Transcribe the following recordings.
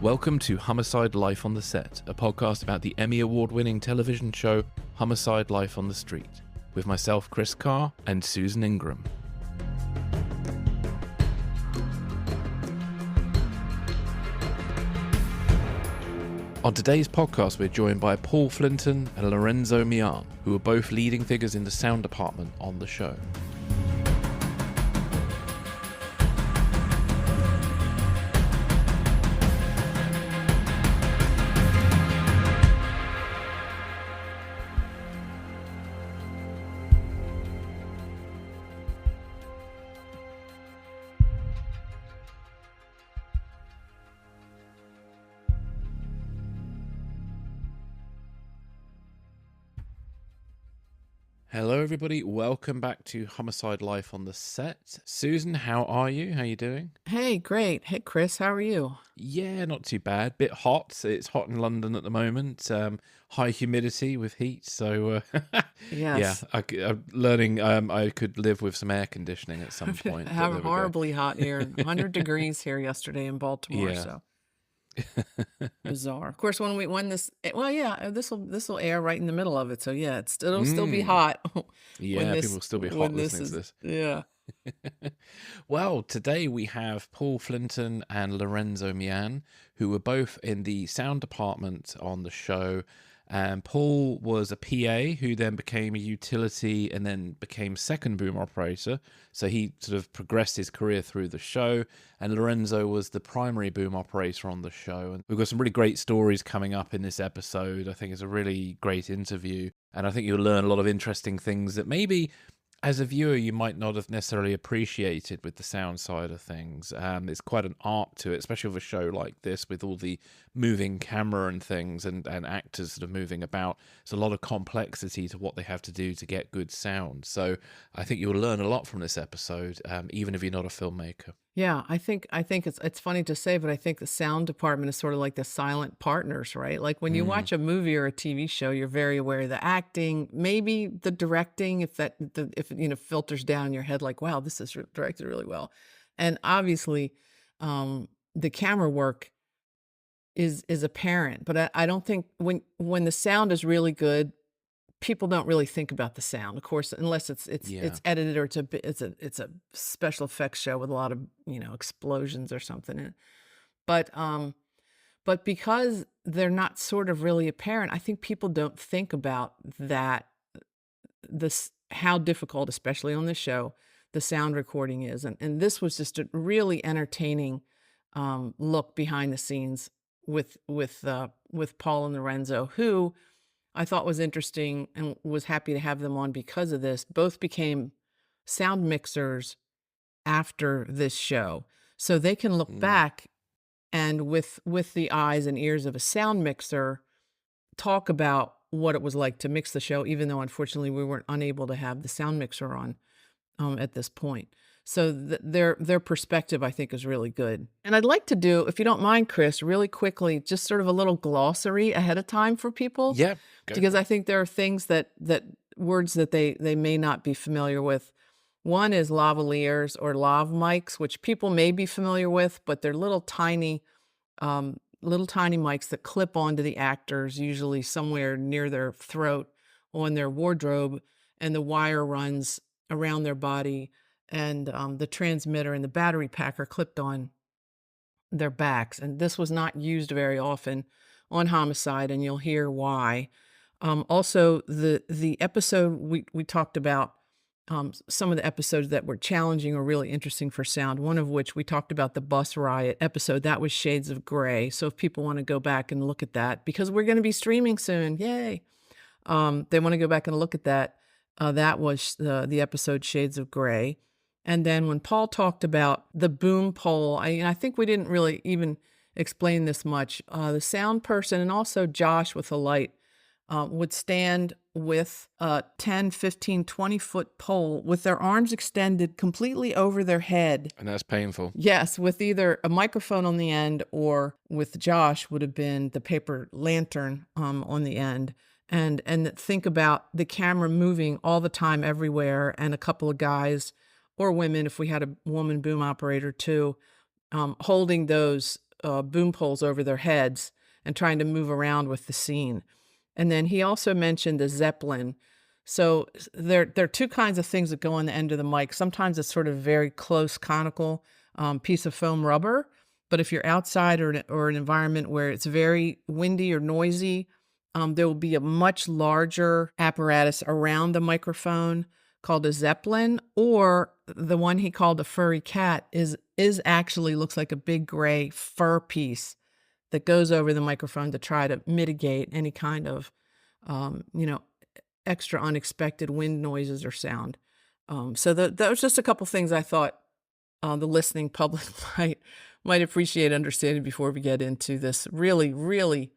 Welcome to Homicide Life on the Set, a podcast about the Emmy Award-winning television show Homicide Life on the Street, with myself, Chris Carr, and Susan Ingram. On today's podcast, we're joined by Paul Flinton and Lorenzo Millan, who are both leading figures in the sound department on the show. Hello, everybody. Welcome back to Homicide Life on the Set. Susan, how are you? How are you doing? Hey, great. Hey, Chris, how are you? Yeah, not too bad. Bit hot. It's hot in London at the moment. High humidity with heat. So, Yes. I'm learning I could live with some air conditioning at some point. but there Have we go. horribly hot here. 100 degrees here yesterday in Baltimore. Yeah. So bizarre. Of course, this will air right in the middle of it. So yeah, it'll still be hot. Yeah, this- people will still be hot when listening to this. Yeah. Well, today we have Paul Flinton and Lorenzo Millan, who were both in the sound department on the show. Paul was a PA who then became a utility and then became second boom operator. So he sort of progressed his career through the show. And Lorenzo was the primary boom operator on the show. And we've got some really great stories coming up in this episode. I think it's a really great interview. And I think you'll learn a lot of interesting things that maybe as a viewer, you might not have necessarily appreciated with the sound side of things. It's quite an art to it, especially with a show like this with all the moving camera and things and actors sort of moving about. There's a lot of complexity to what they have to do to get good sound. So I think you'll learn a lot from this episode, even if you're not a filmmaker. Yeah, I think it's funny to say, but I think the sound department is sort of like the silent partners, right? Like when you watch a movie or a TV show, you're very aware of the acting, maybe the directing, if it filters down in your head, like, wow, this is directed really well, and obviously, the camera work is apparent. But I don't think when the sound is really good, people don't really think about the sound, of course, unless it's Yeah. edited or it's a special effects show with a lot of explosions or something in it. But because they're not sort of really apparent, I think people don't think about that how difficult, especially on this show, the sound recording is, and this was just a really entertaining look behind the scenes with Paul and Lorenzo, who I thought was interesting and was happy to have them on because of this. Both became sound mixers after this show. So they can look back and with the eyes and ears of a sound mixer, talk about what it was like to mix the show, even though unfortunately we weren't unable to have the sound mixer on at this point. So their perspective, I think, is really good. And I'd like to do, if you don't mind, Chris, really quickly, just sort of a little glossary ahead of time for people. Yeah. Because I think there are things that words that they may not be familiar with. One is lavaliers or lav mics, which people may be familiar with, but they're little tiny mics that clip onto the actors, usually somewhere near their throat on their wardrobe, and the wire runs around their body, and the transmitter and the battery pack are clipped on their backs. And this was not used very often on Homicide, and you'll hear why. Also, the episode we talked about, some of the episodes that were challenging or really interesting for sound, one of which we talked about the bus riot episode. That was Shades of Grey. So if people want to go back and look at that, because we're going to be streaming soon, yay! They want to go back and look at that. That was the episode Shades of Grey. And then when Paul talked about the boom pole, I think we didn't really even explain this much. The sound person and also Josh with the light would stand with a 10, 15, 20-foot pole with their arms extended completely over their head. And that's painful. Yes, with either a microphone on the end or with Josh would have been the paper lantern on the end. And think about the camera moving all the time everywhere, and a couple of guys or women, if we had a woman boom operator too, holding those boom poles over their heads and trying to move around with the scene. And then he also mentioned the Zeppelin. So there are two kinds of things that go on the end of the mic. Sometimes it's sort of very close conical piece of foam rubber. But if you're outside or an environment where it's very windy or noisy, there will be a much larger apparatus around the microphone called a Zeppelin, or the one he called a furry cat is actually looks like a big gray fur piece that goes over the microphone to try to mitigate any kind of, you know, extra unexpected wind noises or sound. So that was just a couple things I thought the listening public might appreciate understanding before we get into this really, really,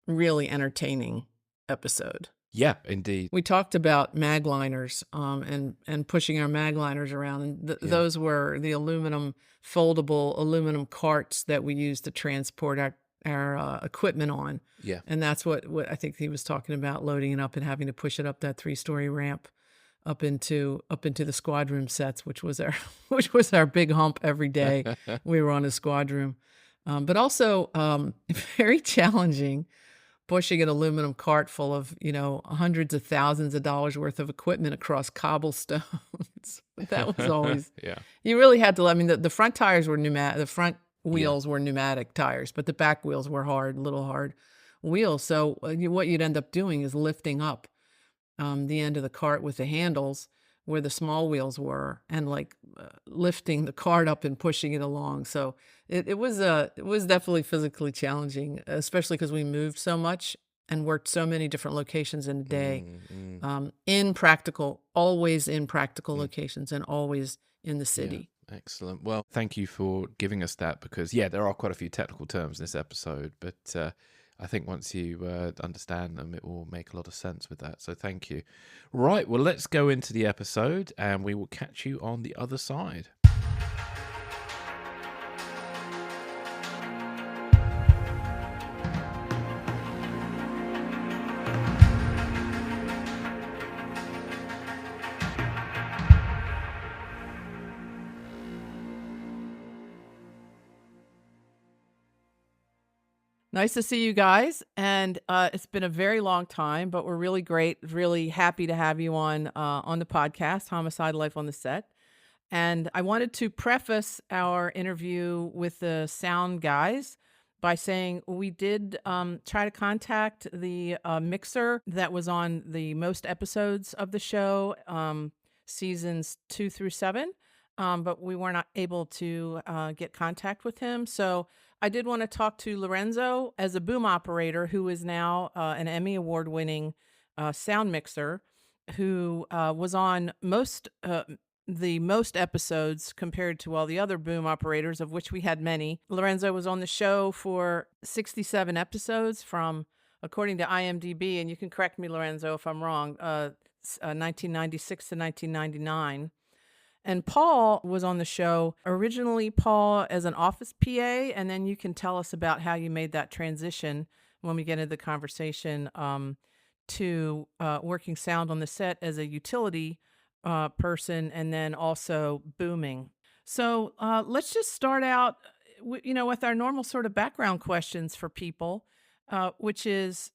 really entertaining episode. Yeah, indeed. We talked about mag liners and pushing our mag liners around, and Yeah. those were the foldable aluminum carts that we use to transport our equipment on. Yeah. And that's what I think he was talking about, loading it up and having to push it up that 3-story ramp up into the squad room sets, which was our big hump every day we were on a squad room. But also very challenging pushing an aluminum cart full of, hundreds of thousands of dollars worth of equipment across cobblestones. That was always, Yeah. you really had to, the front tires were pneumatic, the front wheels were pneumatic tires, but the back wheels were little hard wheels. So what you'd end up doing is lifting up the end of the cart with the handles where the small wheels were, and lifting the cart up and pushing it along. So it was definitely physically challenging, especially because we moved so much and worked so many different locations in a day, always in practical locations and always in the city. Yeah, excellent. Well, thank you for giving us that, because there are quite a few technical terms in this episode, but I think once you understand them, it will make a lot of sense with that. So thank you. Right, well, let's go into the episode and we will catch you on the other side. Nice to see you guys, and it's been a very long time, but we're really great, really happy to have you on the podcast, Homicide: Life on the Set. And I wanted to preface our interview with the sound guys by saying we did try to contact the mixer that was on the most episodes of the show, seasons 2 through 7, but we were not able to get contact with him. So I did want to talk to Lorenzo as a boom operator, who is now an Emmy Award-winning sound mixer, who was on the most episodes compared to all the other boom operators, of which we had many. Lorenzo was on the show for 67 episodes from, according to IMDb, and you can correct me, Lorenzo, if I'm wrong, 1996 to 1999. And Paul was on the show originally, Paul, as an office PA, and then you can tell us about how you made that transition when we get into the conversation to working sound on the set as a utility person, and then also booming. So let's just start out, with our normal sort of background questions for people, which is,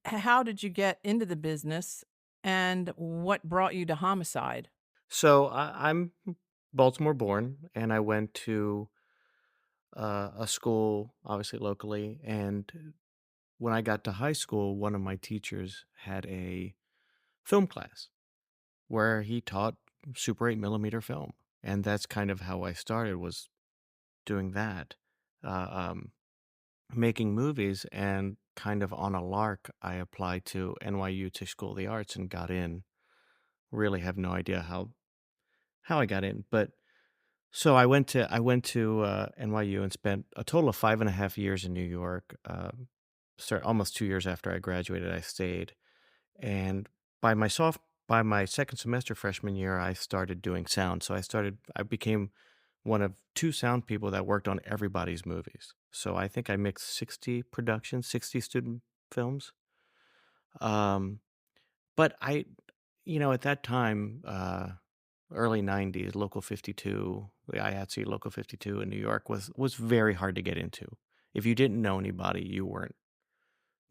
how did you get into the business, and what brought you to Homicide? So I'm Baltimore born, and I went to a school, obviously locally. And when I got to high school, one of my teachers had a film class where he taught Super 8 millimeter film, and that's kind of how I started, was doing that, making movies. And kind of on a lark, I applied to NYU Tisch School of the Arts and got in. Really have no idea how I got in, but so I went to NYU and spent a total of 5.5 years in New York. Almost 2 years after I graduated, I stayed, and by my second semester freshman year, I started doing sound. So I became one of two sound people that worked on everybody's movies. So I think I mixed 60 productions, 60 student films. Um, but at that time, early 90s, Local 52, the IATSE Local 52 in New York was very hard to get into. if you didn't know anybody, you weren't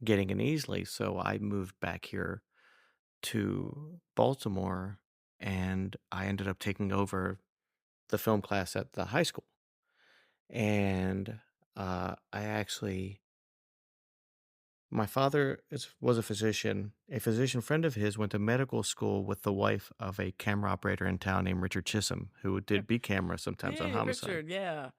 getting in easily. So I moved back here to Baltimore, and I ended up taking over the film class at the high school. And I actually, my father was a physician. A physician friend of his went to medical school with the wife of a camera operator in town named Richard Chisholm, who did B camera sometimes on Hey, Homicide. Richard, yeah.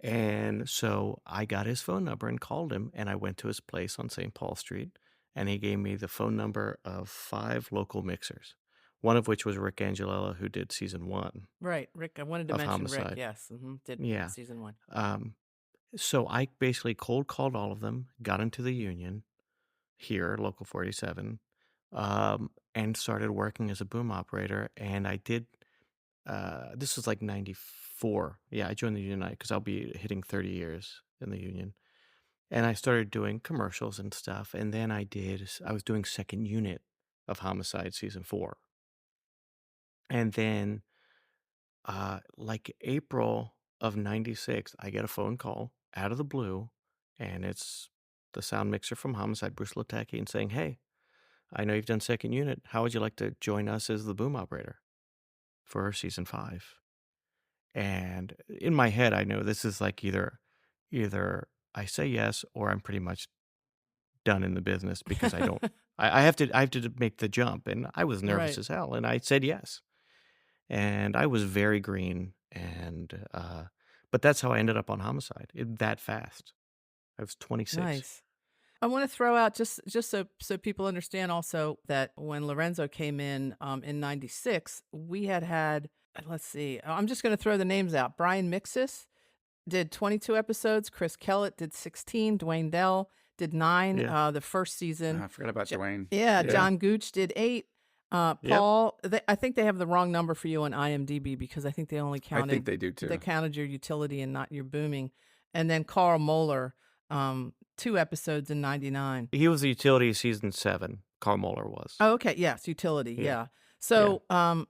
And so I got his phone number and called him, and I went to his place on St. Paul Street, and he gave me the phone number of 5 local mixers, one of which was Rick Angelella, who did season 1 Right, Rick. I wanted to of mention Rick. Homicide. Yes, did Yeah. season 1. So I basically cold called all of them, got into the union here, Local 47, and started working as a boom operator. And I did, this was like 94. Yeah, I joined the union because I'll be hitting 30 years in the union. And I started doing commercials and stuff. And then I was doing second unit of Homicide season 4. And then, like April of 96, I get a phone call out of the blue, and it's the sound mixer from Homicide, Bruce Lateki, saying, "Hey, I know you've done second unit. How would you like to join us as the boom operator for season 5?" And in my head, I know this is like either I say yes or I'm pretty much done in the business because I don't. I have to make the jump, and I was nervous Right. as hell, and I said yes, and I was very green, and but that's how I ended up on Homicide that fast. I was 26. Nice. I want to throw out just so people understand also that when Lorenzo came in 96, we had let's see, I'm just going to throw the names out. Brian Mixis did 22 episodes. Chris Kellett did 16. Dwayne Dell did 9 Yeah. the first season. I forgot about Dwayne. Yeah, John Gooch did 8. Yep. Paul, I think they have the wrong number for you on IMDb because I think they only counted. I think they do too. They counted your utility and not your booming. And then Carl Moeller, 2 episodes in 99. He was the utility season 7. Carl Moeller was. Oh, okay. Yes, utility. Yeah. Yeah. So,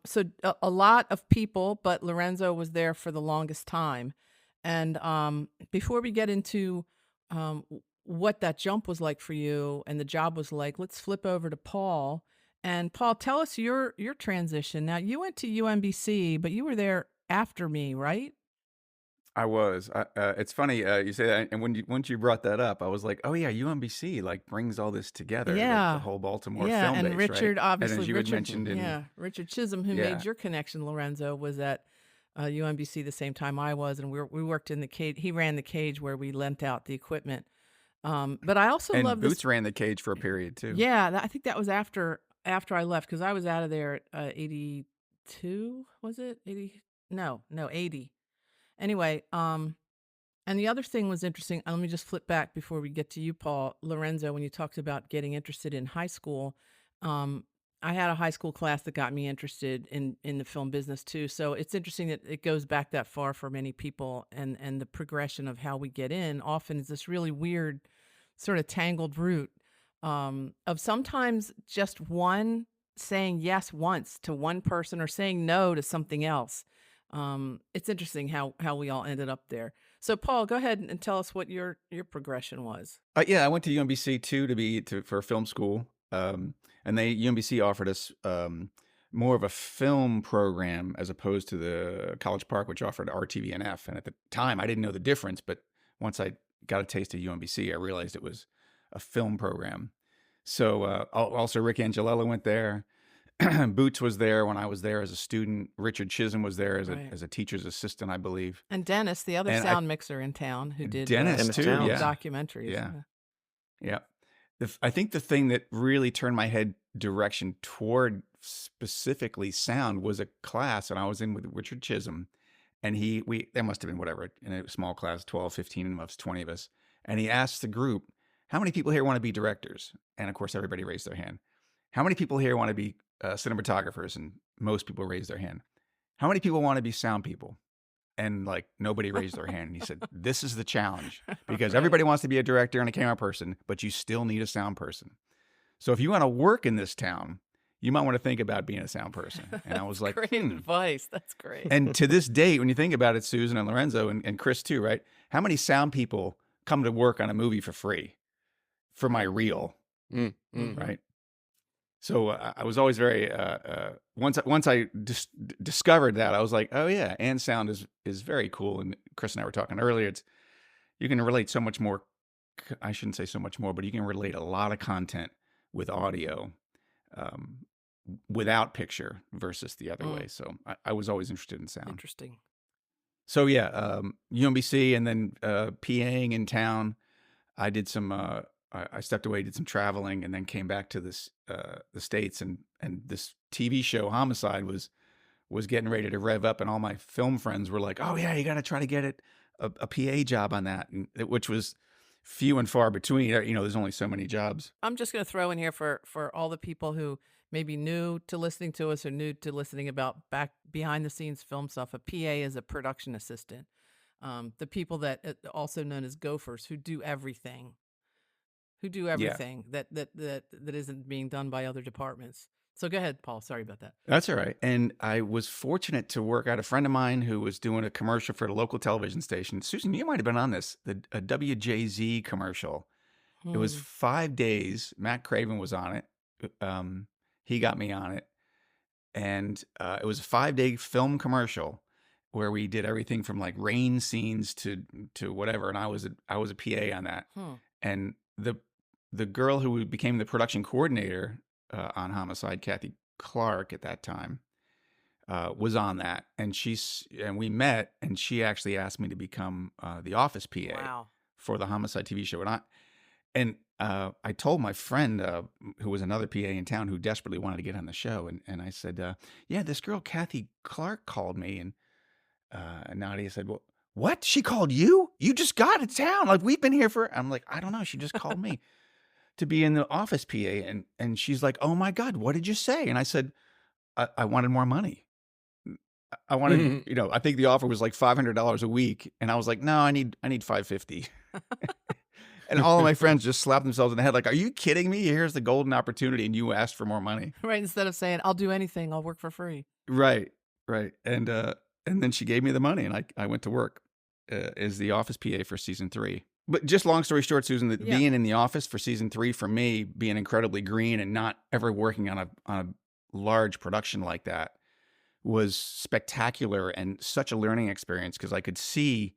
so a lot of people, but Lorenzo was there for the longest time. And before we get into what that jump was like for you and the job was like, let's flip over to Paul. And Paul, tell us your transition. Now, you went to UMBC, but you were there after me, right? I was. It's funny you say that, and once you brought that up, I was like, oh yeah, UMBC like brings all this together. Like, Yeah. the whole Baltimore Yeah, film and base, Richard, right? obviously, and as you Richard, had mentioned in Richard Chisholm, who Yeah. made your connection, Lorenzo, was at UMBC the same time I was, and we worked in the cage. He ran the cage where we lent out the equipment. But I also and love Boots this. ran the cage for a period too. Yeah, I think that was after I left because I was out of there at 82. Was it 80? No, 80. Anyway, and the other thing was interesting. Let me just flip back before we get to you, Paul. Lorenzo, when you talked about getting interested in high school, I had a high school class that got me interested in the film business too. So it's interesting that it goes back that far for many people, and the progression of how we get in often is this really weird, sort of tangled route of sometimes just one saying yes once to one person or saying no to something else. It's interesting how we all ended up there. So, Paul, go ahead and tell us what your progression was. Yeah, I went to UMBC too for film school, and UMBC offered us more of a film program as opposed to the College Park, which offered RTV and F. And at the time, I didn't know the difference, but once I got a taste of UMBC, I realized it was a film program. So also Rick Angelella went there. Boots was there when I was there as a student. Richard Chisholm was there as a teacher's assistant, I believe. And Dennis, the other sound mixer in town, who did Dennis too, yeah. documentaries. Yeah. I think the thing that really turned my head direction toward specifically sound was a class, and I was in with Richard Chisholm, and there must have been whatever, in a small class, 12, 15 of us, 20 of us, and he asked the group, how many people here want to be directors? And of course, everybody raised their hand. How many people here want to be cinematographers? And most people raised their hand. How many people want to be sound people? And like nobody raised their hand. And he said, this is the challenge because everybody wants to be a director and a camera person, but you still need a sound person. So if you want to work in this town, you might want to think about being a sound person. And I was like, great advice. That's great. And to this date, when you think about it, Susan and Lorenzo and Chris too, right? How many sound people come to work on a movie for free for my reel, Mhm. right? So I was always very once I discovered that, I was like, oh yeah, and sound is very cool. And Chris and I were talking earlier. It's you can relate so much more. I shouldn't say so much more, but you can relate a lot of content with audio um, without picture versus the other way. So I was always interested in sound. Interesting. So yeah, UMBC and then PAing in town. I did some. I stepped away, did some traveling, and then came back to this the States, and this TV show Homicide was getting ready to rev up, and all my film friends were like, "Oh yeah, you got to try to get a PA job on that," and which was few and far between. You know, there's only so many jobs. I'm just going to throw in here for all the people who may be new to listening to us or new to listening about back behind the scenes film stuff. A PA is a production assistant. The people that also known as gophers who do everything. That isn't being done by other departments. So go ahead, Paul. Sorry about that. That's all right. And I was fortunate to work out a friend of mine who was doing a commercial for the local television station. Susan, you might have been on this, a WJZ commercial. It was 5 days. Matt Craven was on it. He got me on it. And it was a 5-day film commercial where we did everything from like rain scenes to whatever. And I was a PA on that. And the girl who became the production coordinator on Homicide, Kathy Clark at that time, was on that, and we met, and she actually asked me to become the office PA for the Homicide TV show, and I told my friend who was another PA in town who desperately wanted to get on the show, and I said, yeah, this girl Kathy Clark called me, and Nadia said, well, what? She called you? You just got to town, like we've been here for. I'm like, I don't know, she just called me to be in the office PA. And she's like, oh my God, what did you say? And I said, I wanted more money. I wanted, I think the offer was like $500 a week. And I was like, no, I need $550. And all of my friends just slapped themselves in the head. Like, are you kidding me? Here's the golden opportunity. And you asked for more money. Right. Instead of saying, I'll do anything, I'll work for free. Right. And then she gave me the money, and I went to work as the office PA for season 3. But just long story short, Susan, being in the office for season 3 for me, being incredibly green and not ever working on a large production like that, was spectacular and such a learning experience, because I could see,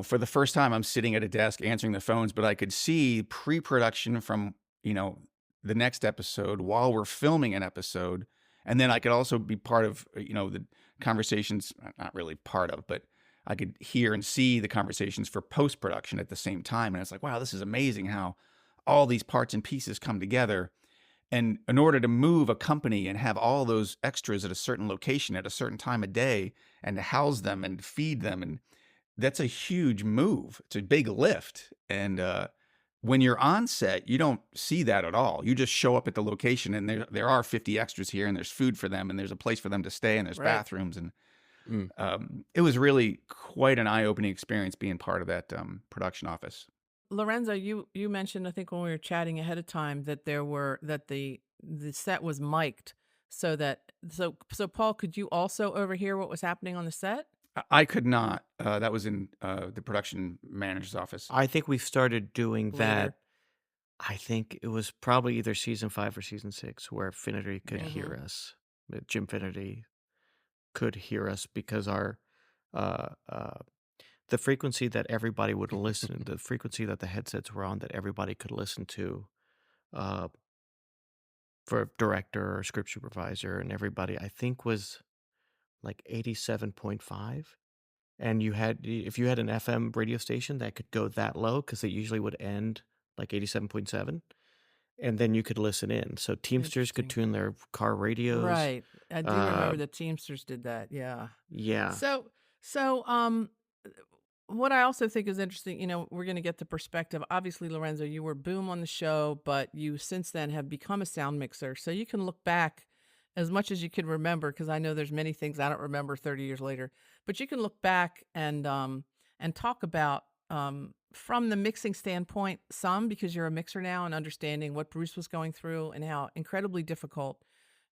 for the first time, I'm sitting at a desk answering the phones, but I could see pre-production from, the next episode while we're filming an episode. And then I could also be part of, the conversations, not really part of, but I could hear and see the conversations for post-production at the same time. And it's like, wow, this is amazing how all these parts and pieces come together. And in order to move a company and have all those extras at a certain location at a certain time of day and to house them and feed them, and that's a huge move. It's a big lift. And when you're on set, you don't see that at all. You just show up at the location, and there are 50 extras here, and there's food for them, and there's a place for them to stay, and there's bathrooms. And it was really quite an eye-opening experience being part of that production office. Lorenzo, you mentioned, I think when we were chatting ahead of time, that the set was mic'd so Paul, could you also overhear what was happening on the set? I could not. That was in the production manager's office. I think we started doing Later. that. I think it was probably either season 5 or season 6 where Finnerty could hear us. Jim Finnerty could hear us because our the frequency that everybody would listen, the frequency that the headsets were on that everybody could listen to, for director or script supervisor and everybody, I think was like 87.5. And if you had an FM radio station that could go that low, because it usually would end like 87.7, and then you could listen in. So Teamsters could tune their car radios. Right. I do remember the Teamsters did that. Yeah. Yeah. So what I also think is interesting, we're going to get the perspective. Obviously, Lorenzo, you were boom on the show, but you since then have become a sound mixer. So you can look back as much as you can remember, because I know there's many things I don't remember 30 years later, but you can look back and talk about, from the mixing standpoint, some, because you're a mixer now and understanding what Bruce was going through and how incredibly difficult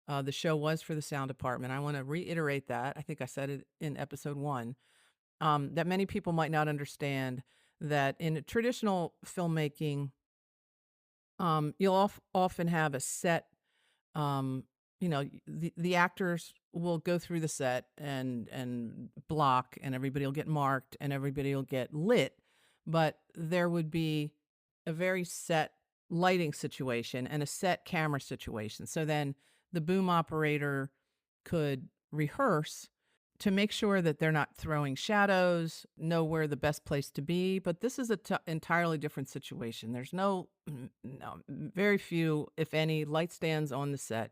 the show was for the sound department. I want to reiterate that. I think I said it in episode 1, that many people might not understand that in traditional filmmaking, you'll often have a set. The actors will go through the set and block, and everybody will get marked, and everybody will get lit, but there would be a very set lighting situation and a set camera situation. So then the boom operator could rehearse to make sure that they're not throwing shadows, know where the best place to be. But this is an entirely different situation. There's very few, if any, light stands on the set,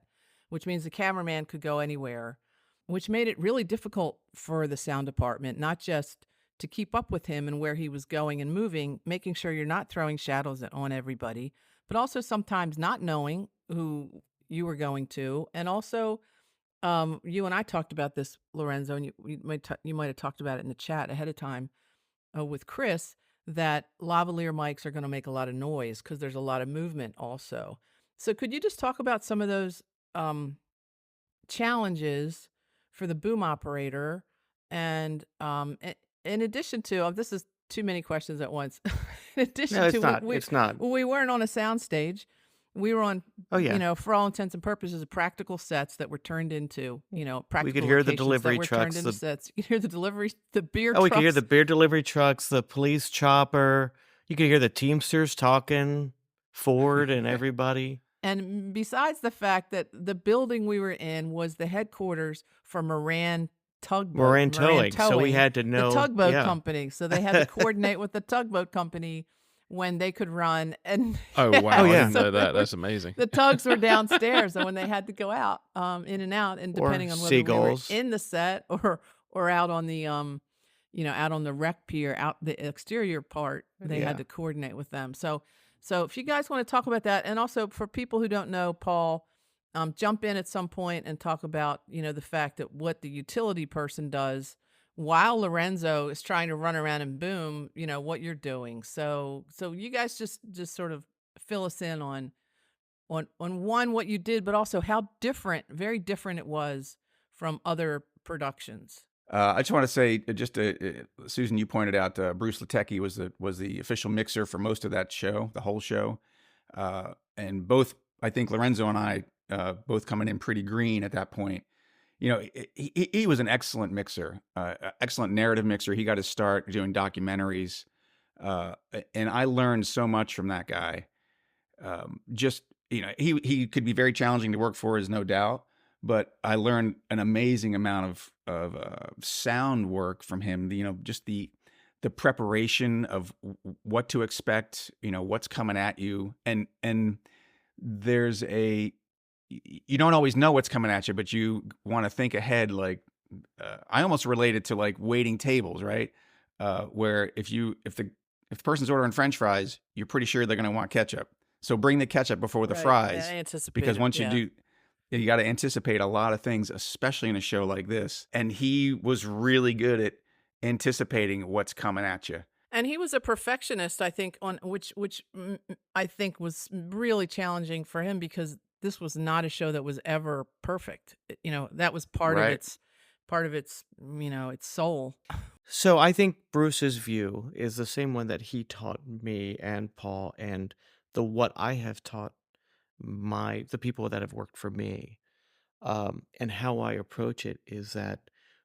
which means the cameraman could go anywhere, which made it really difficult for the sound department, not just to keep up with him and where he was going and moving, making sure you're not throwing shadows on everybody, but also sometimes not knowing who you were going to. And also, you and I talked about this, Lorenzo, and you might have talked about it in the chat ahead of time with Chris, that lavalier mics are going to make a lot of noise because there's a lot of movement also. So could you just talk about some of those challenges for the boom operator? And in addition to, this is too many questions at once. In addition No, it's to, not. It's not. we weren't on a sound stage. We were on, Oh, yeah. for all intents and purposes, practical sets that were turned into, practical We could hear the locations delivery that were trucks. turned into sets. You could hear the delivery, the beer We could hear the trucks. beer delivery trucks, the police chopper. You could hear the Teamsters talking, Ford and everybody. And besides the fact that the building we were in was the headquarters for Moran Towing. So we had to know. the tugboat Yeah. company. So they had to coordinate with the tugboat company when they could run. And Oh, wow. Oh, I yeah. didn't know that. That's amazing. the tugs were downstairs, and when they had to go out, in and out, and Or depending on whether seagulls. we were in the set or out on the out on the wreck pier, out the exterior part, they Yeah. had to coordinate with them. So if you guys want to talk about that, and also for people who don't know, Paul, jump in at some point and talk about the fact that what the utility person does while Lorenzo is trying to run around and boom, what you're doing. So you guys just sort of fill us in on one, what you did, but also how very different it was from other productions. I just want to say, Susan, you pointed out Bruce Latecki was the official mixer for most of that show, the whole show, and both, I think Lorenzo and I both coming in pretty green at that point. He was an excellent mixer, excellent narrative mixer. He got his start doing documentaries, and I learned so much from that guy. He could be very challenging to work for, is no doubt, but I learned an amazing amount of sound work from him. Just the preparation of what to expect, what's coming at you, and there's you don't always know what's coming at you, but you want to think ahead. Like I almost relate it to like waiting tables, right? Where if the person's ordering French fries, you're pretty sure they're going to want ketchup. So bring the ketchup before the fries, because once you do, you got to anticipate a lot of things, especially in a show like this. And he was really good at anticipating what's coming at you. And he was a perfectionist, I think, on which I think was really challenging for him, because this was not a show that was ever perfect. That was part of its its soul. So I think Bruce's view is the same one that he taught me and Paul, and what I have taught the people that have worked for me. And how I approach it is that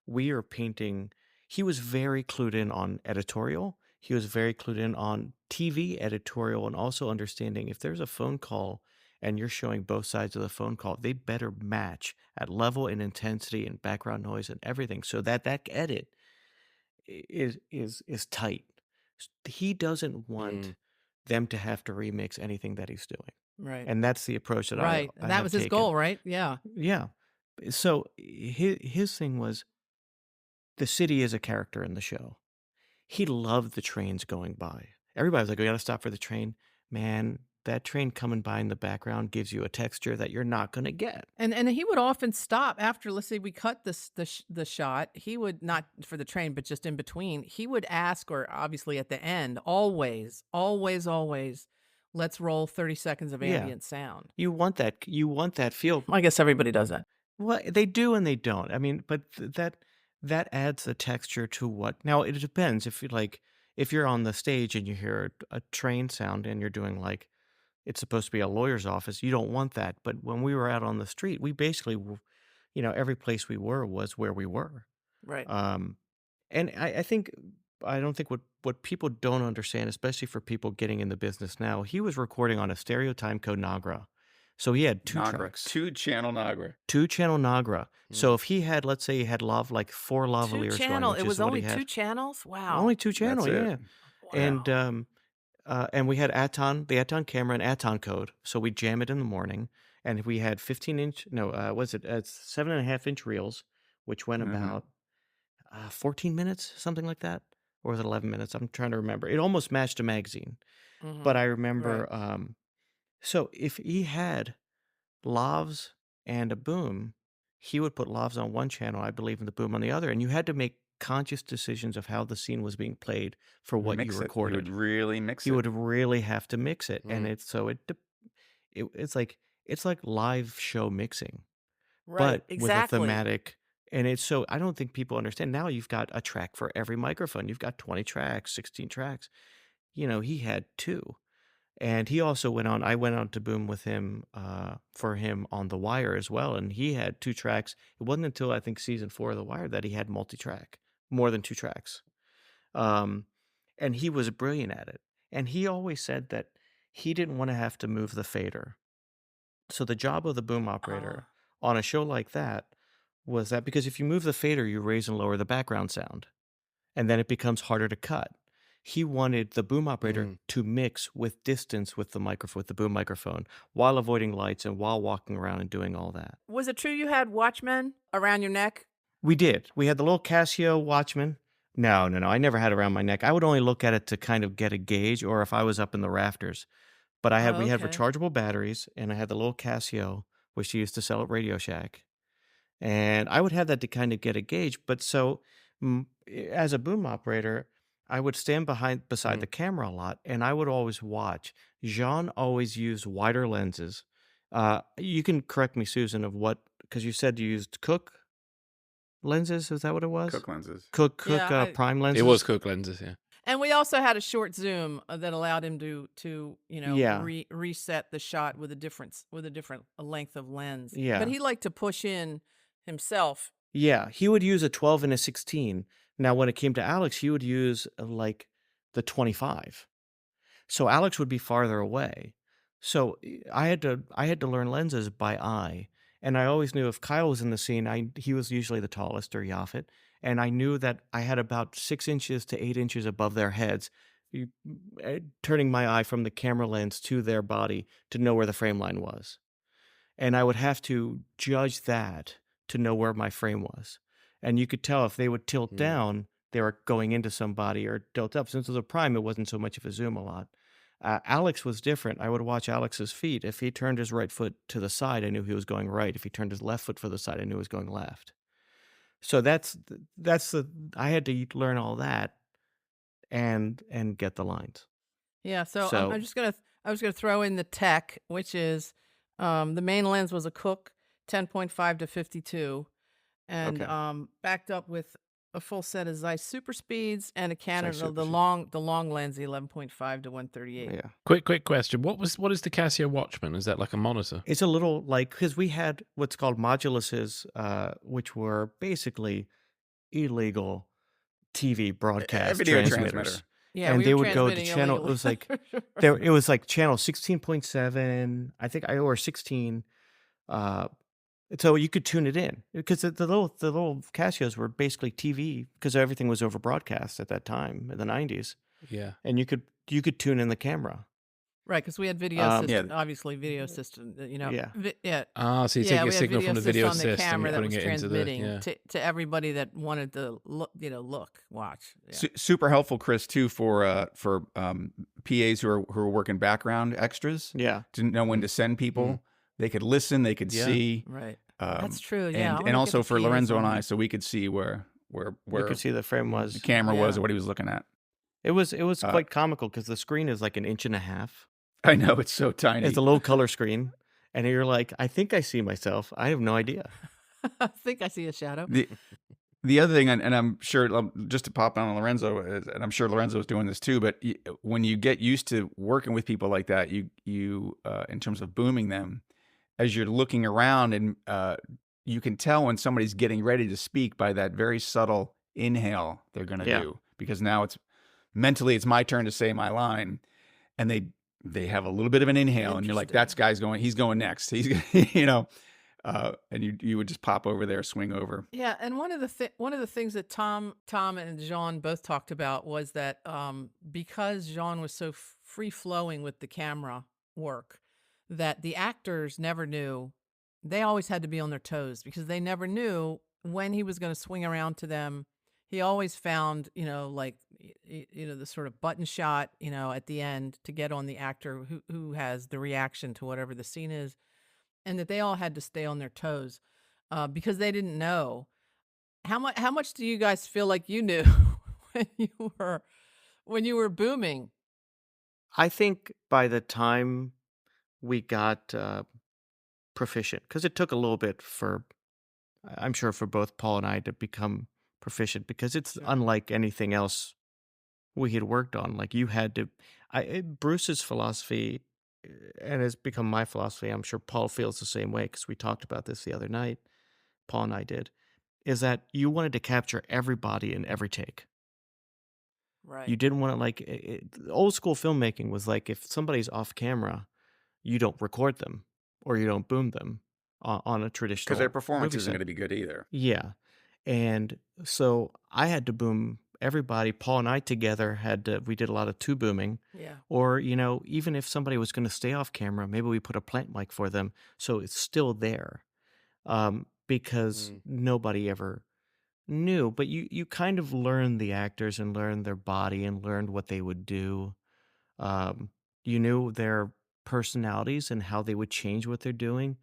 we are painting. He was very clued in on editorial. He was very clued in on TV editorial, and also understanding if there's a phone call and you're showing both sides of the phone call, they better match at level and intensity and background noise and everything, so that edit is tight. He doesn't want them to have to remix anything that he's doing. Right. And that's the approach that right. I And that have was his taken. goal, right? Yeah. Yeah. So his thing was, the city is a character in the show. He loved the trains going by. Everybody was like, we got to stop for the train. Man, that train coming by in the background gives you a texture that you're not going to get. And he would often stop after, let's say we cut the shot. He would, not for the train, but just in between, he would ask, or obviously at the end, always, let's roll 30 seconds of ambient sound. You want that feel. I guess everybody does that. Well, they do and they don't. I mean, but that adds the texture to what. Now it depends. If if you're on the stage and you hear a train sound and you're doing like it's supposed to be a lawyer's office, you don't want that. But when we were out on the street, we basically, every place we were was where we were. Right. And I don't think what people don't understand, especially for people getting in the business now, he was recording on a stereo timecode Nagra. So he had two Nagra, tracks. 2-channel Nagra. 2-channel Nagra. So if he had, let's say he had like 4 lavaliers going, Two-channel. which It is was what only he had. 2 channels? Wow. Only 2-channel, That's yeah. it. Wow. And we had the Aton camera and Aton code. So we jam it in the morning. And we had 7.5-inch reels, which went about 14 minutes, something like that. Or was it 11 minutes? I'm trying to remember. It almost matched a magazine. But I remember, so if he had lavs and a boom, he would put lavs on one channel, I believe, and the boom on the other. And you had to make conscious decisions of how the scene was being played for what you recorded. You would really mix it. You would really have to mix it. And it's like live show mixing. Right. But with a thematic. And it's so, I don't think people understand. Now you've got a track for every microphone. You've got 20 tracks, 16 tracks. He had 2. And he also I went on to boom with him for him on The Wire as well. And he had 2 tracks. It wasn't until I think season 4 of The Wire that he had multi-track, more than 2 tracks. And he was brilliant at it. And he always said that he didn't want to have to move the fader. So the job of the boom operator on a show like that was that because if you move the fader, you raise and lower the background sound. And then it becomes harder to cut. He wanted the boom operator to mix with distance with the boom microphone, while avoiding lights and while walking around and doing all that. Was it true you had Watchmen around your neck? We did. We had the little Casio Watchman. No. I never had it around my neck. I would only look at it to kind of get a gauge, or if I was up in the rafters. But we had rechargeable batteries, and I had the little Casio, which he used to sell at Radio Shack. And I would have that to kind of get a gauge. But so as a boom operator, I would stand beside the camera a lot, and I would always watch. Jean always used wider lenses. You can correct me, Susan, because you said you used Cook lenses. Is that what it was? Cook lenses. Cook prime lenses. It was Cook lenses, yeah. And we also had a short zoom that allowed him to reset the shot with a different length of lens. Yeah. But he liked to push in himself. Yeah, he would use a 12 and a 16. Now, when it came to Alex, he would use like the 25. So Alex would be farther away. So I had to learn lenses by eye. And I always knew if Kyle was in the scene, he was usually the tallest, or Yaphet. And I knew that I had about 6 inches to 8 inches above their heads, turning my eye from the camera lens to their body to know where the frame line was. And I would have to judge that to know where my frame was. And you could tell if they would tilt down, they were going into somebody, or tilt up. Since it was a prime, it wasn't so much of a zoom a lot. Alex was different. I would watch Alex's feet. If he turned his right foot to the side, I knew he was going right. If he turned his left foot for the side, I knew he was going left. So I had to learn all that and get the lines. Yeah. So I was gonna throw in the tech, which is the main lens was a Cook 10.5 to 52, and backed up with a full set of Zeiss Super Speeds and a Canon the long lens, the 11.5 to 138. Yeah. Quick question. What is the Casio Watchman? Is that like a monitor? It's a little because we had what's called moduluses, which were basically illegal TV broadcast video transmitters. transmitter. Yeah, and we they were would go to transmitting channel. It was like it was like channel 16.7, I think, or 16. So you could tune it in because the little Casios were basically TV because everything was over broadcast at that time in the 90s. Yeah, and you could tune in the camera. Right, because we had video system, obviously video system. so you take your signal from the video on the system, camera that putting was it into transmitting to everybody that wanted to watch. Yeah. Super helpful, Chris, too, for PAs who are working background extras. Yeah, Didn't know when to send people. They could listen. They could see. Right. That's true. Yeah, and also for Lorenzo and I, so we could see where we could see the frame was, the camera was, or what he was looking at. It was quite comical because the screen is like 1.5 inches. I know, it's so tiny. It's a low color screen, and you're like, I think I see myself. I have no idea. I think I see a shadow. The other thing, and I'm sure, just to pop on Lorenzo, and I'm sure Lorenzo is doing this too, but when you get used to working with people like that, you in terms of booming them, as you're looking around, and you can tell when somebody's getting ready to speak by that very subtle inhale they're going to do, because now it's mentally it's my turn to say my line, and they have a little bit of an inhale, and you're like, he's going next. He's and you would just pop over there, swing over. Yeah, and one of the things that Tom and Jean both talked about was that because Jean was so free flowing with the camera work, that the actors never knew. They always had to be on their toes because they never knew when he was going to swing around to them. He always found, the sort of button shot, at the end to get on the actor who has the reaction to whatever the scene is, and that they all had to stay on their toes because they didn't know. How much do you guys feel like you knew when you were booming? I think by the time we got proficient, because it took a little bit I'm sure for both Paul and I to become proficient, because it's unlike anything else we had worked on. Like you had to, Bruce's philosophy, and it's become my philosophy, I'm sure Paul feels the same way because we talked about this the other night, Paul and I did, is that you wanted to capture everybody in every take. Right. You didn't want to, old school filmmaking was like, if somebody's off camera, you don't record them or you don't boom them on a traditional, because their performance movie isn't set. going to be good either. Yeah. And so I had to boom everybody. Paul and I together we did a lot of two booming. Yeah. Or, even if somebody was going to stay off camera, maybe we put a plant mic for them so it's still there, because nobody ever knew. But you kind of learned the actors and learned their body and learned what they would do. You knew their personalities and how they would change what they're doing.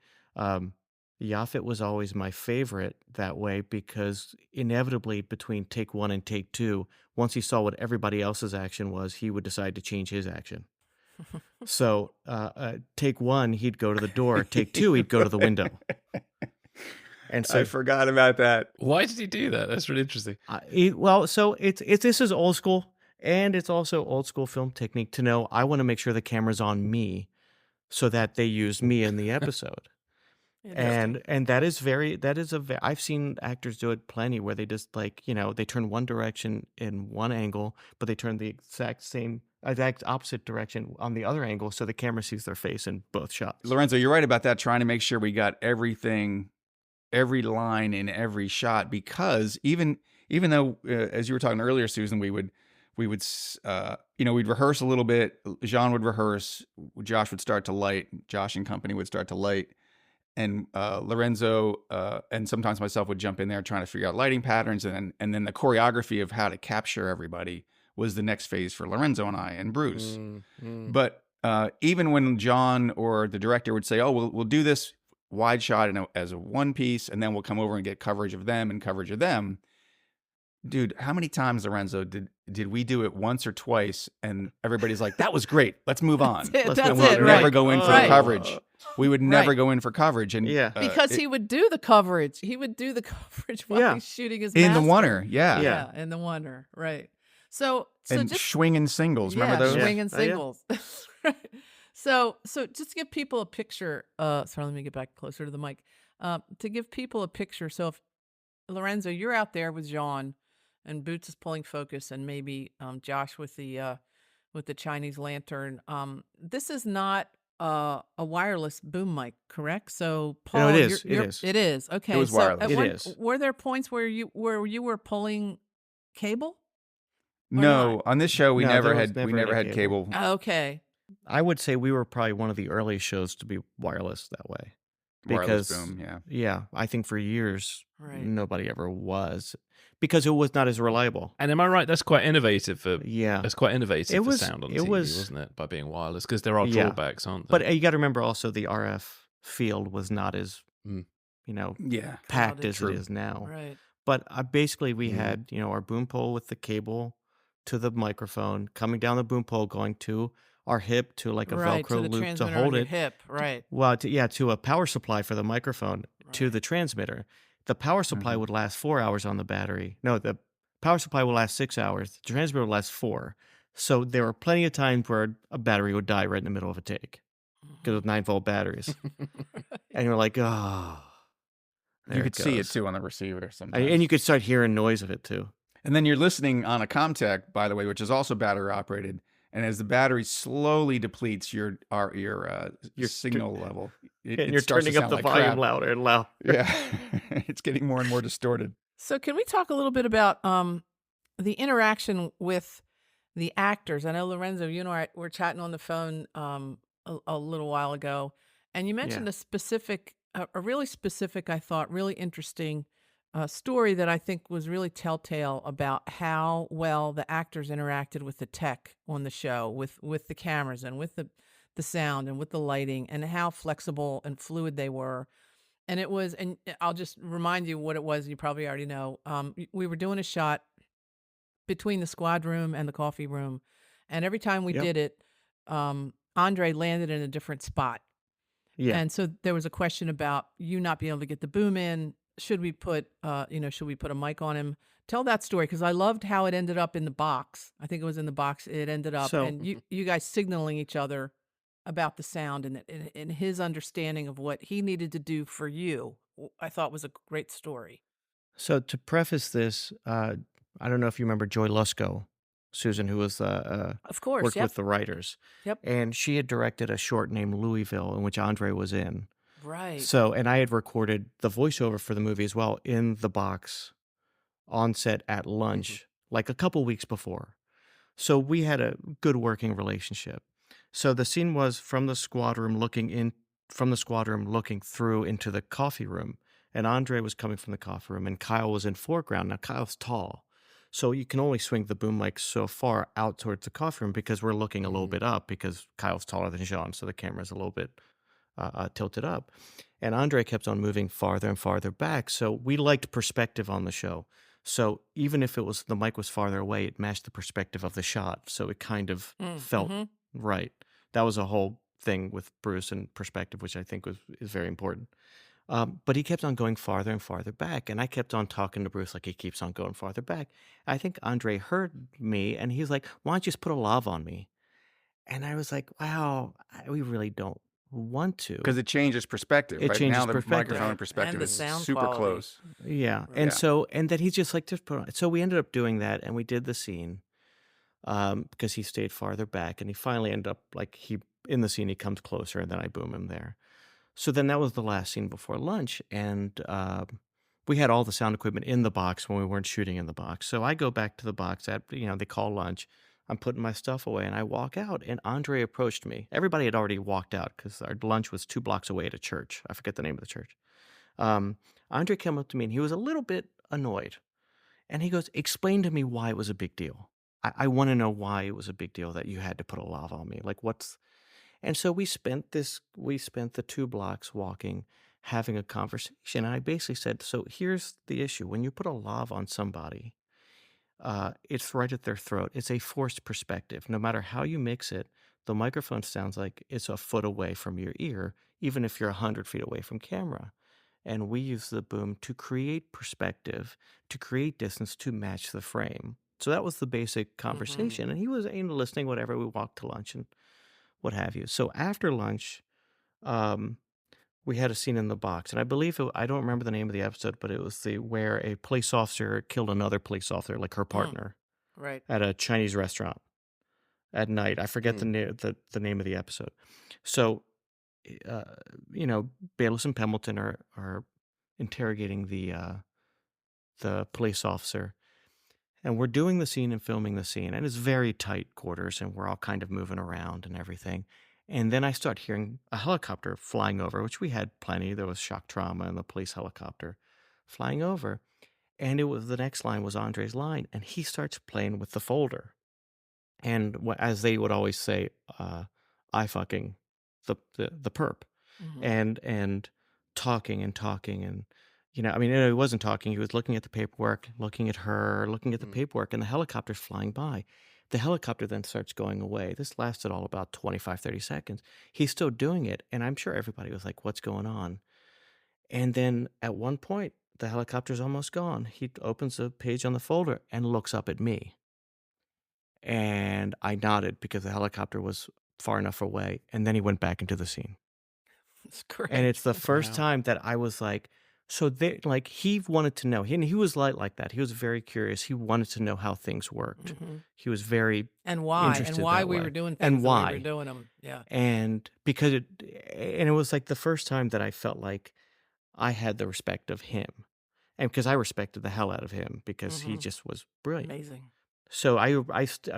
Yaphet was always my favorite that way because inevitably between take one and take two, once he saw what everybody else's action was, he would decide to change his action. So take one, he'd go to the door. Take two, he'd go to the window. And so I forgot about that. Why did he do that? That's really interesting. This is old school, and it's also old school film technique to know I want to make sure the camera's on me so that they use me in the episode. And I've seen actors do it plenty where they just they turn one direction in one angle, but they turn the exact opposite direction on the other angle so the camera sees their face in both shots. Lorenzo, you're right about that, trying to make sure we got everything, every line in every shot, because even though, as you were talking earlier, Susan, we'd rehearse a little bit. Jean would rehearse. Josh and company would start to light. And Lorenzo and sometimes myself would jump in there trying to figure out lighting patterns. And then the choreography of how to capture everybody was the next phase for Lorenzo and I and Bruce. But even when John or the director would say, oh, we'll do this wide shot as a one piece, and then we'll come over and get coverage of them and coverage of them. Dude, how many times, Lorenzo, did we do it once or twice and everybody's like, that was great, let's move on. That's and it, we'd never go in for coverage. We would never go in for coverage. And because he would do the coverage. He would do the coverage while he's shooting his master. In the oneer, Yeah, in the oneer, right. So and just swinging singles, remember those? Swinging singles. Right. So just to give people a picture, sorry, let me get back closer to the mic. To give people a picture, so if Lorenzo, you're out there with Jean, and Boots is pulling focus, and maybe Josh with the Chinese lantern. This is not a wireless boom mic, correct? So Paul, no, it is. It is. Okay, it was wireless. It is. Were there points where you were pulling cable? No, on this show we never had had cable. Okay. I would say we were probably one of the early shows to be wireless that way. Wireless boom, yeah. I think for years nobody ever was, because it was not as reliable. And am I right? That's quite innovative for That's quite innovative for sound on TV, wasn't it? By being wireless, because there are drawbacks, aren't there? But you got to remember also the RF field was not as packed as it is now. Right. But basically we had our boom pole with the cable to the microphone, coming down the boom pole, going to our hip to like a Velcro loop to hold it. Hip, right. Well, to a power supply for the microphone to the transmitter. The power supply Mhm. would last 4 hours on the battery. No, the power supply will last 6 hours. The transmitter would last 4. So there were plenty of times where a battery would die right in the middle of a take because of 9-volt batteries. And you're like, oh, there You it could see it goes. too on the receiver And sometimes. you could start hearing noise of it too. And then you're listening on a Comtech, by the way, which is also battery operated. And as the battery slowly depletes your You're signal level, and it you're starts to turning up sound the like volume crap. louder and louder. Yeah, it's getting more and more distorted. So can we talk a little bit about the interaction with the actors? I know, Lorenzo, you and I were chatting on the phone a little while ago, and you mentioned Yeah. a really specific, I thought, really interesting story that I think was really telltale about how well the actors interacted with the tech on the show, with the cameras and with the sound and with the lighting, and how flexible and fluid they were. And it was, and I'll just remind you what it was. You probably already know. We were doing a shot between the squad room and the coffee room, and every time we Yep. did it, Andre landed in a different spot. Yeah. And so there was a question about you not being able to get the boom in. Should we put, should we put a mic on him? Tell that story, because I loved how it ended up in the box. I think it was in the box. It ended up, So and you guys signaling each other about the sound and his understanding of what he needed to do for you. I thought was a great story. So to preface this, I don't know if you remember Joy Lusko, Susan, who was Of course, worked yep, with the writers, yep, and she had directed a short named Louisville, in which Andre was in. right. So, and I had recorded the voiceover for the movie as well in the box on set at lunch, like a couple weeks before. So we had a good working relationship. So the scene was from the squad room looking through into the coffee room. And Andre was coming from the coffee room and Kyle was in foreground. Now Kyle's tall. So you can only swing the boom mic so far out towards the coffee room because we're looking a little bit up because Kyle's taller than Jean. So the camera's a little bit tilted up. And Andre kept on moving farther and farther back. So we liked perspective on the show. So even if the mic was farther away, it matched the perspective of the shot. So it kind of felt right. That was a whole thing with Bruce and perspective, which I think is very important. But he kept on going farther and farther back. And I kept on talking to Bruce like he keeps on going farther back. I think Andre heard me and he's like, why don't you just put a lav on me? And I was like, wow, we really don't want to. Because it changes perspective, It right? changes Now the perspective. microphone Right. perspective And the is sound super quality. close. Yeah. Right. And Yeah. so, and then he's just like, just put on. So we ended up doing that and we did the scene because he stayed farther back and he finally ended up in the scene, he comes closer and then I boom him there. So then that was the last scene before lunch. And we had all the sound equipment in the box when we weren't shooting in the box. So I go back to the box at, they call lunch. I'm putting my stuff away and I walk out and Andre approached me. Everybody had already walked out because our lunch was 2 blocks away at a church. I forget the name of the church. Andre came up to me and he was a little bit annoyed. And he goes, explain to me why it was a big deal. I want to know why it was a big deal that you had to put a lav on me. Like and so we spent the 2 blocks walking, having a conversation. And I basically said, so here's the issue. When you put a lav on somebody, it's right at their throat. It's a forced perspective. No matter how you mix it, the microphone sounds like it's a foot away from your ear, even if you're 100 feet away from camera. And we use the boom to create perspective, to create distance, to match the frame. So that was the basic conversation. And he was listening, whatever. We walked to lunch and what have you. So after lunch, we had a scene in the box. And I believe, I don't remember the name of the episode, but it was where a police officer killed another police officer, like her partner, Right. at a Chinese restaurant at night. I forget the name of the episode. So, Bayless and Pemberton are interrogating the police officer. And we're doing the scene and filming the scene. And it's very tight quarters and we're all kind of moving around and everything. And then I start hearing a helicopter flying over, which we had plenty. There was shock trauma and the police helicopter flying over. And the next line was Andre's line. And he starts playing with the folder. And as they would always say, I fucking the perp. And talking and talking. And, he wasn't talking. He was looking at the paperwork, looking at her, looking at the paperwork, and the helicopter's flying by. The helicopter then starts going away. This lasted all about 25, 30 seconds. He's still doing it. And I'm sure everybody was like, what's going on? And then at one point, the helicopter's almost gone. He opens a page on the folder and looks up at me. And I nodded because the helicopter was far enough away. And then he went back into the scene. It's great. And it's the first Wow. time that I was like, so they like he wanted to know. And he was like that. He was very curious. He wanted to know how things worked. He was very And why? And interested why that we way. were doing And things the way we why. were doing them. Yeah. And because it was like the first time that I felt like I had the respect of him. And because I respected the hell out of him because he just was brilliant. Amazing. So I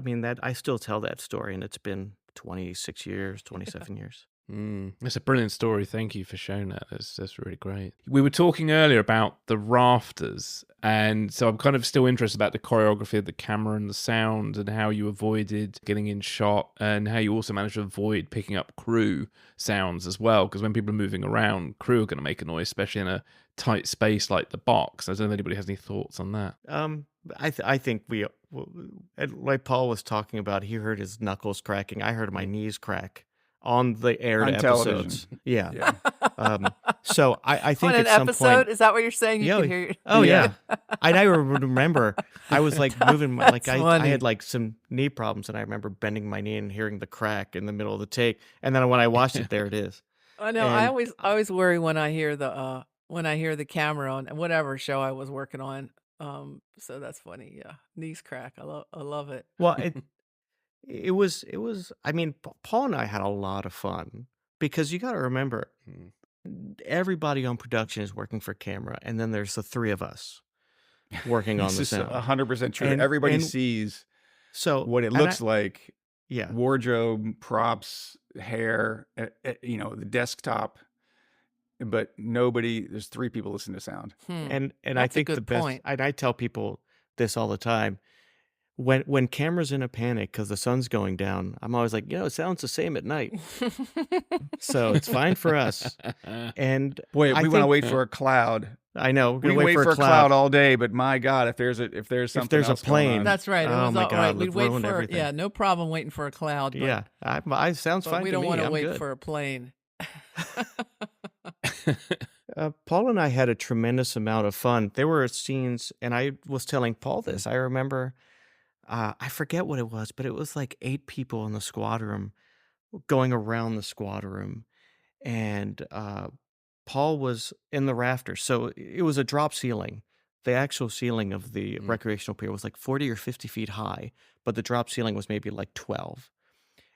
mean that I still tell that story, and it's been 26 years, 27 years. It's a brilliant story. Thank you for sharing that. That's really great. We were talking earlier about the rafters, and so I'm kind of still interested about the choreography of the camera and the sound and how you avoided getting in shot and how you also managed to avoid picking up crew sounds as well, because when people are moving around, crew are going to make a noise, especially in a tight space like the box. I don't know if anybody has any thoughts on that. I think like Paul was talking about, he heard his knuckles cracking. I heard my knees crack on the aired On episodes. television. Yeah. Yeah. So I think On an at some episode, point, is that what you're saying? You can hear. oh yeah. I remember I was like moving my, like I funny. had like some knee problems, and I remember bending my knee and hearing the crack in the middle of the take. And then when I watched it, there it is. I know. I And- always worry when I hear the camera on whatever show I was working on. So that's funny. Yeah, knees crack. I love it. Well, it was. I mean, Paul and I had a lot of fun because you got to remember, everybody on production is working for camera, and then there's the three of us working on This the is sound. 100% true. And- Everybody and- sees So what it and looks I- like. Yeah. Wardrobe, props, hair, the desktop. But there's three people listening to sound. And I That's a think the good best, point. and I tell people this all the time, when camera's in a panic because the sun's going down, I'm always like, it sounds the same at night, so it's fine for us. And Boy, I we want to think- wait for a cloud. I know we're We gonna can wait for a cloud all day, but my God, if there's something there's a else going plane, on- That's right. It Oh was my all God, right. let's We'd wait ruin for everything. no problem waiting for a cloud. But, yeah, I sounds but fine we to don't me. want to I'm wait good. for a plane. Paul and I had a tremendous amount of fun. There were scenes, and I was telling Paul this. I remember, I forget what it was, but it was like 8 people in the squad room going around the squad room, and Paul was in the rafters. So it was a drop ceiling. The actual ceiling of the recreational pier was like 40 or 50 feet high, but the drop ceiling was maybe like 12.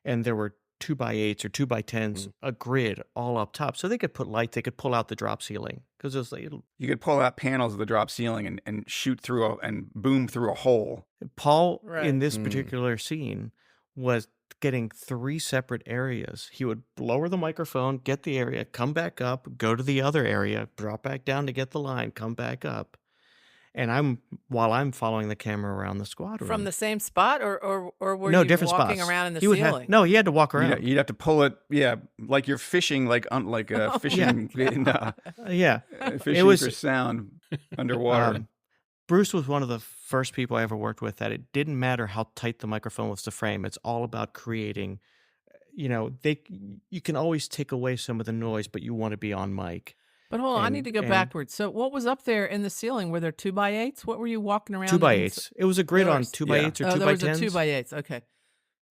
And there were 2x8s or 2x10s, a grid all up top. So they could put lights, they could pull out the drop ceiling. Because it was like, you could pull out panels of the drop ceiling and shoot through and boom through a hole. Paul, Right. in this particular scene, was getting 3 separate areas. He would lower the microphone, get the area, come back up, go to the other area, drop back down to get the line, come back up. And while I'm following the camera around the squad room. From the same spot, or were no, you different walking spots. around in the He would ceiling? he had to walk around. You'd have to pull it, like you're fishing, fishing, Yeah. fishing was- for sound underwater. Bruce was one of the first people I ever worked with that it didn't matter how tight the microphone was to frame. It's all about creating, you can always take away some of the noise, but you want to be on mic. But hold on, I And- need to go and- backwards. So what was up there in the ceiling? Were there 2x8s? What were you walking around? 2x8s. It was a grid There on was- 2x8s or Oh, there was a 2x10s. 2x8s. Okay.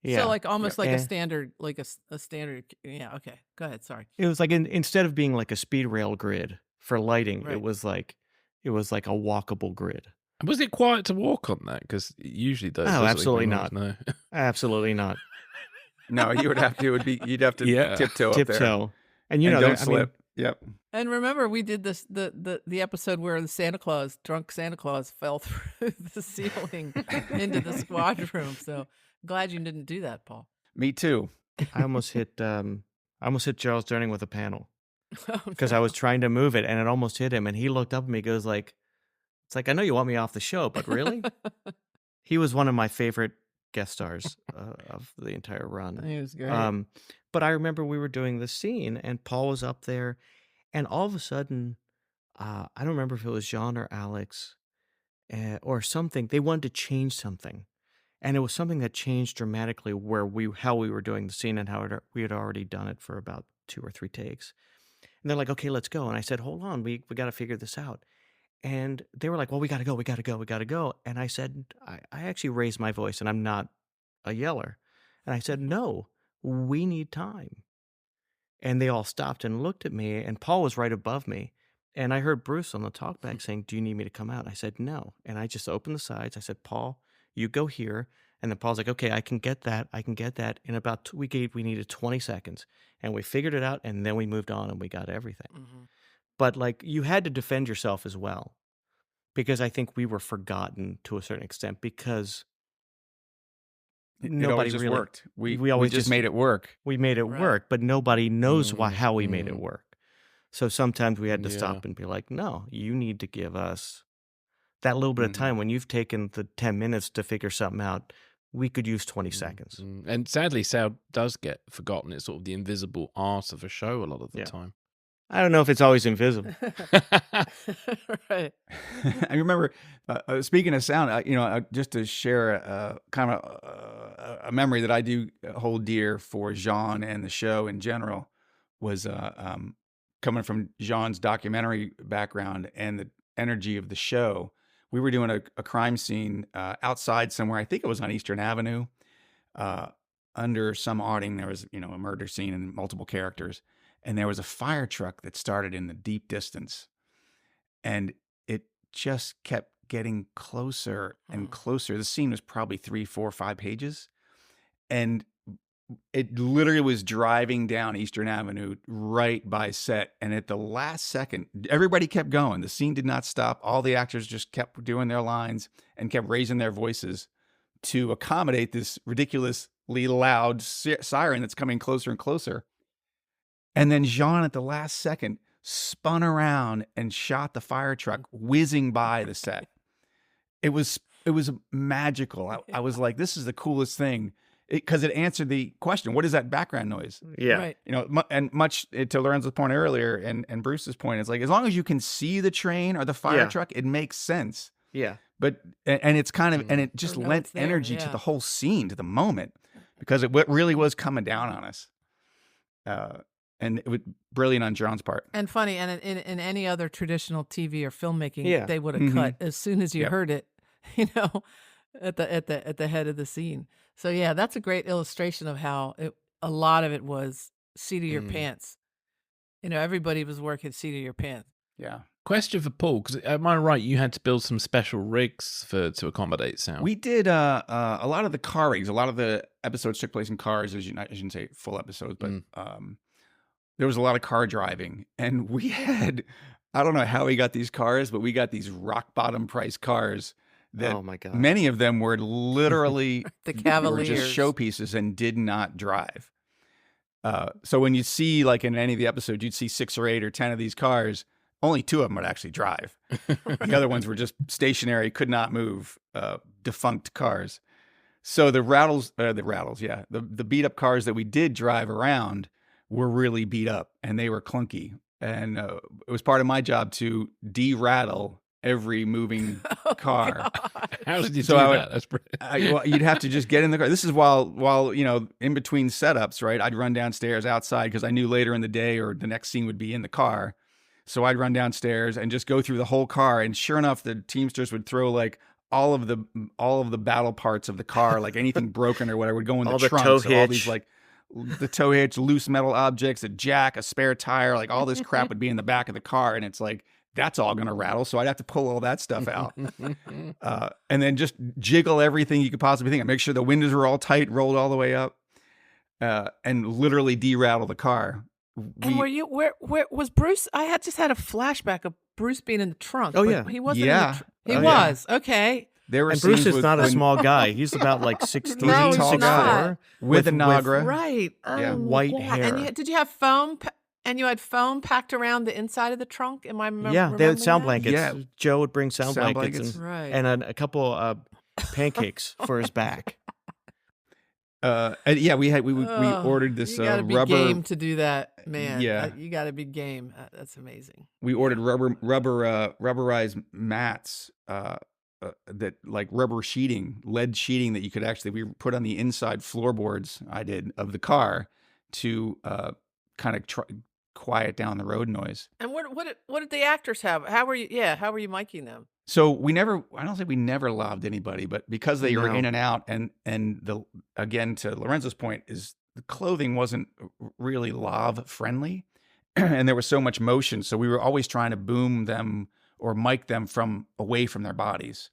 Yeah. So like almost like a And- standard, like a standard. Yeah. Okay. Go ahead. Sorry. It was like instead of being like a speed rail grid for lighting, Right. it was like a walkable grid. Was it quiet to walk on that? Because usually those. Oh, those absolutely things- not. No. Absolutely not. No, you'd have to Yeah. tiptoe up there. Tiptoe. And And don't I mean, slip. Yep. And remember, we did this the episode where the drunk Santa Claus fell through the ceiling into the squad room. So glad you didn't do that, Paul. Me too. I almost hit Charles Durning with a panel Oh, because no. I was trying to move it and it almost hit him, and he looked up at me, goes like, "It's like I know you want me off the show, but really?" He was one of my favorite guest stars of the entire run. He was great. But I remember we were doing this scene, and Paul was up there, and all of a sudden, I don't remember if it was John or Alex or something. They wanted to change something, and it was something that changed dramatically how we were doing the scene and how we had already done it for about 2 or 3 takes. And they're like, "Okay, let's go." And I said, "Hold on, we got to figure this out." And they were like, well, we got to go, we got to go, we got to go. And I said, I actually raised my voice, and I'm not a yeller. And I said, no, we need time. And they all stopped and looked at me, and Paul was right above me. And I heard Bruce on the talkback saying, do you need me to come out? I said, no. And I just opened the sides. I said, Paul, you go here. And then Paul's like, okay, I can get that. I can get that. In about, we needed 20 seconds. And we figured it out, and then we moved on, and we got everything. Mhm. But like, you had to defend yourself as well, because I think we were forgotten to a certain extent, because It nobody always just really worked. We we always just just made it work. we made it Right. work, but nobody knows how we made it Mm. work. So sometimes we had to Yeah. stop and be like, no, you need to give us that little bit of Mhm. time. When you've taken the 10 minutes to figure something out, we could use 20 seconds. And sadly, sound does get forgotten. It's sort of the invisible art of a show a lot of the Yeah. time. I don't know if it's always invisible. Right. I remember, speaking of sound, just to share kind of a memory that I do hold dear for Jean and the show in general was coming from Jean's documentary background and the energy of the show. We were doing a crime scene outside somewhere. I think it was on Eastern Avenue. Under some awning, there was, a murder scene and multiple characters. And there was a fire truck that started in the deep distance. And it just kept getting closer and closer. The scene was probably 3, 4, 5 pages. And it literally was driving down Eastern Avenue right by set. And at the last second, everybody kept going. The scene did not stop. All the actors just kept doing their lines and kept raising their voices to accommodate this ridiculously loud siren that's coming closer and closer. And then Jean, at the last second, spun around and shot the fire truck whizzing by the set. It was magical. I was like, this is the coolest thing, because it answered the question, what is that background noise? Yeah. Right. And much to Lorenzo's point earlier and Bruce's point, it's like, as long as you can see the train or the fire truck, it makes sense. Yeah. But and it's kind of, and it just Or no, lent it's there, energy to yeah. the whole scene, to the moment, because it really was coming down on us. And it was brilliant on John's part. And funny, and in any other traditional TV or filmmaking, Yeah. they would have Mhm. cut as soon as you Yep. heard it, at the head of the scene. So yeah, that's a great illustration of how a lot of it was seat of your pants. Everybody was working seat of your pants. Yeah. Question for Paul, because am I right? You had to build some special rigs to accommodate sound. We did a lot of the car rigs. A lot of the episodes took place in cars, I shouldn't say full episodes, but there was a lot of car driving. And we had, I don't know how we got these cars, but we got these rock bottom price cars that Oh my God. many of them were literally The were just Cavaliers. showpieces and did not drive. So when you see, like in any of the episodes, you'd see 6 or 8 or 10 of these cars. Only 2 of them would actually drive. The other ones were just stationary, could not move, defunct cars. So the beat up cars that we did drive around were really beat up, and they were clunky. And it was part of my job to de-rattle every moving car. How did you So do I would- that? That's brilliant. Well, you'd have to just get in the car. This is while in between setups, right? I'd run downstairs outside because I knew later in the day or the next scene would be in the car. So I'd run downstairs and just go through the whole car. And sure enough, the Teamsters would throw like all of the battle parts of the car, like anything broken or whatever, would go in All the the trunk. tow So all these hitch. like the tow hitch, loose metal objects, a jack, a spare tire, like all this crap would be in the back of the car. And it's like, that's all going to rattle. So I'd have to pull all that stuff out. And then just jiggle everything you could possibly think of. Make sure the windows were all tight, rolled all the way up, and literally de-rattle the car. And where was Bruce? I just had a flashback of Bruce being in the trunk. Oh, but yeah. he wasn't. Yeah. He Oh, yeah. was okay. There were And Bruce scenes is not a when- small guy. He's about like 6'3", No, he's 6'4", not. with a Nagra. Right. Yeah. Oh, White God. hair. And did you have foam? And you had foam packed around the inside of the trunk? Am I Yeah, they had remembering sound that? blankets. Yeah. Joe would bring sound Sound blankets, blankets. Right. and a couple pancakes for his back. And yeah, we ordered this You gotta be rubber. game to do that, man. Yeah. You got to be game. That's amazing. We ordered rubberized mats that like rubber sheeting, lead sheeting that you could we put on the inside floorboards. I did of the car to kind of quiet down the road noise. And what did the actors have? How were you miking them? So I don't think we never loved anybody, but because they were No. in and out, and again, to Lorenzo's point, is the clothing wasn't really lav friendly, and there was so much motion. So we were always trying to boom them or mic them from away from their bodies.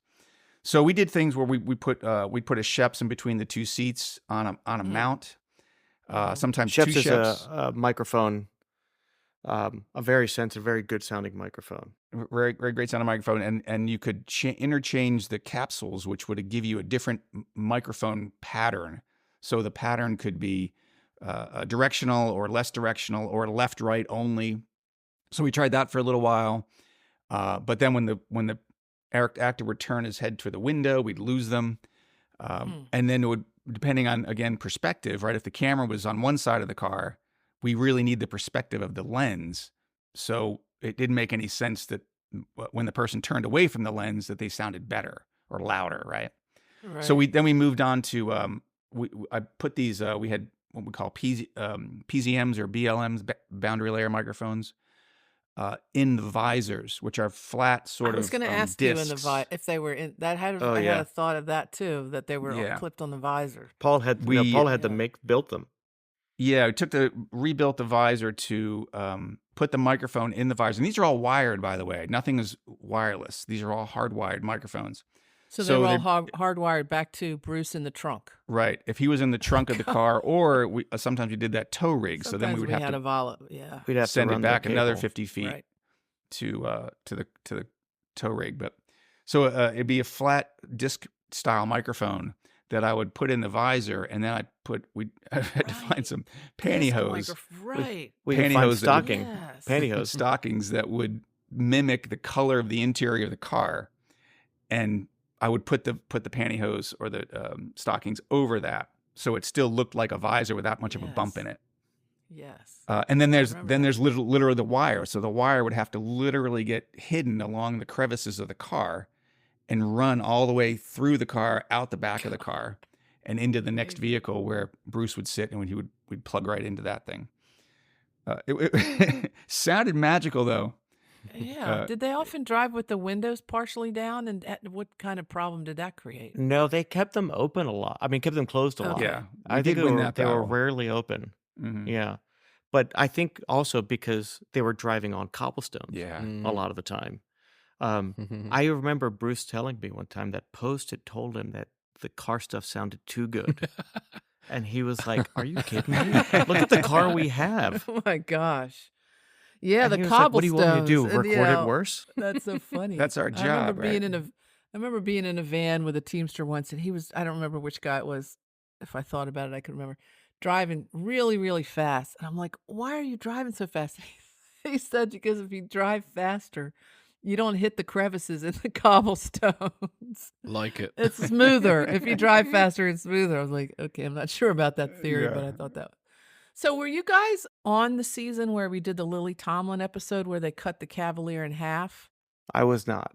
So we did things where we put a Sheps in between the two seats on a mount. Sometimes Sheps two is Sheps. a microphone, a very sensitive, very good sounding microphone. Very, very great sounding microphone, and you could interchange the capsules, which would give you a different microphone pattern. So the pattern could be directional or less directional or left right only. So we tried that for a little while, but then when the actor would turn his head to the window, we'd lose them, and then it would, depending on, again, perspective, right? If the camera was on one side of the car, we really need the perspective of the lens. So it didn't make any sense that when the person turned away from the lens that they sounded better or louder, right? So we moved on to I put these we had what we call PZMs or BLMs, boundary layer microphones, in the visors, which are flat sort of. I was going to ask discs. you in the if they were in that. I had a thought of that too, that they were all clipped on the visor. Paul had built them. Yeah, we rebuilt the visor to put the microphone in the visor. And these are all wired, by the way. Nothing is wireless. These are all hardwired microphones. So they were all hardwired back to Bruce in the trunk. Right. If he was in the trunk of the car, or sometimes we did that tow rig. Sometimes so then we would have to we'd have send to it back another 50 feet to the tow rig. But so it'd be a flat disc style microphone that I would put in the visor, and then we had to find some pantyhose. We had to find pantyhose stockings that would mimic the color of the interior of the car, and I would put the pantyhose or the stockings over that, so it still looked like a visor without much of a bump in it. Yes. And then there's literally the wire, so the wire would have to literally get hidden along the crevices of the car and run all the way through the car, out the back of the car, and into the next vehicle where Bruce would sit, and we'd plug right into that thing. It sounded magical, though. Yeah. Did they often drive with the windows partially down, and what kind of problem did that create? No, they kept them open a lot. I mean, kept them closed a lot. Yeah, I think they were rarely open. Mm-hmm. Yeah, but I think also because they were driving on cobblestones. Yeah, a lot of the time. I remember Bruce telling me one time that Post had told him that the car stuff sounded too good. And he was like, "Are you kidding me? Look at the car we have." Oh my gosh. Yeah, and the he was cobblestones. Like, what do you want me to do? Record it worse? That's so funny. That's our job, I remember being in a van with a Teamster once, and I don't remember which guy it was. If I thought about it, I could remember. Driving really, really fast. And I'm like, "Why are you driving so fast?" He said, "Because if you drive faster, you don't hit the crevices in the cobblestones. Like it. It's smoother. If you drive faster, it's smoother." I was like, okay, I'm not sure about that theory, but I thought that. So were you guys on the season where we did the Lily Tomlin episode where they cut the Cavalier in half? I was not.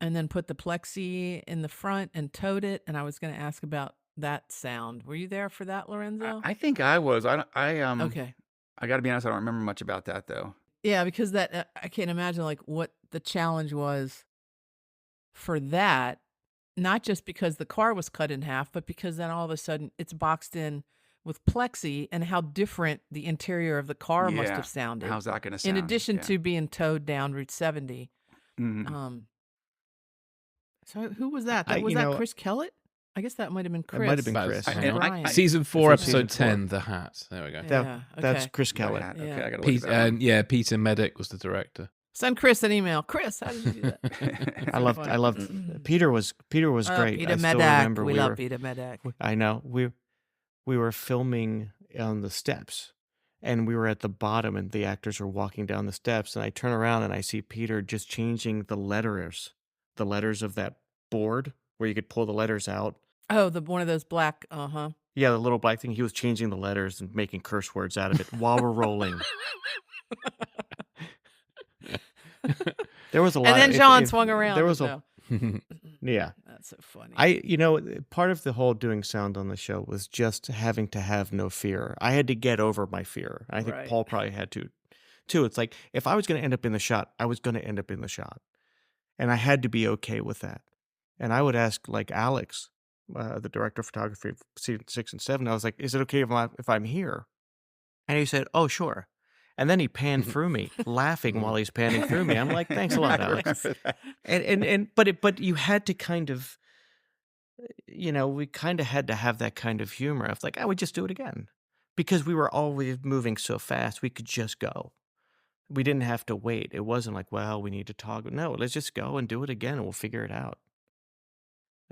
And then put the plexi in the front and towed it. And I was going to ask about that sound. Were you there for that, Lorenzo? I think I was. Okay. I got to be honest. I don't remember much about that though. Yeah, because that I can't imagine like what the challenge was for that. Not just because the car was cut in half, but because then all of a sudden it's boxed in with plexi, and how different the interior of the car must have sounded. How's that going to sound? In addition to being towed down Route 70. Mm-hmm. So who was that? Was that Chris Kellett? I guess that might have been Chris. It might have been Chris. Season 4, episode 10, The Hat. There we go. That's Chris Kellett. Okay, I gotta look at that. Peter Medic was the director. Send Chris an email. Chris, how did you do that? I loved Peter was great. Peter I still Medak. remember we love Peter Medak. I know. We were filming on the steps, and we were at the bottom, and the actors were walking down the steps, and I turn around and I see Peter just changing the letters of that board where you could pull the letters out. Oh, one of those black, Yeah, the little black thing. He was changing the letters and making curse words out of it while we're rolling. There was a lot. And then John swung around. There was yeah. That's so funny. Part of the whole doing sound on the show was just having to have no fear. I had to get over my fear. I think Paul probably had to too. It's like, if I was going to end up in the shot, I was going to end up in the shot. And I had to be okay with that. And I would ask, like, Alex, the director of photography of season 6 and 7, I was like, is it okay if I'm here? And he said, oh, sure. And then he panned through me, laughing while he's panning through me. I'm like, thanks a lot, I Alex. remember that. But you had to kind of, we kind of had to have that kind of humor of like, I would just do it again. Because we were always moving so fast, we could just go. We didn't have to wait. It wasn't like, well, we need to talk. No, let's just go and do it again and we'll figure it out.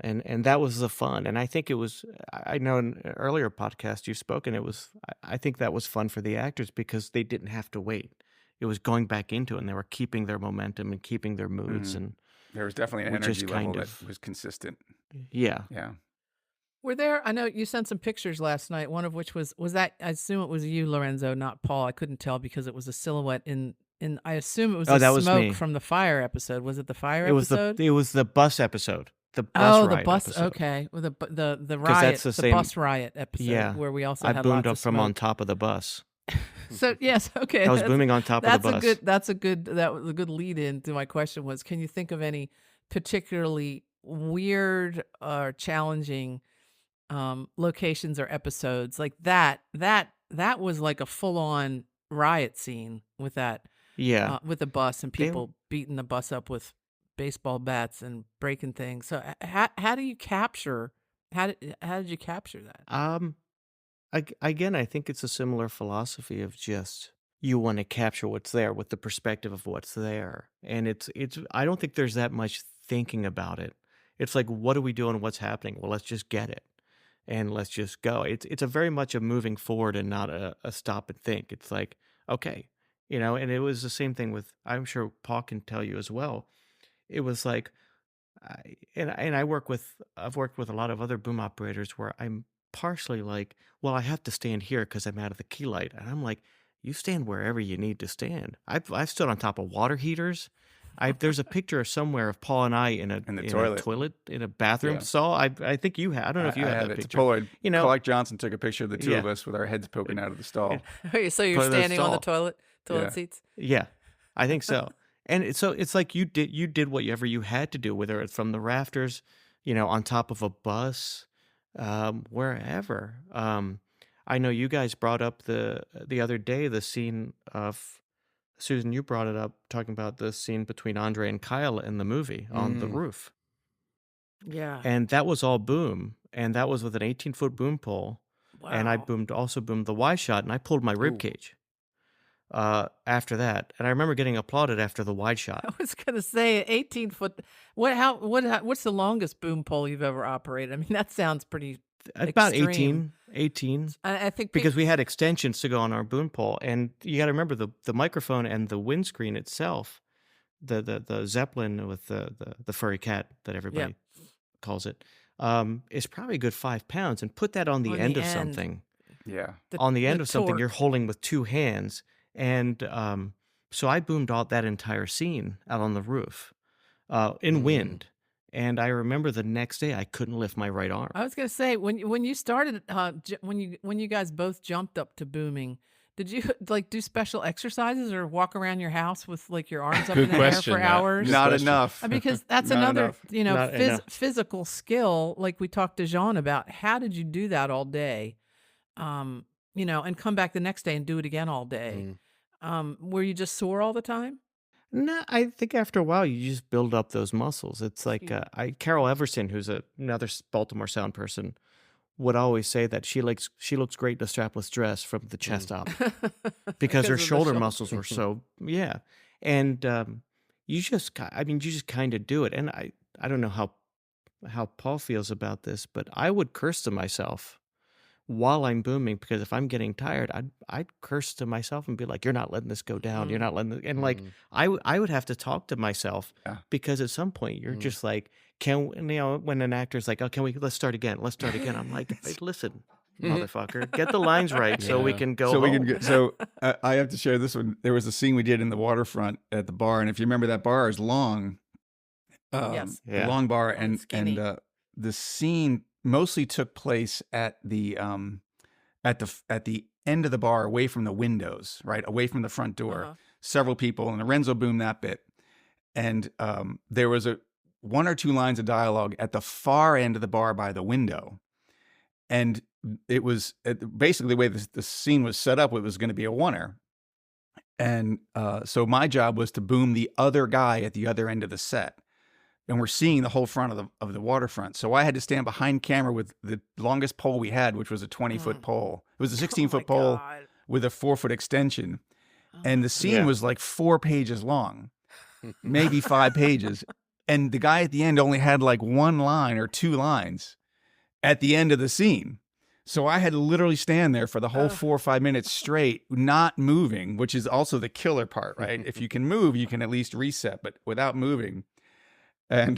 And that was the fun. And I think it was, I know in an earlier podcast you've spoken, I think that was fun for the actors because they didn't have to wait. It was going back into it and they were keeping their momentum and keeping their moods. And There was definitely an we just energy level kind that of- was consistent. yeah. Yeah. Were there? I know you sent some pictures last night. One of which was that? I assume it was you, Lorenzo, not Paul. I couldn't tell because it was a silhouette in. I assume it was Oh, the that was smoke me. from the fire episode. Was it the fire It was episode? it was the bus episode. The bus Oh, the riot bus. episode. Okay, well, the that's riot, the the same- bus riot episode, Yeah. where we also I had boomed lots up of from smoke. on top of the bus. So yes, okay. I was that's- booming on top of the bus. That was a good lead in to my question was, can you think of any particularly weird or challenging locations or episodes like that was like a full-on riot scene with that Yeah. with the bus and They- people beating the bus up with baseball bats and breaking things. So how do you capture how did you capture that? Again, I think it's a similar philosophy of just you want to capture what's there with the perspective of what's there. And it's I don't think there's that much thinking about it. It's like, what are we doing? What's happening? Well, let's just get it. And let's just go. It's a very much a moving forward and not a stop and think. It's like, okay, and it was the same thing with, I'm sure Paul can tell you as well. It was like, I've worked with a lot of other boom operators where I'm partially like, well, I have to stand here because I'm out of the key light. And I'm like, you stand wherever you need to stand. I've stood on top of water heaters. There's a picture somewhere of Paul and I in a toilet in a bathroom Yeah. stall. I think you had. I don't know if you I had have that it. It's picture. Polaroid. You know- Clark Johnson took a picture of the two of Yeah. us with our heads poking out of the stall. So you're Put in the standing on the stall. toilet Yeah. seats. Yeah, I think so. And it's like you did whatever you had to do, whether it's from the rafters, on top of a bus, wherever. I know you guys brought up the other day the scene of Susan. You brought it up talking about the scene between Andre and Kyle in the movie on the roof, Yeah. and that was all boom, and that was with an 18-foot boom pole. Wow. And I also boomed the wide shot, and I pulled my rib Ooh. cage after that. And I remember getting applauded after the wide shot. I was gonna say 18-foot. What's the longest boom pole you've ever operated? I mean, that sounds pretty. About Extreme. 18, I think because we had extensions to go on our boom pole. And you got to remember the microphone and the windscreen itself, the Zeppelin with the furry cat that everybody calls it, is probably a good 5 pounds. And put that on the end of something. Yeah. On the end of something torque. you're holding with two hands. And so I boomed all that entire scene out on the roof in wind. And I remember the next day I couldn't lift my right arm. I was gonna say when you started when you guys both jumped up to booming, did you like do special exercises or walk around your house with like your arms up Good in the question, air for Matt. hours? Good Not question. enough. Because that's Not another, enough. Not enough. physical skill. Like we talked to Jean about, how did you do that all day? And come back the next day and do it again all day. Were you just sore all the time? No, I think after a while you just build up those muscles. It's like Yeah. Carol Everson, who's another Baltimore sound person, would always say that she looks great in a strapless dress from the chest up because her of the shoulder shoulder. muscles were so and you just kind of do it. And I don't know how Paul feels about this, but I would curse to myself while I'm booming, because if I'm getting tired, I'd curse to myself and be like, "You're not letting this go down. You're not letting," and like I would have to talk to myself because at some point you're just like, when an actor's like, "Oh, let's start again. Let's start again." I'm like, hey, listen, motherfucker, get the lines right so we can go. So we home. can get. So I have to share this one. There was a scene we did in the waterfront at the bar, and if you remember, that bar is long. Yes. Yeah. Long bar, And and skinny. the scene mostly took place at the end of the bar, away from the windows, right, away from the front door. Uh-huh. several people, and Lorenzo boomed that bit. And there was one or two lines of dialogue at the far end of the bar by the window. And it was basically the way the scene was set up, it was going to be a oneer. And so my job was to boom the other guy at the other end of the set. And we're seeing the whole front of the waterfront. So I had to stand behind camera with the longest pole we had, which was a 20-foot pole. It was a 16-foot pole God. with a 4-foot extension. Oh And my the scene Yeah. was like 4 pages long, maybe 5 pages. And the guy at the end only had like 1 line or 2 lines at the end of the scene. So I had to literally stand there for the whole 4 or 5 minutes straight, not moving, which is also the killer part, right? If you can move, you can at least reset, but without moving. And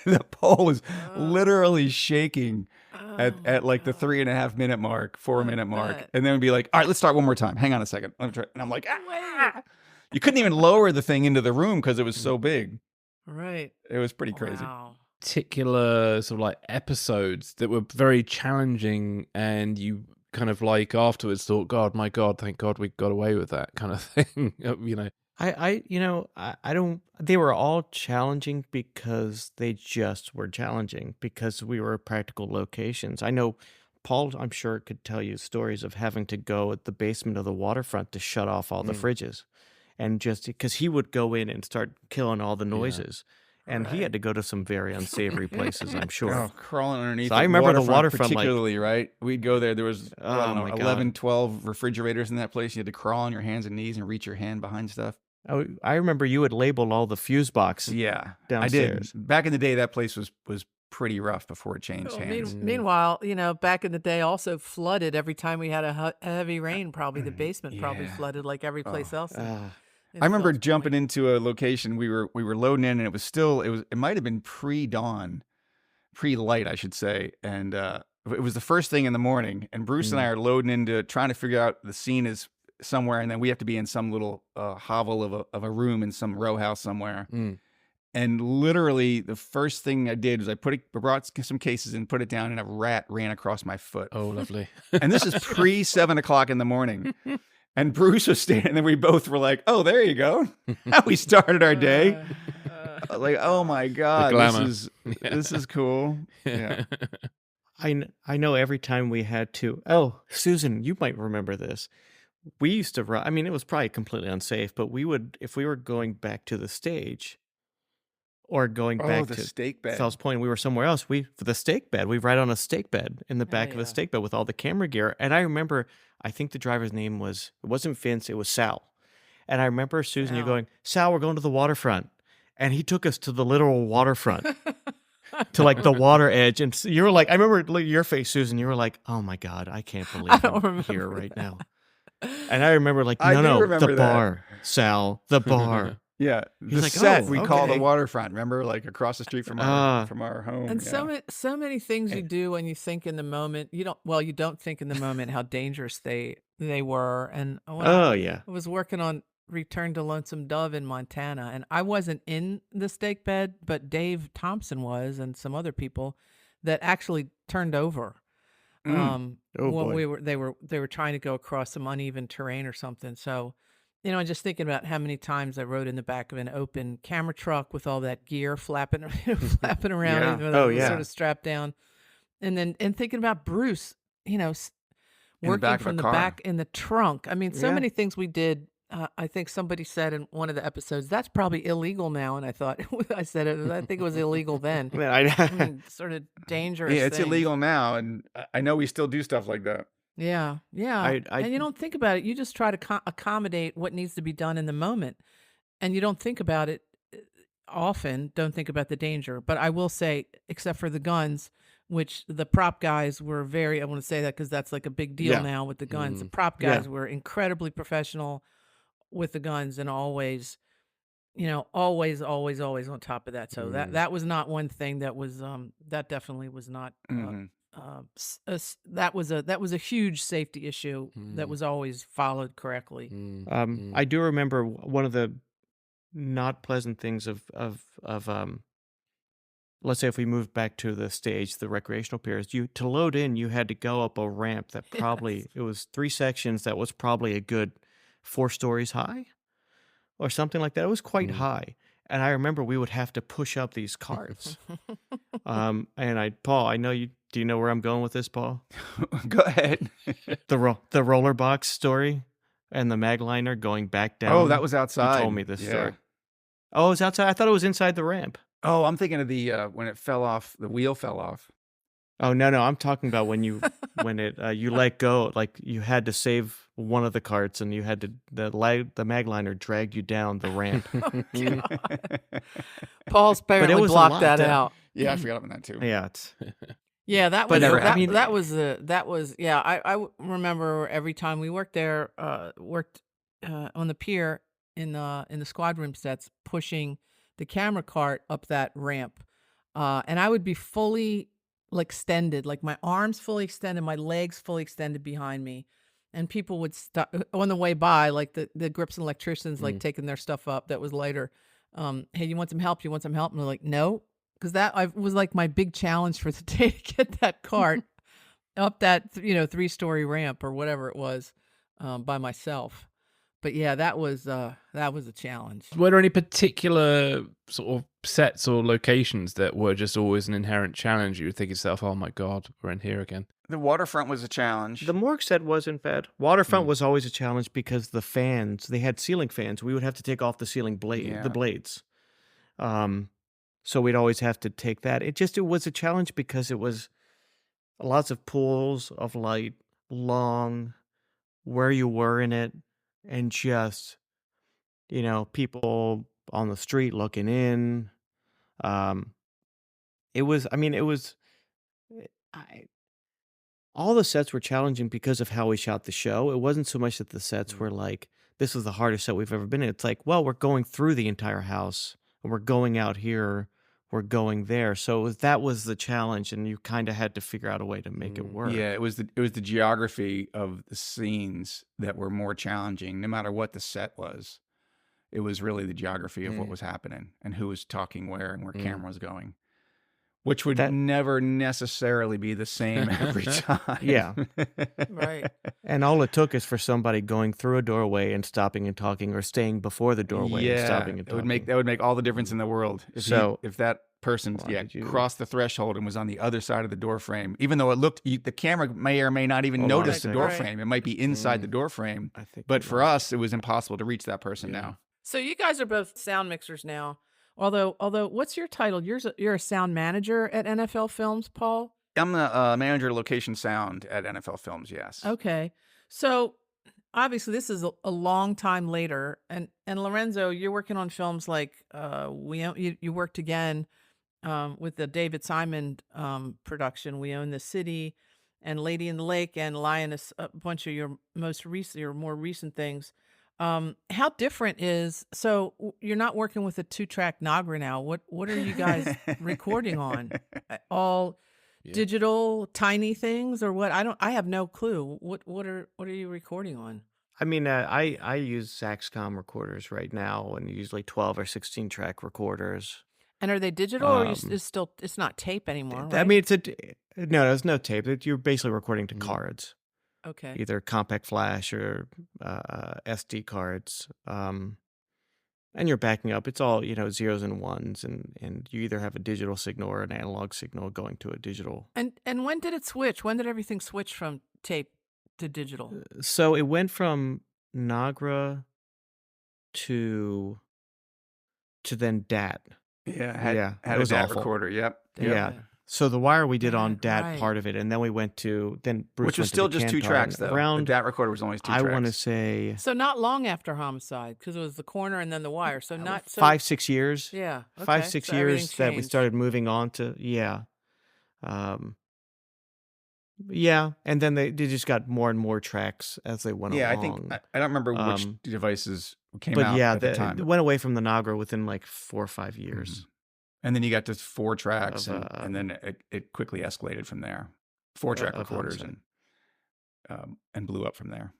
the pole was literally shaking at like the 3.5 minute mark, 4 minute mark. bet. And then it'd be like, all right, let's start one more time. Hang on a second. Let me try. And I'm like, Wait. you couldn't even lower the thing into the room because it was so big. Right. It was pretty crazy. Wow. Particular sort of like episodes that were very challenging, and you kind of like afterwards thought, God, my God, thank God we got away with that kind of thing. You know, I don't, they were all challenging because they just were challenging because we were at practical locations. I know Paul, I'm sure, could tell you stories of having to go at the basement of the waterfront to shut off all the fridges. And just because he would go in and start killing all the noises. And he had to go to some very unsavory places, I'm sure. Oh, crawling underneath. So I remember the waterfront, like- particularly, right? We'd go there. There was I don't know, my God. 11, 12 refrigerators in that place. You had to crawl on your hands and knees and reach your hand behind stuff. I remember you had labeled all the fuse boxes. Yeah, Downstairs. I did. Back in the day, that place was pretty rough before it changed Well, hands. meanwhile, back in the day, also flooded every time we had a heavy rain. Probably the basement probably Yeah. flooded like every place else. I remember jumping into a location. We were loading in, and it might have been pre-dawn, pre-light, I should say, and it was the first thing in the morning. And Bruce and I are loading into trying to figure out the scene is somewhere, and then we have to be in some little hovel of a room in some row house somewhere. And literally, the first thing I did was I brought some cases and put it down, and a rat ran across my foot. oh, lovely. And this is pre 7 o'clock in the morning. And Bruce was standing, and we both were like, "Oh, there you go." How we started our day. Like, oh my God, glamour. this is cool. Yeah. I know every time we had to. Oh, Susan, you might remember this. We used to run. I mean, it was probably completely unsafe, but we would, if we were going back to the stage, or going back the to steak bed. Fells Point, we were somewhere else. For the steak bed, we ride on a steak bed in the back of yeah. a steak bed with all the camera gear. And I remember, I think the driver's name it wasn't Vince, it was Sal. And I remember Susan, you Sal. going, Sal, we're going to the waterfront. And he took us to the literal waterfront. To like the water edge, and you were like, I remember your face, Susan. You were like, "Oh my God, I can't believe don't I'm here right now." And I remember, like, I do no, remember the that. bar, Sal, the bar. Yeah, He's the like, set "Oh, we call the okay." waterfront. Remember, like across the street from our home. And yeah. so many things you do when you think in the moment. You don't think in the moment how dangerous they were. And when Oh yeah, I was working on Return to Lonesome Dove in Montana, and I wasn't in the steak bed, but Dave Thompson was, and some other people that actually turned over. Oh, When boy. they were trying to go across some uneven terrain or something. So, and just thinking about how many times I rode in the back of an open camera truck with all that gear flapping around, Yeah. even though Oh, it was yeah. sort of strapped down, and thinking about Bruce, In the working back of a from the car. back in the trunk. I mean, so Yeah. many things we did. I think somebody said in one of the episodes, that's probably illegal now. And I thought, I said it, I think it was illegal then. Man, I mean, sort of dangerous. Yeah, it's things. illegal now, and I know we still do stuff like that. Yeah, yeah. I- And you don't think about it. You just try to accommodate what needs to be done in the moment. And you don't think about it often, don't think about the danger. But I will say, except for the guns, which the prop guys were I want to say that because that's like a big deal Yeah. now with the guns. The prop Yeah. guys were incredibly professional with the guns and always on top of that. So that was not one thing that was, that definitely was not, Mhm. that was a huge safety issue that was always followed correctly. I do remember one of the not pleasant things of let's say if we moved back to the stage, the recreational piers, to load in, you had to go up a ramp that probably, it was 3 sections that was probably a good 4 stories high. or something like that. It was quite Mm. high. And I remember we would have to push up these carts. And Paul, I know you. Do you know where I'm going with this, Paul? Go ahead. The roller box story and the magliner going back down. Oh, that was outside. You told me this Yeah. story. Oh, it was outside. I thought it was inside the ramp. Oh, I'm thinking of the when it fell off, the wheel fell off. Oh no, I'm talking about when you let go, like you had to save one of the carts, and you had to the magliner dragged you down the ramp. Paul's apparently was a blocked lot. that out. Yeah, I forgot about that too. Yeah, it's Yeah, that But was never- I that, mean- that was yeah. I remember every time we worked there, worked on the pier in the squad room sets, pushing the camera cart up that ramp, and I would be fully extended, like my arms fully extended, my legs fully extended behind me, and people would stop on the way by, like the grips and electricians, like taking their stuff up that was lighter. Hey, you want some help? You want some help? And they're like, no. Because that was like my big challenge for the day to get that cart up that 3-story ramp or whatever it was by myself. But yeah, that was a challenge. Were there any particular sort of sets or locations that were just always an inherent challenge? You would think yourself, oh my God, we're in here again. The waterfront was a challenge. the morgue set wasn't bad. Waterfront was always a challenge because the fans, they had ceiling fans. We would have to take off the ceiling Yeah. the blades. So we'd always have to take that. It was a challenge because it was lots of pools of light, long, where you were in it, and just, people on the street looking in. All the sets were challenging because of how we shot the show. It wasn't so much that the sets were like, this is the hardest set we've ever been in. It's like, well, we're going through the entire house, and we're going out here, we're going there. So that was the challenge, and you kind of had to figure out a way to make it work. Yeah, it was the geography of the scenes that were more challenging, no matter what the set was. It was really the geography of what was happening and who was talking where and where camera was going, which would never necessarily be the same every time. Yeah. Right. And all it took is for somebody going through a doorway and stopping and talking, or staying before the doorway and stopping and talking. That would make all the difference in the world. If that person crossed the threshold and was on the other side of the door frame, even though the camera may or may not even notice the door Right. frame. It might be inside the door frame. I think But it for was. us, it was impossible to reach that person now. So you guys are both sound mixers now. Although, what's your title? You're a sound manager at NFL Films, Paul? I'm the manager of location sound at NFL Films, yes. Okay. So obviously this is a long time later. And Lorenzo, you're working on films like you worked again with the David Simon production, We Own the City, and Lady in the Lake, and Lioness, a bunch of your more recent things. How different is, you're not working with a 2-track Nagra now. What are you guys recording on? All digital tiny things, or what? I have no clue. What are you recording on? I mean, I use Saxcom recorders right now, and usually 12 or 16 track recorders. And are they digital, or it's not tape anymore? I Right? mean, no, there's no tape. You're basically recording to cards, Okay. either compact flash or SD cards. And you're backing up. It's all, zeros and ones, and you either have a digital signal or an analog signal going to a digital. And when did it switch? When did everything switch from tape to digital? So it went from Nagra to then DAT. Yeah, It had a was DAT awful. recorder, yep. Yeah. So the wire we did on Right, DAT right. part of it, and then we went to Bruce Which was went to still the just 2 Kantar, tracks, and though. Around, The DAT recorder was only 2 tracks. I want to say So not long after Homicide, because it was the corner and then the wire. So not so 5-6 years. Yeah. 5-6 so years everything that we changed. started moving on to and then they just got more and more tracks as they went Yeah, along. I think I don't remember which devices came but out yeah, at the time. it went away from the Nagra within like 4 or 5 years. And then you got to 4 tracks, Of, and then it quickly escalated from there. 4-track of recorders, Homicide. and blew up from there.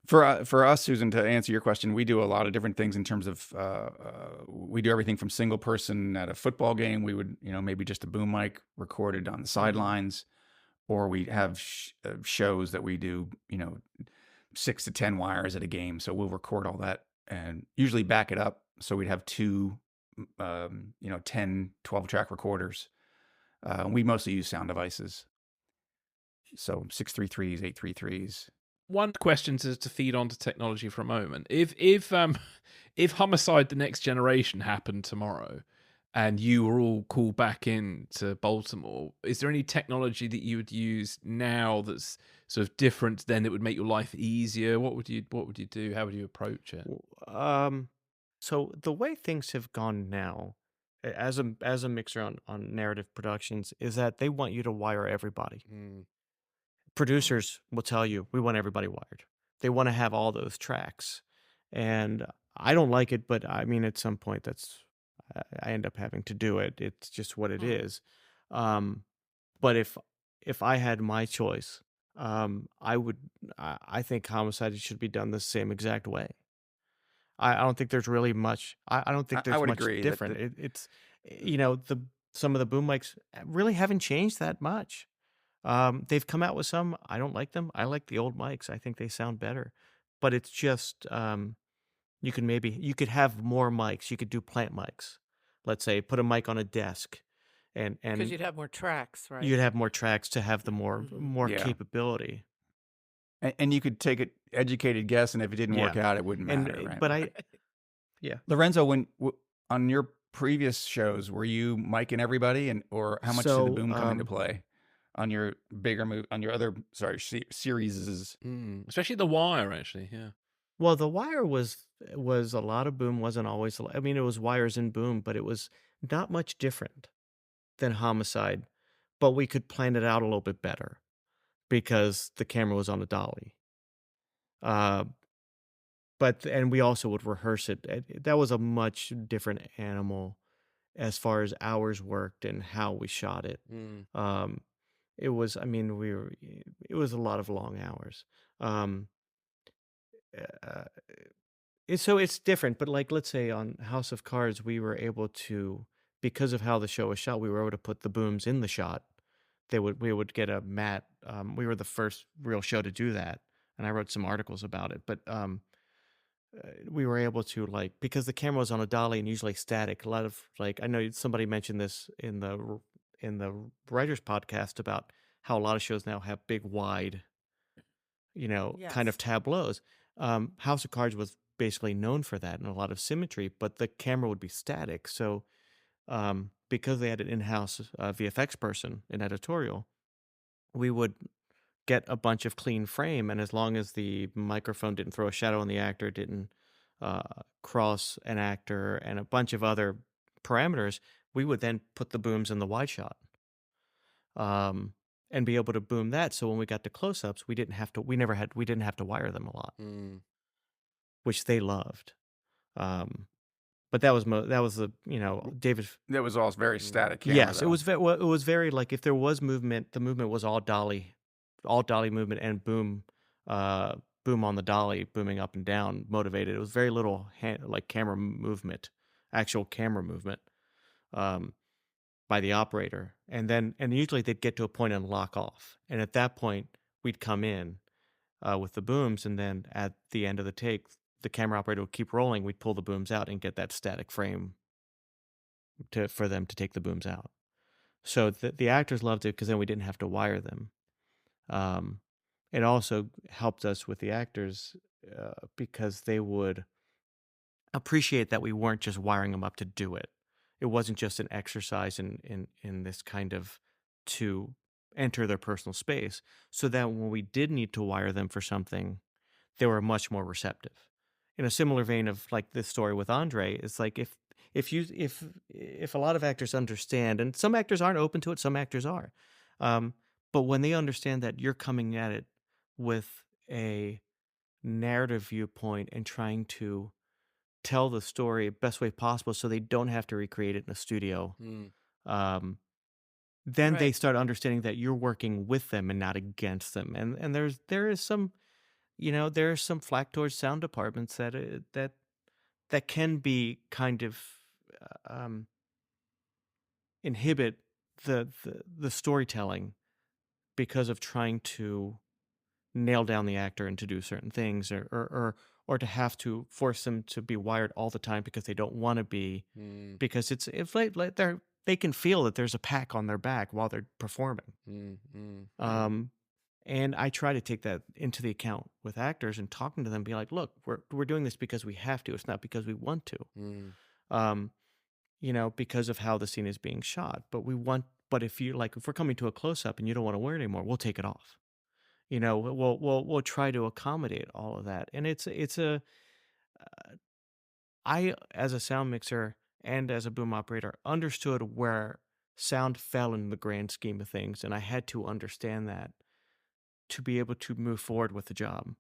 For us, Susan, to answer your question, we do a lot of different things in terms of we do everything from single person at a football game. We would maybe just a boom mic recorded on the sidelines, or we have shows that we do 6 to 10 wires at a game. So we'll record all that and usually back it up. So we'd have two, 10, 12 track recorders. We mostly use sound devices. So 633s, 833s. One question to feed onto technology for a moment. If Homicide: The Next Generation happened tomorrow, and you were all called back in to Baltimore, is there any technology that you would use now that's sort of different? Then it would make your life easier. What would you do? How would you approach it? So the way things have gone now, as a mixer on narrative productions, is that they want you to wire everybody. Producers will tell you, we want everybody wired. They want to have all those tracks. And I don't like it, but I mean, at some point, I end up having to do it. It's just what it is. But if I had my choice, I think Homicide should be done the same exact way. I don't think there's really much. I don't think I there's would much agree that different. It's some of the boom mics really haven't changed that much. They've come out with some. I don't like them. I like the old mics. I think they sound better. But it's just you could have more mics. You could do plant mics. Let's say put a mic on a desk, and Because you'd have more tracks, right? you'd have more tracks to have the more Yeah. capability. And you could take an educated guess, and if it didn't work Yeah. out, it wouldn't And matter, right? but Lorenzo, on your previous shows, were you micing everybody, or how much did the boom come into play on your other series? Especially The Wire, actually. Yeah. Well, The Wire was a lot of boom. Wasn't always. I mean, it was wires and boom, but it was not much different than Homicide. But we could plan it out a little bit better because the camera was on a dolly. And we also would rehearse it. That was a much different animal as far as hours worked and how we shot it. It was. I mean, it was a lot of long hours. So it's different, but like let's say on House of Cards, we were able to, because of how the show was shot, we were able to put the booms in the shot. We would get a matte. We were the first real show to do that, and I wrote some articles about it. But we were able to, like, because the camera was on a dolly and usually static. A lot of, like, I know somebody mentioned this in the writers podcast about how a lot of shows now have big wide, kind of Yes. tableaus. House of Cards was basically known for that and a lot of symmetry, but the camera would be static. So because they had an in-house VFX person in editorial, we would get a bunch of clean frame, and as long as the microphone didn't throw a shadow on the actor, didn't cross an actor, and a bunch of other parameters, we would then put the booms in the wide shot. And be able to boom that, so when we got to close-ups, we didn't have to wire them a lot, which they loved. But that was the David. That was all very static camera, Yes, it though. was very, like, if there was movement, the movement was all dolly movement and boom on the dolly, booming up and down, motivated. It was very little camera movement, actual camera movement. By the operator, and usually they'd get to a point and lock off, and at that point we'd come in with the booms, and then at the end of the take, the camera operator would keep rolling. We'd pull the booms out and get that static frame for them to take the booms out. So the actors loved it because then we didn't have to wire them. It also helped us with the actors because they would appreciate that we weren't just wiring them up to do it. It wasn't just an exercise in this kind of to enter their personal space, so that when we did need to wire them for something, they were much more receptive. In a similar vein of like this story with Andre, it's like if a lot of actors understand, and some actors aren't open to it, some actors are, but when they understand that you're coming at it with a narrative viewpoint and trying to tell the story best way possible so they don't have to recreate it in a studio, then they Right. start understanding that you're working with them and not against them. And there is some flack towards sound departments that can be kind of inhibit the storytelling because of trying to nail down the actor and to do certain things, or to have to force them to be wired all the time because they don't want to be, Mm, because if they can feel that there's a pack on their back while they're performing. mm, mm, And I try to take that into the account with actors and talking to them, be like, look, we're doing this because we have to. It's not because we want to. mm, Um, because of how the scene is being shot. But if we're coming to a close up and you don't want to wear it anymore, we'll take it off. We'll try to accommodate all of that. And I, as a sound mixer and as a boom operator, understood where sound fell in the grand scheme of things. And I had to understand that to be able to move forward with the job.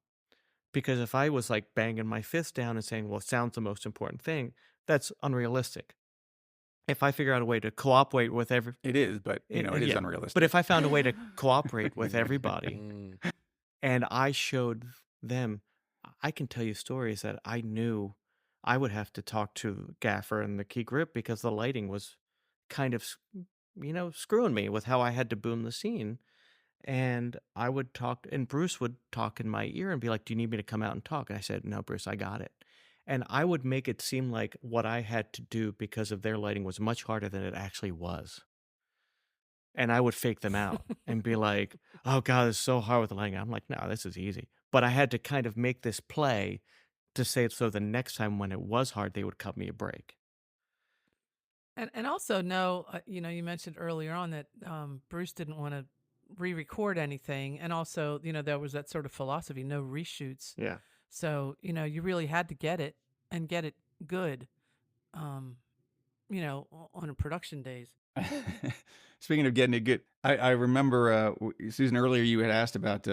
Because if I was like banging my fist down and saying, well, sound's the most important thing, that's unrealistic. If I figure out a way to cooperate with It is, but it is yeah. unrealistic. But if I found a way to cooperate with everybody mm. and I showed them, I can tell you stories that I knew I would have to talk to Gaffer and the key grip because the lighting was kind of, screwing me with how I had to boom the scene. And I would talk, and Bruce would talk in my ear and be like, do you need me to come out and talk? And I said, no, Bruce, I got it. And I would make it seem like what I had to do because of their lighting was much harder than it actually was. And I would fake them out and be like, oh, God, it's so hard with the lighting. I'm like, no, this is easy. But I had to kind of make this play to say it so the next time when it was hard, they would cut me a break. And also you mentioned earlier on that Bruce didn't want to re-record anything, and also there was that sort of philosophy, no reshoots. Yeah. So you really had to get it and get it good, on a production days. Speaking of getting it good, I remember, Susan, earlier you had asked about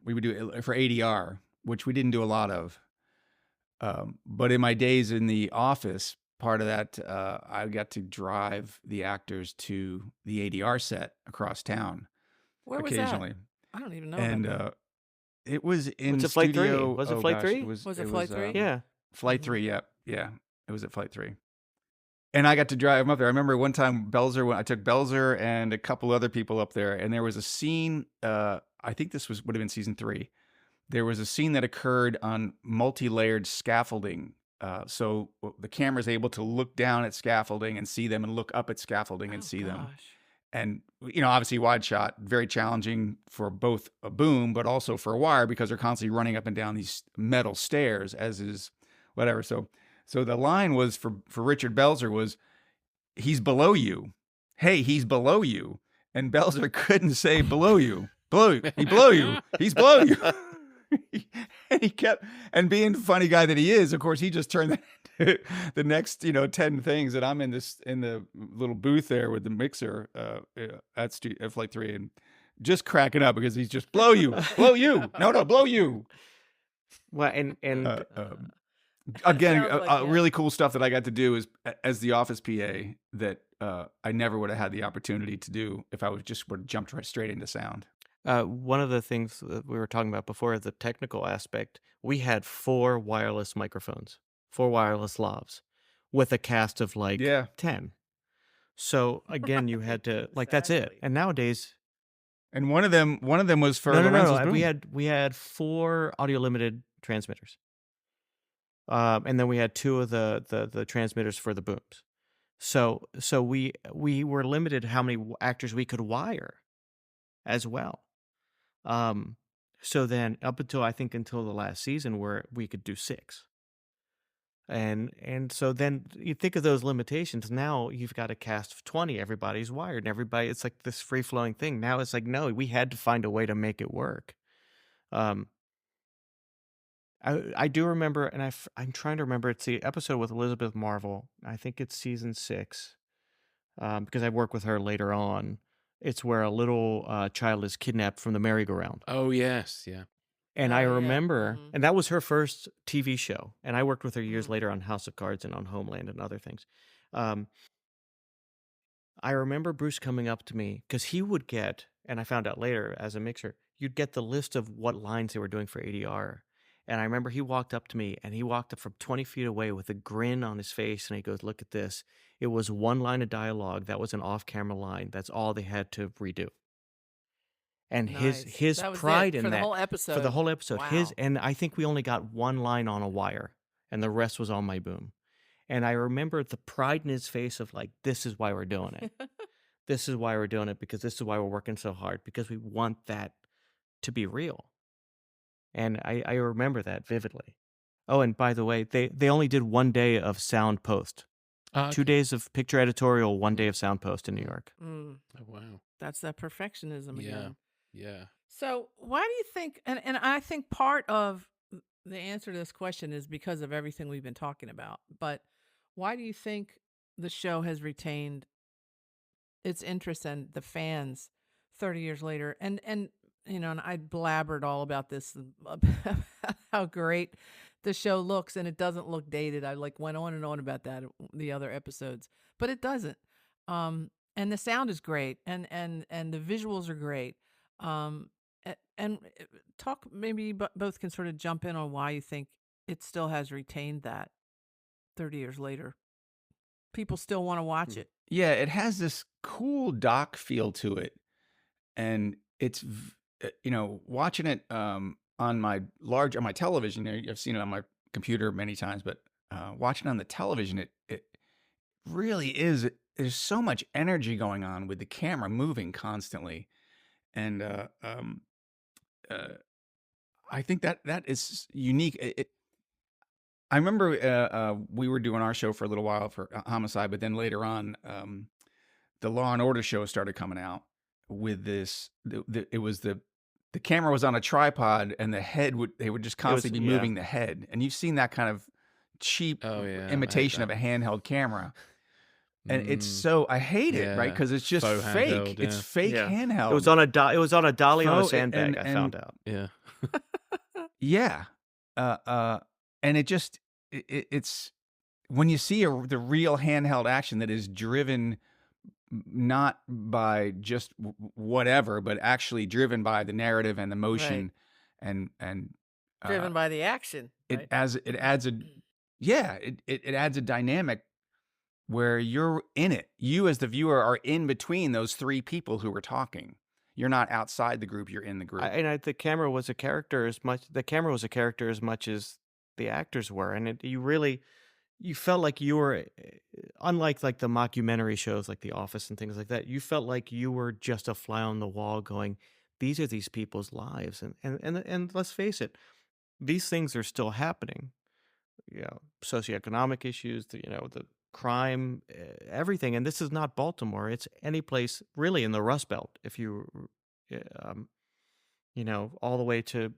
we would do it for ADR, which we didn't do a lot of. But in my days in the office, part of that, I got to drive the actors to the ADR set across town. Where was occasionally. that? I don't even know. And about it was in Was it Flight 3? studio. Was it oh Flight gosh, 3? Was it Flight 3? Yeah. Flight Mhm. 3, yeah. It was at Flight 3. And I got to drive them up there. I remember one time I took Belzer and a couple other people up there, and there was a scene, I think this would have been season 3. There was a scene that occurred on multi-layered scaffolding. So the camera's able to look down at scaffolding and see them, and look up at scaffolding and see them. Gosh. And, obviously wide shot, very challenging for both a boom, but also for a wire, because they're constantly running up and down these metal stairs, as is whatever. So the line was for Richard Belzer was, he's below you. Hey, he's below you. And Belzer couldn't say below you. He's below you. He's below you. And he kept, and being the funny guy that he is, of course, he just turned that into the next, 10 things that I'm in the little booth there with the mixer at Flight 3, and just cracking up because he's just blow you, no, blow you. Well, and again, Sounds like, yeah. really cool stuff that I got to do is as the office PA that I never would have had the opportunity to do if I would have jumped right straight into sound. one of the things that we were talking about before, the technical aspect, we had 4 wireless microphones, 4 wireless lavs with a cast of 10. So again, you had to that's it. Exactly. And nowadays, And one of them was for no, Lorenzo's boom. we had 4 audio limited transmitters, and then we had 2 of the transmitters for the booms. So we were limited how many actors we could wire as well. So then up until the last season, where we could do 6. And so then you think of those limitations. Now you've got a cast of 20, everybody's wired, and it's like this free flowing thing. Now it's like, no, we had to find a way to make it work. I do remember, and I'm trying to remember, it's the episode with Elizabeth Marvel. I think it's season 6, because I work with her later on. It's where a little child is kidnapped from the merry-go-round. Oh, yes. Yeah. And Oh, I yeah. remember, Mhm. and that was her first TV show. And I worked with her years Mhm. later on House of Cards and on Homeland and other things. I remember Bruce coming up to me because he would get, and I found out later as a mixer, you'd get the list of what lines they were doing for ADR. And I remember he walked up to me, and he walked up from 20 feet away with a grin on his face, and he goes, look at this. It was 1 line of dialogue. That was an off-camera line. That's all they had to redo. and Nice. his That was pride it in for the that whole for the episode. whole episode. His Wow. and I think we only got one line on a wire, and the rest was on my boom. And I remember the pride in his face of like, this is why we're doing it. This is why we're doing it, because this is why we're working so hard, because we want that to be real. And I remember that vividly. Oh, and by the way, they only did 1 day of sound post. 2 Okay. days of picture editorial, 1 day of sound post in New York. Mm, Oh, wow. that's that perfectionism Yeah. again. Yeah. So why do you think, and I think part of the answer to this question is because of everything we've been talking about, but why do you think the show has retained its interest and the fans 30 years later? And and I blabbered all about this, about how great the show looks, and it doesn't look dated. I like went on and on about that the other episodes, but it doesn't. And the sound is great, and the visuals are great. And talk, maybe both can sort of jump in on why you think it still has retained that 30 years later. People still want to watch it. Yeah, it has this cool doc feel to it, and it's watching it on my television. I've seen it on my computer many times, but watching it on the television, it really is. There's so much energy going on with the camera moving constantly, and I think that is unique. I remember we were doing our show for a little while for Homicide, but then later on, the Law and Order show started coming out with this. It was the camera was on a tripod, and they would just constantly be moving the head. And you've seen that kind of cheap imitation of a handheld camera. And it's so I hate it, right? Because it's just Faux fake. handheld, It's yeah. fake handheld. It was on a dolly on a sandbag. I found out. Yeah. Yeah. And it's when you see the real handheld action that is driven not by just whatever, but actually driven by the narrative and the motion, and Driven by the action. it Right? adds it adds a dynamic where you're in it. You as the viewer are in between those three people who were talking. You're not outside the group. You're in the group. The camera was a character as much. The camera was a character as much as the actors were, and you felt like you were, unlike like the mockumentary shows like The Office and things like that. You felt like you were just a fly on the wall, going, "These are these people's lives," and let's face it, these things are still happening. Socioeconomic issues, the crime, everything. And this is not Baltimore. It's any place really in the Rust Belt. If you, all the way to,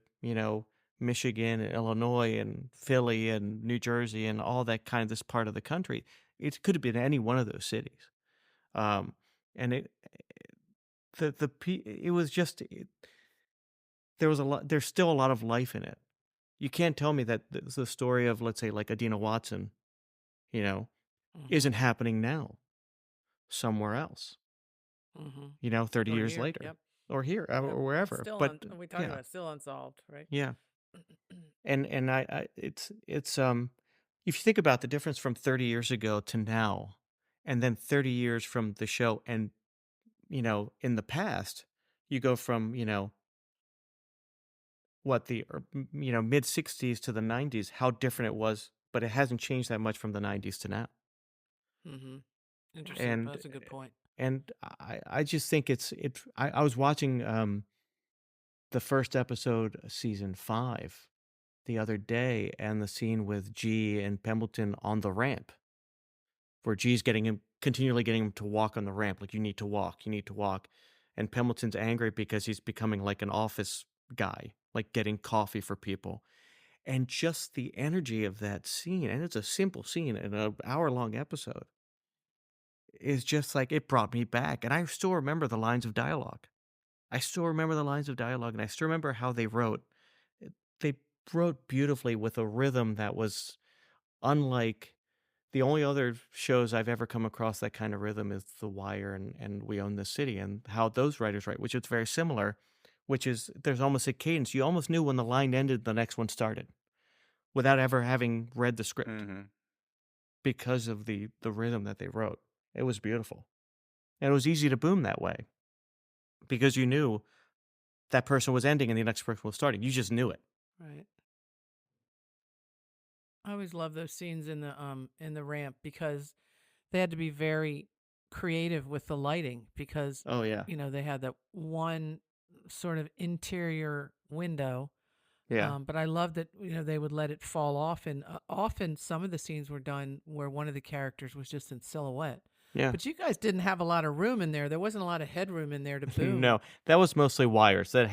Michigan and Illinois and Philly and New Jersey and all that kind of this part of the country. It could have been any one of those cities. And it was just, there's still a lot of life in it. You can't tell me that the story of, let's say, like Adina Watson, isn't happening now somewhere else, 30 years here, later, yep. or here, or wherever. Still but we talking about still unsolved, right? Yeah. And it's if you think about the difference from 30 years ago to now, and then 30 years from the show, and in the past, you go from what the mid 60s to the 90s, how different it was, but it hasn't changed that much from the 90s to now. Interesting. And That's a good point. And I just think I was watching the first episode of season 5 the other day, and the scene with G and Pembleton on the ramp, where G's continually getting him to walk on the ramp, like, you need to walk, and Pembleton's angry because he's becoming like an office guy, like getting coffee for people. And just the energy of that scene, and it's a simple scene in an hour-long episode, is just like, it brought me back. And I still remember the lines of dialogue. And I still remember how they wrote. They wrote beautifully with a rhythm that was unlike the only other shows I've ever come across. That kind of rhythm is The Wire and We Own This City, and how those writers write, which is very similar, which is there's almost a cadence. You almost knew when the line ended, the next one started, without ever having read the script, because of the rhythm that they wrote. It was beautiful. And it was easy to boom that way, because you knew that person was ending and the next person was starting. You just knew it. Right. I always love those scenes in the ramp because they had to be very creative with the lighting because Oh yeah, they had that one sort of interior window. yeah, But I love that they would let it fall off, and often some of the scenes were done where one of the characters was just in silhouette. yeah. But you guys didn't have a lot of room in there. There wasn't a lot of headroom in there to boom. No, that was mostly wires. There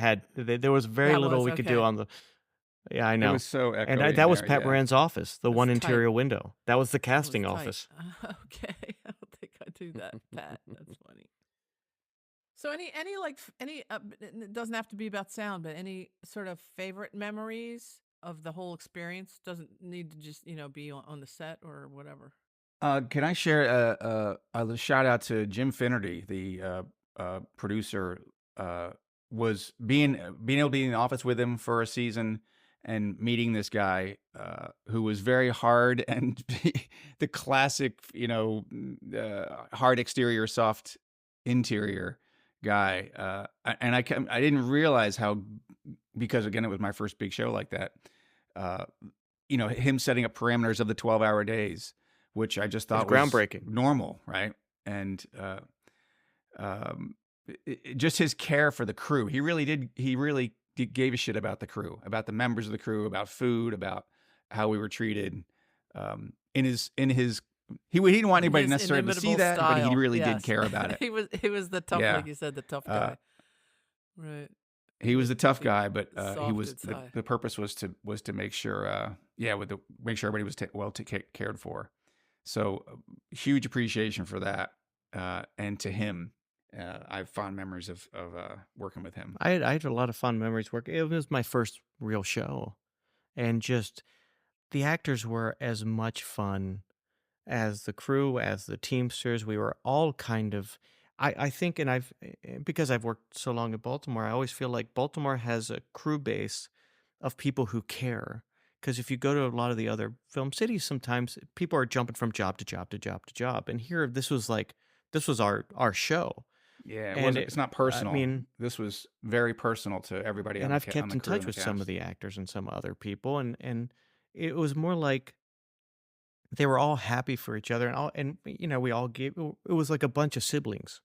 was very That little was we could do okay. on the. Yeah, I It know. was so echoey And in that was there, Pat yeah. Moran's office, the one tight. interior window. That was the That was casting tight. office. Okay, I don't think I do that, Pat. That's funny. So it doesn't have to be about sound, but any sort of favorite memories of the whole experience? Doesn't need to just be on the set or whatever. Can I share a shout out to Jim Finnerty, the producer? Was being able to be in the office with him for a season and meeting this guy who was very hard and the classic, hard exterior, soft interior guy. And I didn't realize how, because again, it was my first big show like that. Him setting up parameters of the 12-hour days, which I just thought was groundbreaking. normal, right? And just his care for the crew. He really gave a shit about the crew, about the members of the crew, about food, about how we were treated. He didn't want anybody His necessarily to see inimitable that, but he style, really did yes. care about it. He was the tough, Yeah. like you said, the tough guy. Right. He was the tough He- guy, but soft he was inside. the purpose was to make sure, make sure everybody was well cared for. So huge appreciation for that, and to him, I have fond memories of working with him. I had a lot of fun memories working. It was my first real show, and just the actors were as much fun as the crew, as the Teamsters. We were all kind of. I think, and because I've worked so long in Baltimore, I always feel like Baltimore has a crew base of people who care. Because if you go to a lot of the other film cities, sometimes people are jumping from job to job to job to job, and here this was our show. Yeah, And it's not personal. I mean, this was very personal to everybody. and on I've the kept in crew touch and with the some cast. of the actors and some other people, and it was more like they were all happy for each other, and we all gave. It was like a bunch of siblings,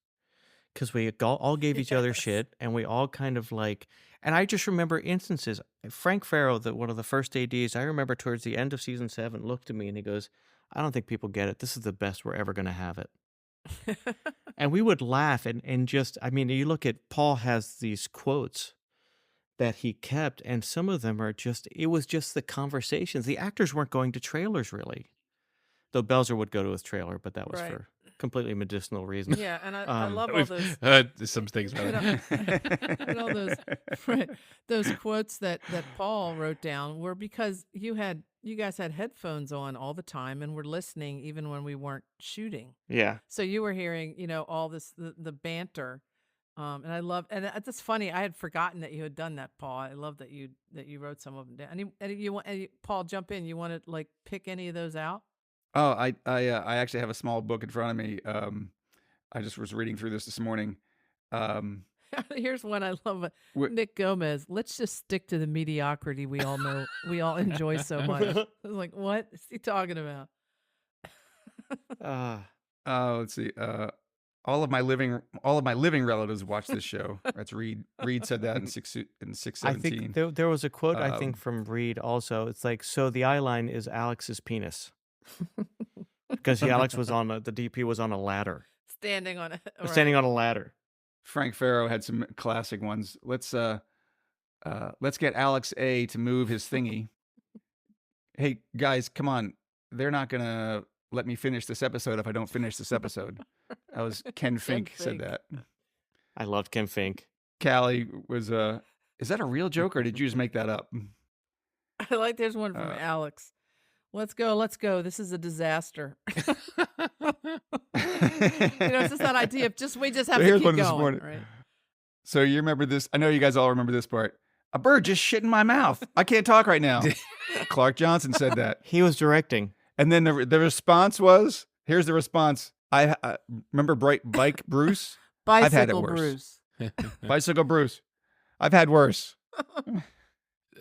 because we all gave each other Yes. shit, and we all kind of like. And I just remember instances. Frank Farrow, one of the first ADs, I remember towards the end of season 7, looked at me and he goes, "I don't think people get it. This is the best we're ever going to have it." And we would laugh and just, I mean, you look at Paul has these quotes that he kept, and some of them are just, it was just the conversations. The actors weren't going to trailers really, though Belzer would go to his trailer, but that was Right. for completely medicinal reasons. Yeah, and I love all We've those. heard some things about it. And all those right, those quotes that Paul wrote down were because you guys had headphones on all the time and were listening even when we weren't shooting. Yeah. So you were hearing, all this the banter, and I love, and it's funny. I had forgotten that you had done that, Paul. I love that you wrote some of them down. Paul, jump in. You want to like pick any of those out? Oh, I actually have a small book in front of me. I just was reading through this morning. Here's one I love. Wh- Nick Gomez. Let's just stick to the mediocrity we all know, we all enjoy so much. I was like, what is he talking about? Let's see. All of my living relatives watch this show. That's Reed. Reed said that in 617. I think there was a quote, I think, Um, from Reed also. It's like, so the eye line is Alex's penis. Because Alex was the DP was on a ladder. Standing on it. Standing on a ladder. Frank Farrow had some classic ones. Let's get Alex A to move his thingy. Hey guys, come on. They're not gonna let me finish this episode if I don't finish this episode. That was Ken Fink said Fink. that. I loved Kim Fink. Callie was is that a real joke or did you just make that up? I like there's one from Uh, Alex. Let's go. This is a disaster. It's just that idea of we just have to Here's keep one this going, morning. right? So you remember this? I know you guys all remember this part. A bird just shit in my mouth. I can't talk right now. Clark Johnson said that. He was directing. And then the response was, here's the response. I remember Bright Bike Bruce? I've had it Bicycle worse. Bruce. Bicycle Bruce. I've had worse.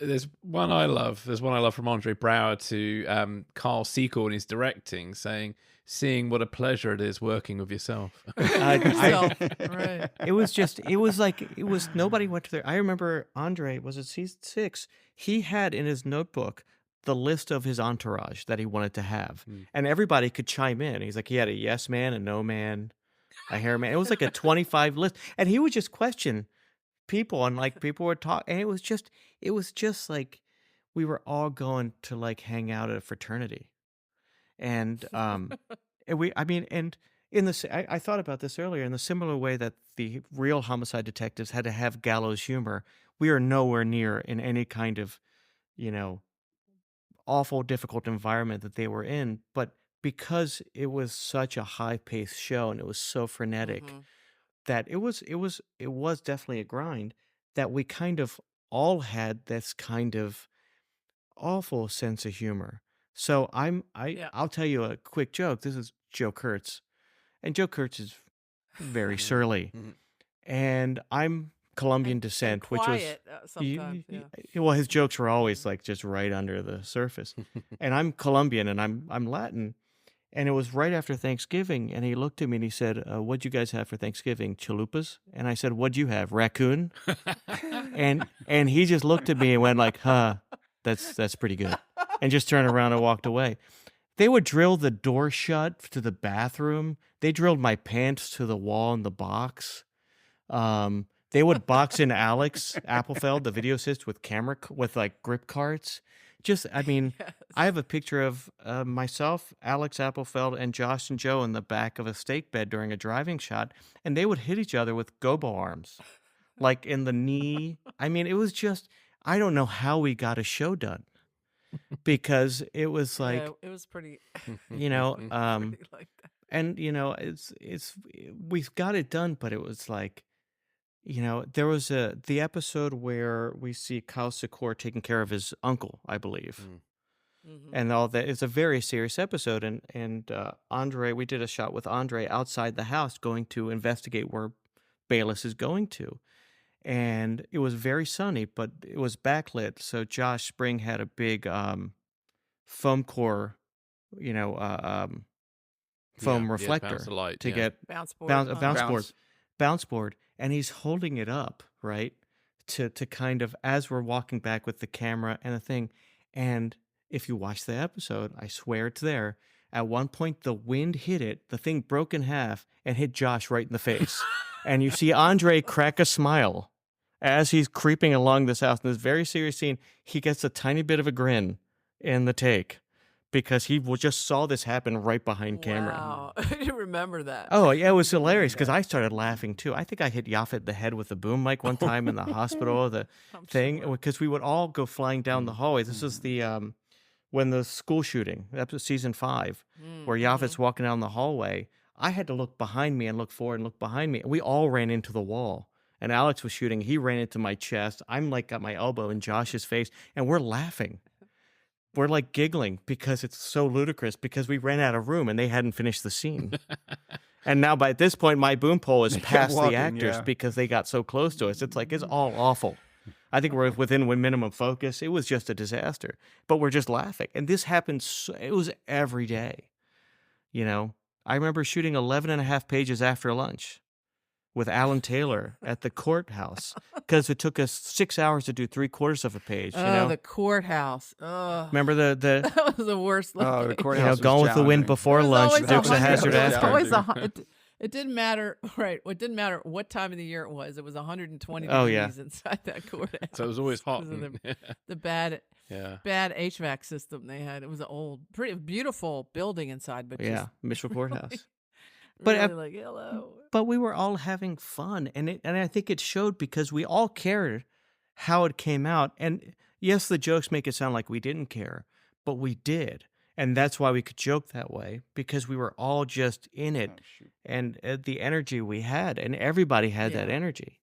There's one I love. There's one I love from Andre Braugher to Carl Seacole when he's directing, saying, "Seeing what a pleasure it is working with yourself." Yourself, right? it was nobody went to their. I remember Andre, was it season 6? He had in his notebook the list of his entourage that he wanted to have, and everybody could chime in. He's like, he had a yes man, a no man, a hair man. It was like a 25 list, and he would just question people, and like people would talk, and it was just like we were all going to like hang out at a fraternity, and and in the I thought about this earlier, in the similar way that the real homicide detectives had to have gallows humor, we are nowhere near in any kind of, awful, difficult environment that they were in, but because it was such a high-paced show and it was so frenetic, that it was definitely a grind, that we kind of all had this kind of awful sense of humor. So Yeah. I'll tell you a quick joke. This is Joe Kurtz, and Joe Kurtz is very surly, and I'm Colombian descent, which was quiet, sometimes. well, his jokes were always like just right under the surface, and I'm Colombian and I'm Latin. And it was right after Thanksgiving, and he looked at me and he said, "What'd you guys have for Thanksgiving? Chalupas?" And I said, "What'd you have? Raccoon?" and he just looked at me and went like, "Huh, that's pretty good," and just turned around and walked away. They would drill the door shut to the bathroom. They drilled my pants to the wall in the box. They would box in Alex Appelfeld, the video assist, with like grip carts. Just, I mean, Yes. I have a picture of myself, Alex Appelfeld, and Josh and Joe in the back of a steak bed during a driving shot, and they would hit each other with gobo arms, like in the knee. I mean, it was just, I don't know how we got a show done, because it was like, It was pretty, you know, pretty like that. and we've got it done, but it was like, there was the episode where we see Kyle Secor taking care of his uncle, I believe, and all that. It's a very serious episode, and Andre, we did a shot with Andre outside the house going to investigate where Bayless is going to, and it was very sunny, but it was backlit, so Josh Spring had a big foam core, foam reflector bounce the light, to get Bounce board. bounce board, and he's holding it up, right, to kind of, as we're walking back with the camera and the thing. And if you watch the episode, I swear it's there, at one point the wind hit it, the thing broke in half and hit Josh right in the face. And you see Andre crack a smile as he's creeping along this house in this very serious scene. He gets a tiny bit of a grin in the take, because he just saw this happen right behind camera. Wow. I didn't remember that. Oh, yeah, it was hilarious, because I started laughing too. I think I hit Yaphet in the head with a boom mic one time in the hospital, the thing, because we would all go flying down the hallway. This is the when the school shooting, that was season 5, where Yaphet's walking down the hallway. I had to look behind me and look forward and look behind me. And we all ran into the wall. And Alex was shooting. He ran into my chest. I'm like got my elbow in Josh's face, and we're laughing. We're like giggling because it's so ludicrous, because we ran out of room and they hadn't finished the scene. And now by this point, my boom pole is past the actors because they got so close to us. It's like, it's all awful. I think we're within minimum focus. It was just a disaster, but we're just laughing. And this happened. It was every day. I remember shooting 11 and a half pages after lunch with Alan Taylor at the courthouse, because it took us 6 hours to do 3/4 of a page. The courthouse. Oh, Remember the that was the worst. Oh, the looking. courthouse. was Gone with the Wind challenging. before It was lunch, always Dukes of 100 Hazzard it was after. always it didn't matter, right? It didn't matter what time of the year it was. It was 120 Oh, yeah. degrees inside that courthouse. So it was always hot. Because of the bad HVAC system they had. It was an old, pretty beautiful building inside, but Yeah, just Mitchell Courthouse. really But, like, hello. But we were all having fun, and I think it showed, because we all cared how it came out. And yes, the jokes make it sound like we didn't care, but we did. And that's why we could joke that way, because we were all just in it, and the energy we had, and everybody had that Yeah. energy.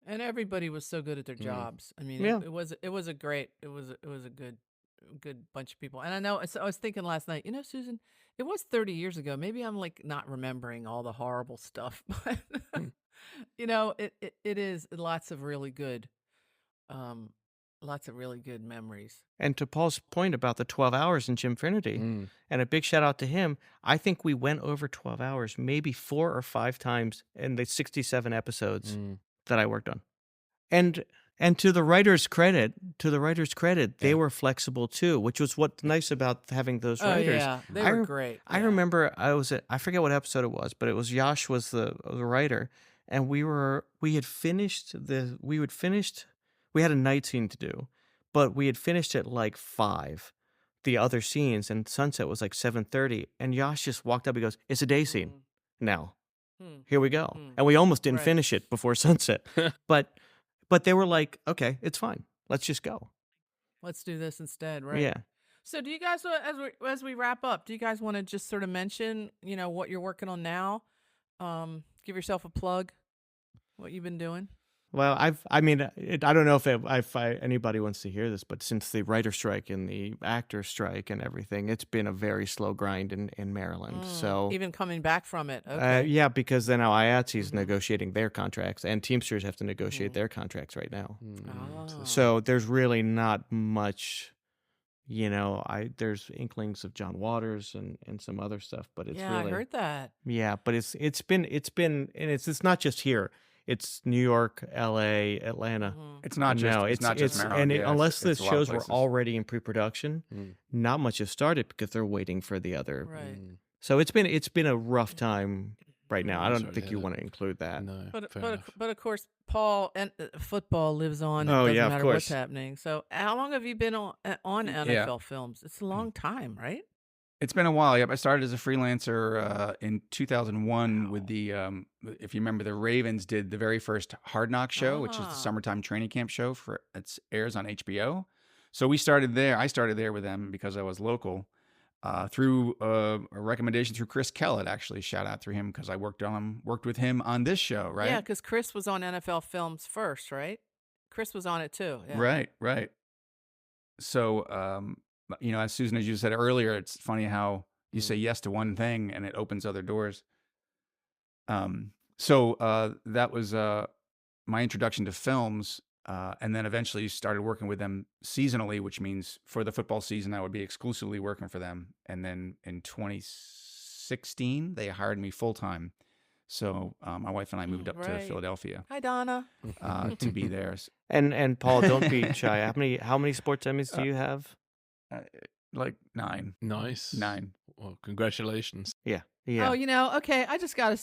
And everybody was so good at their jobs. I mean, Yeah. it was a good bunch of people. And I know, so I was thinking last night, Susan, it was 30 years ago. Maybe I'm like not remembering all the horrible stuff, but it is lots of really good lots of really good memories. And to Paul's point about the 12 hours in Gymfinity, and a big shout out to him, I think we went over 12 hours maybe 4 or 5 times in the 67 episodes that I worked on. And to the writers' credit, they were flexible too, which was what's nice about having those writers. Oh yeah, they were great. I remember I forget what episode it was, but it was Yash was the writer, and we had finished we had a night scene to do, but we had finished at like 5, the other scenes, and sunset was like 7:30, and Yash just walked up and goes, "It's a day scene now. Here we go." And we almost didn't finish it before sunset, but they were like, "Okay, it's fine. Let's just go. Let's do this instead." Right. Yeah. So do you guys, as we wrap up, do you guys want to just sort of mention, what you're working on now? Give yourself a plug, what you've been doing. Well, I don't know if anybody wants to hear this, but since the writer strike and the actor strike and everything, it's been a very slow grind in Maryland. So even coming back from it, okay. yeah, because then now IATSE's negotiating their contracts, and Teamsters have to negotiate their contracts right now. So there's really not much. There's inklings of John Waters and some other stuff, but it's really, I heard that. Yeah, but it's been, and it's not just here. It's New York, LA, Atlanta. It's not just Maryland. And unless the shows were already in pre-production, not much has started because they're waiting for the other. Right. So it's been a rough time right now. I don't think you want to include that. No, but of course, Paul, and football lives on. Oh, it doesn't yeah, of matter course. what's happening. So how long have you been on NFL films? It's a long time, right? It's been a while. Yep, I started as a freelancer in 2001 with the, if you remember, the Ravens did the very first Hard Knock show, which is the summertime training camp show it airs on HBO. So we started there. I started there with them because I was local through a recommendation through Chris Kellett. Actually, shout out through him because I worked with him on this show, right? Yeah, because Chris was on NFL Films first, right? Chris was on it too. Yeah. Right. So, as Susan, as you said earlier, it's funny how you say yes to one thing and it opens other doors. So that was my introduction to films, and then eventually started working with them seasonally, which means for the football season, I would be exclusively working for them. And then in 2016, they hired me full time. So my wife and I moved up to Philadelphia. Hi, Donna. To be there. And Paul, don't be shy. How many sports Emmys do you have? Like 9. Nice. 9. Well, congratulations. Yeah. Oh, okay. I just gotta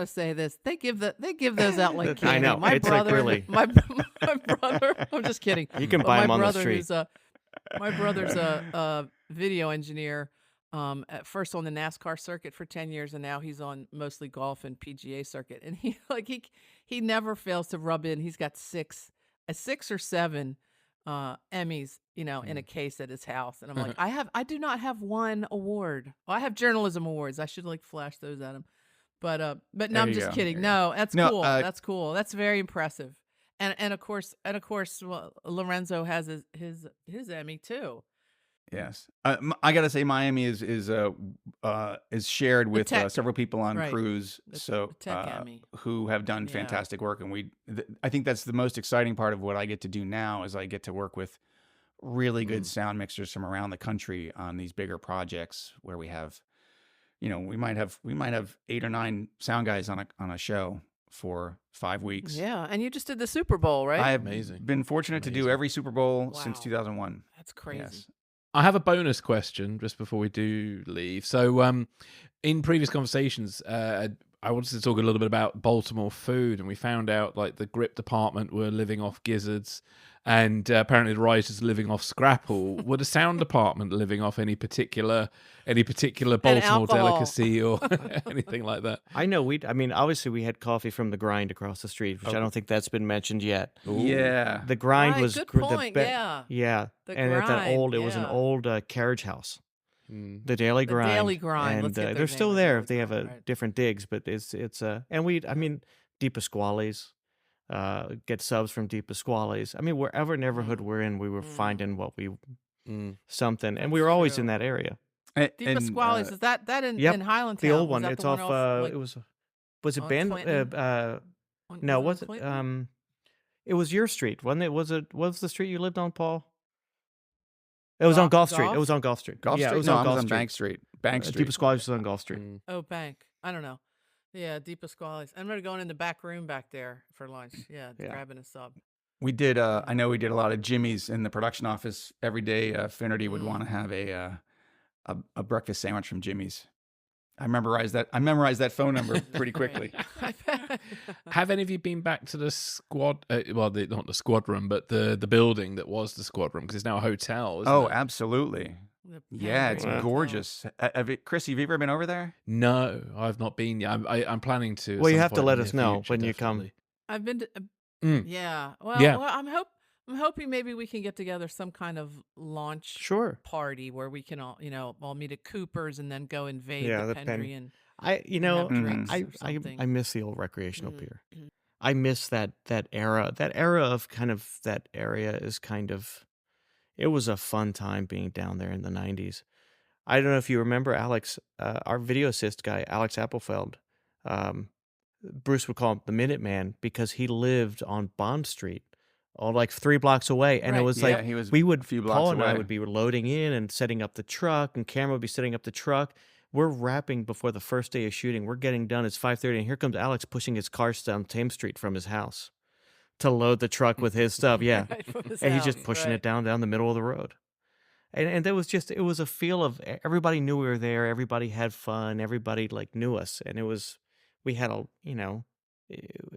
say this. They give those out like candy. I know. My It's brother, like really. my brother. I'm just kidding. You can buy them on the street. My brother's a video engineer. At first on the NASCAR circuit for 10 years, and now he's on mostly golf and PGA circuit. And he never fails to rub in. He's got 6 or 7 Emmys, in a case at his house. And I'm like, I do not have one award. Well, I have journalism awards. I should flash those at him. But no, I'm just kidding. No, that's cool. That's cool. That's very impressive. And of course, well, Lorenzo has his Emmy too. Yes, I gotta say Miami is shared with several people on crews, who have done fantastic work, and I think that's the most exciting part of what I get to do now is I get to work with really good sound mixers from around the country on these bigger projects where we have, we might have 8 or 9 sound guys on a show for 5 weeks. Yeah, and you just did the Super Bowl, right? I have been fortunate to do every Super Bowl since 2001. That's crazy. Yes. I have a bonus question just before we do leave. So, in previous conversations, I wanted to talk a little bit about Baltimore food, and we found out the grip department were living off gizzards, and apparently the writers are living off scrapple. Were the sound department living off any particular Baltimore delicacy or anything like that? I know obviously we had coffee from the Grind across the street, which I don't think that's been mentioned yet. Ooh. Yeah, the Grind was good point. Yeah, and at that it was an old carriage house. The Daily Grind. The Daily Grind. And they're still there if they have different digs, but it's and Deep Pasquale's. Get subs from Deep Pasquale's. Wherever neighborhood we're in, we were finding what we something, and we were always in that area. Deep Pasquale's, is that in Highlandtown? The old one. It's off. It was it band? No, was it? It was your street, wasn't it? What was the street you lived on, Paul? It was on Golf Street. It was on Golf Street. Golf Yeah, Street? it was No, on I was Golf on Street. Bank Street. Bank Street. Deep Pasquale was on Golf Street. Oh, Bank. I don't know. Yeah, Deep Pasquale's. I remember going in the back room back there for lunch. Yeah, grabbing a sub. We did. I know we did a lot of Jimmy's in the production office every day. Finnerty would want to have a breakfast sandwich from Jimmy's. I memorized that phone number pretty quickly. Have any of you been back to the squad? Not the squad room, but the building that was the squad room, because it's now a hotel. Isn't it? Absolutely. Yeah, it's gorgeous. Chris, have you ever been over there? No, I've not been yet. I'm planning to. at Well, you some have to point let in us the know future, when you come. definitely. I've been to. Yeah. Well, Yeah. well, I'm hoping maybe we can get together some kind of launch Sure. party where we can all meet at Cooper's and then go invade Yeah, the the Pendry and have drinks I or something. I miss the old recreational pier. I miss that era. That era of kind of that area is kind of. It was a fun time being down there in the 90s. I don't know if you remember Alex, our video assist guy, Alex Appelfeld. Bruce would call him the Minuteman because he lived on Bond Street, like 3 blocks away, and it Right. was Yeah, like he was we would a few blocks Paul and I away. would be loading in and setting up the truck, and Cameron would be setting up the truck. We're wrapping before the first day of shooting. We're getting done. It's 5:30, and here comes Alex pushing his cars down Thames Street from his house to load the truck with his stuff. Yeah, Right from his and he's just house, pushing right. it down the middle of the road. And it was a feel of everybody knew we were there. Everybody had fun. Everybody knew us, and it was it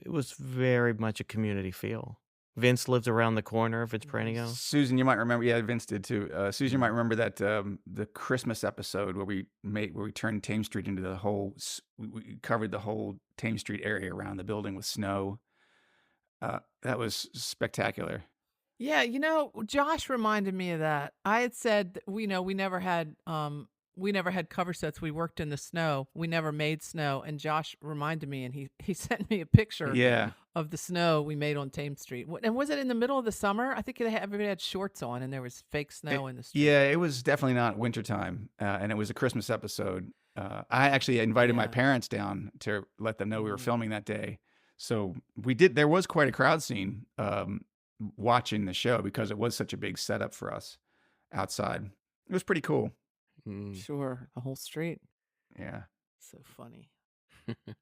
was very much a community feel. Vince lived around the corner. Vince Pranigo. Susan, you might remember. Yeah, Vince did too. Susan, you might remember that the Christmas episode where we turned Thames Street into the whole. We covered the whole Thames Street area around the building with snow. That was spectacular. Yeah, Josh reminded me of that. I had said that we never had cover sets. We worked in the snow. We never made snow. And Josh reminded me, and he sent me a picture Yeah. of the snow we made on Thames Street. And was it in the middle of the summer? I think everybody had shorts on, and there was fake snow in the street. Yeah, it was definitely not wintertime, and it was a Christmas episode. I actually invited my parents down to let them know we were filming that day. So we did. There was quite a crowd scene watching the show because it was such a big setup for us outside. It was pretty cool. Sure, the whole street. Yeah. So funny.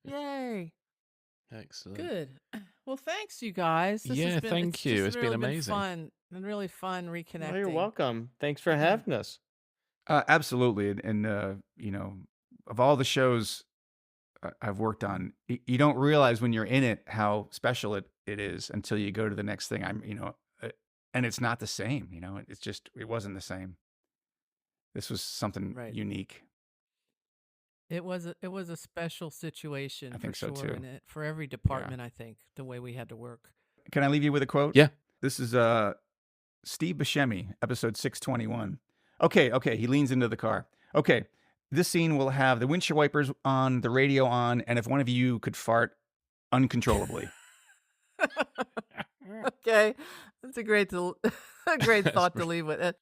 Yay. Excellent. Good. Well, thanks, you guys. This has been, thank you. It's It's been really amazing. Fun. Been really fun reconnecting. Oh, you're welcome. Thanks for having us. Absolutely. And of all the shows I've worked on, you don't realize when you're in it how special it is until you go to the next thing. And it's not the same. It wasn't the same. This was something unique. It was a special situation. I think for so, sure, too. and for every department, I think the way we had to work. Can I leave you with a quote? Yeah. This is Steve Buscemi, episode 621. Okay. He leans into the car. Okay. This scene will have the windshield wipers on, the radio on, and if one of you could fart uncontrollably. Okay, that's a great thought to leave with it.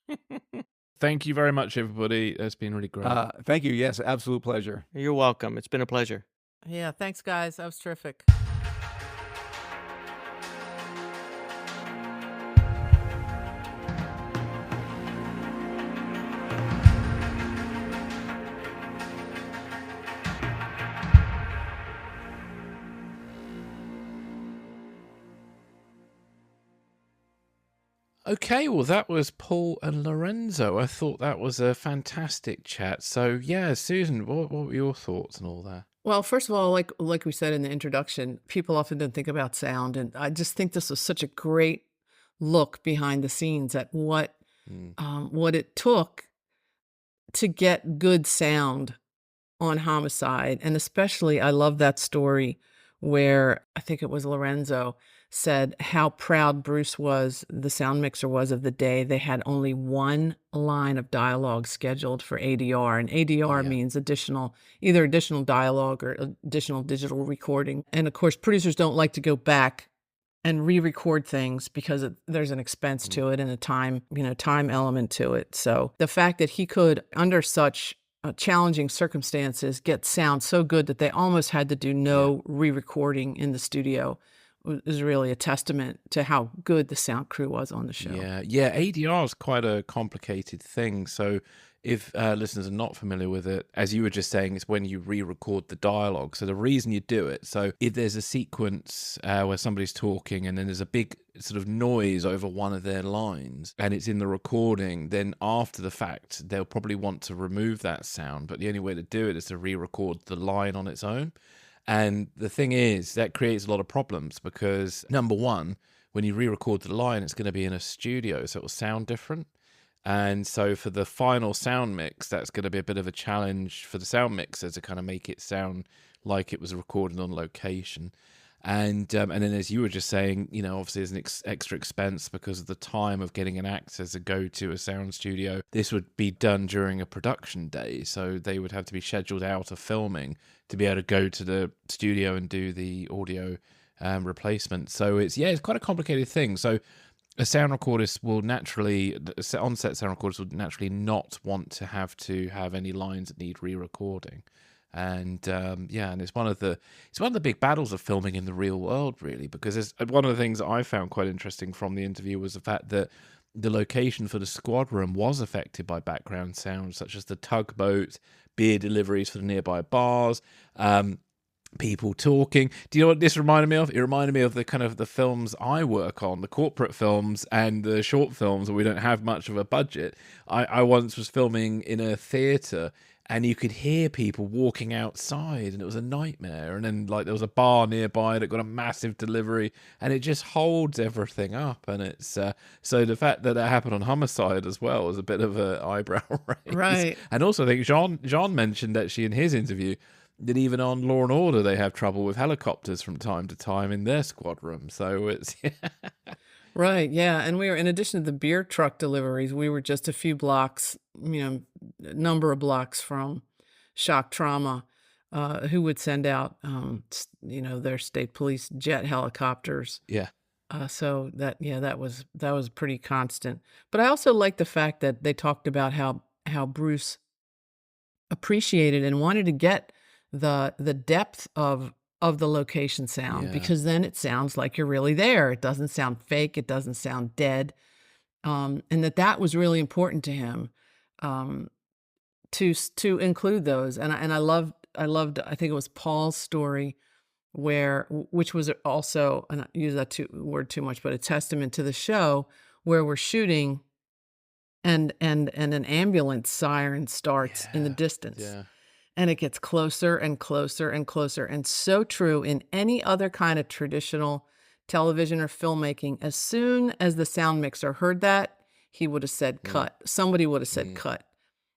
Thank you very much, everybody. It's been really great. Thank you. Yes, absolute pleasure. You're welcome. It's been a pleasure. Yeah, thanks, guys. That was terrific. Okay, well, that was Paul and Lorenzo. I thought that was a fantastic chat. So, yeah, Susan, what were your thoughts and all that? Well, first of all, like we said in the introduction, people often don't think about sound, and I just think this was such a great look behind the scenes at what it took to get good sound on Homicide. And especially, I love that story where I think it was Lorenzo said how proud Bruce was, the sound mixer was, of the day they had only one line of dialogue scheduled for ADR. And ADR means either additional dialogue or additional digital recording. And of course, producers don't like to go back and re-record things because there's an expense to it and a time element to it. So the fact that he could, under such challenging circumstances, get sound so good that they almost had to do no re-recording in the studio is really a testament to how good the sound crew was on the show. Yeah. ADR is quite a complicated thing. So if listeners are not familiar with it, as you were just saying, it's when you re-record the dialogue. So the reason you do it, so if there's a sequence where somebody's talking and then there's a big sort of noise over one of their lines and it's in the recording, then after the fact, they'll probably want to remove that sound. But the only way to do it is to re-record the line on its own. And the thing is, that creates a lot of problems because, number one, when you re-record the line, it's going to be in a studio, so it will sound different. And so for the final sound mix, that's going to be a bit of a challenge for the sound mixer to kind of make it sound like it was recorded on location. And then, as you were just saying, obviously there's an extra expense because of the time of getting an actor to go to a sound studio. This would be done during a production day, so they would have to be scheduled out of filming to be able to go to the studio and do the audio replacement. So it's quite a complicated thing. So a sound recordist will naturally, on-set sound recorders will naturally not want to have any lines that need re-recording. And and it's one of the big battles of filming in the real world, really, because one of the things that I found quite interesting from the interview was the fact that the location for the squad room was affected by background sounds such as the tugboat, beer deliveries for the nearby bars, people talking. Do you know what this reminded me of? It reminded me of the kind of the films I work on, the corporate films and the short films where we don't have much of a budget. I once was filming in a theatre and you could hear people walking outside and it was a nightmare. And then there was a bar nearby that got a massive delivery and it just holds everything up. And it's so the fact that happened on Homicide as well was a bit of an eyebrow raise. Right. And also I think Jean mentioned actually in his interview that even on Law and Order they have trouble with helicopters from time to time in their squad room. So it's Right, yeah. And we were, in addition to the beer truck deliveries, we were just a few blocks, number of blocks from shock trauma, who would send out, their state police jet helicopters. Yeah. So that was pretty constant. But I also like the fact that they talked about how Bruce appreciated and wanted to get the depth of the location sound, because then it sounds like you're really there. It doesn't sound fake. It doesn't sound dead. And that was really important to him, to include those. And I loved, I think it was Paul's story which was also, and I use that word too much, but a testament to the show, where we're shooting and an ambulance siren starts in the distance. Yeah. And it gets closer and closer and closer. And so true in any other kind of traditional television or filmmaking. As soon as the sound mixer heard that, he would have said cut. Somebody would have said cut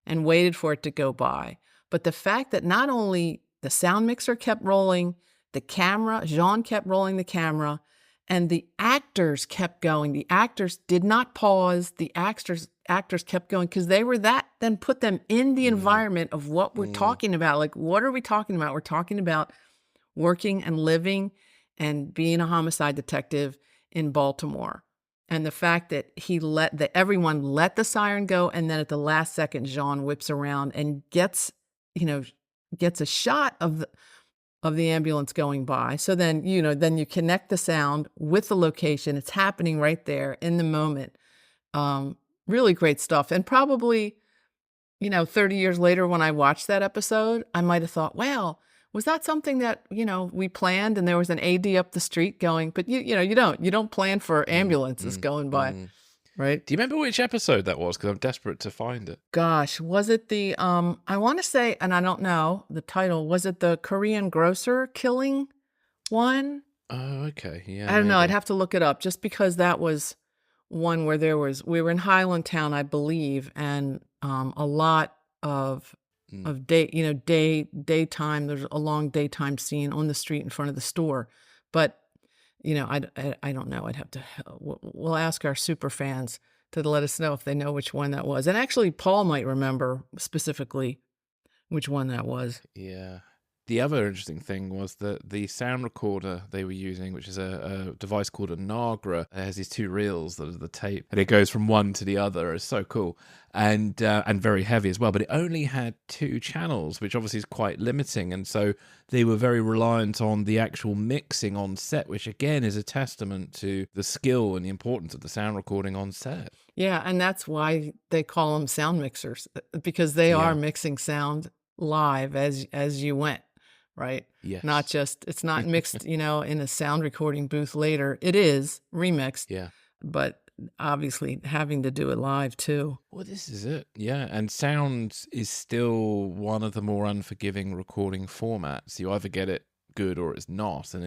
and waited for it to go by. But the fact that not only the sound mixer kept rolling, Jean kept rolling the camera, and the actors kept going. The actors did not pause. The actors kept going because they were then put them in the environment of what we're talking about. Like, what are we talking about? We're talking about working and living and being a homicide detective in Baltimore. And the fact that everyone let the siren go, and then at the last second, Jean whips around and gets a shot of the ambulance going by. So then, then you connect the sound with the location. It's happening right there in the moment. Really great stuff. And probably, 30 years later when I watched that episode, I might have thought, wow, was that something that, we planned and there was an AD up the street going, but you don't plan for ambulances going by. Right. Do you remember which episode that was? Because I'm desperate to find it. Gosh, was it the, I want to say, and I don't know the title, was it the Korean grocer killing one? Oh, okay. Yeah. I don't know. I'd have to look it up, just because that was one where we were in Highlandtown, I believe, and a lot of daytime, there's a long daytime scene on the street in front of the store. But I don't know. I'd have to, we'll ask our super fans to let us know if they know which one that was. And actually, Paul might remember specifically which one that was. Yeah. the other interesting thing was that the sound recorder they were using, which is a device called a Nagra, it has these two reels that are the tape, and it goes from one to the other. It's so cool and very heavy as well. But it only had 2 channels, which obviously is quite limiting, and so they were very reliant on the actual mixing on set, which again is a testament to the skill and the importance of the sound recording on set. Yeah, and that's why they call them sound mixers, because they are Yeah. mixing sound live as you went, right? Yes. Not just, it's not mixed, in a sound recording booth later. It is remixed, Yeah. but obviously having to do it live too. Well, this is it. Yeah. And sound is still one of the more unforgiving recording formats. You either get it good or it's not. And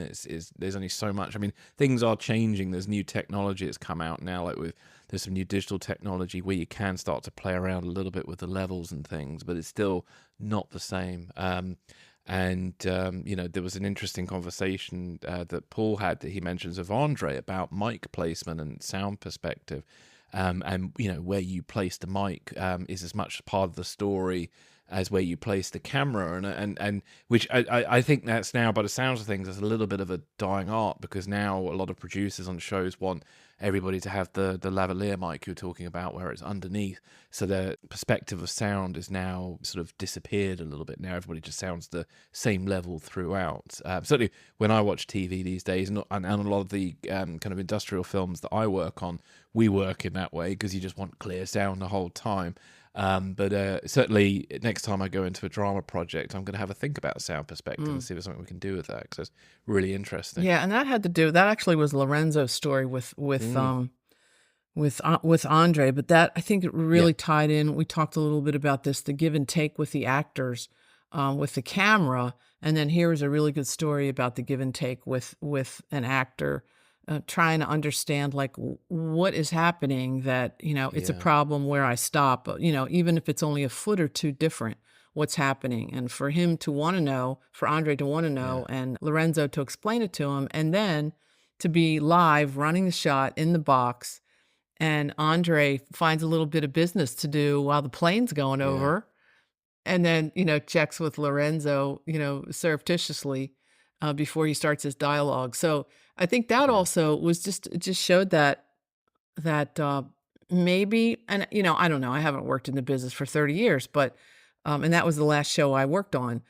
there's only so much. I mean, things are changing. There's new technology that's come out now, there's some new digital technology where you can start to play around a little bit with the levels and things, but it's still not the same. There was an interesting conversation that Paul had that he mentions of Andre about mic placement and sound perspective. Where you place the mic is as much part of the story as where you place the camera, and which I think that's now, by the sounds of things, it's a little bit of a dying art, because now a lot of producers on shows want everybody to have the lavalier mic you're talking about, where it's underneath, so the perspective of sound is now sort of disappeared a little bit. Now everybody just sounds the same level throughout. Certainly when I watch TV these days, and a lot of the kind of industrial films that I work on, we work in that way because you just want clear sound the whole time. But certainly next time I go into a drama project, I'm going to have a think about sound perspective and see if there's something we can do with that, because it's really interesting. Yeah, and that actually was Lorenzo's story with Andre, but that, I think it really tied in. We talked a little bit about this, the give and take with the actors, with the camera, and then here's a really good story about the give and take with an actor. Trying to understand what is happening, that it's a problem where I stop, even if it's only a foot or two different, what's happening, and for him to want to know, for Andre to want to know, and Lorenzo to explain it to him, and then to be live running the shot in the box, and Andre finds a little bit of business to do while the plane's going over, and then checks with Lorenzo surreptitiously before he starts his dialogue. So I think that also was it just showed that maybe, and I don't know, I haven't worked in the business for 30 years, but and that was the last show I worked on,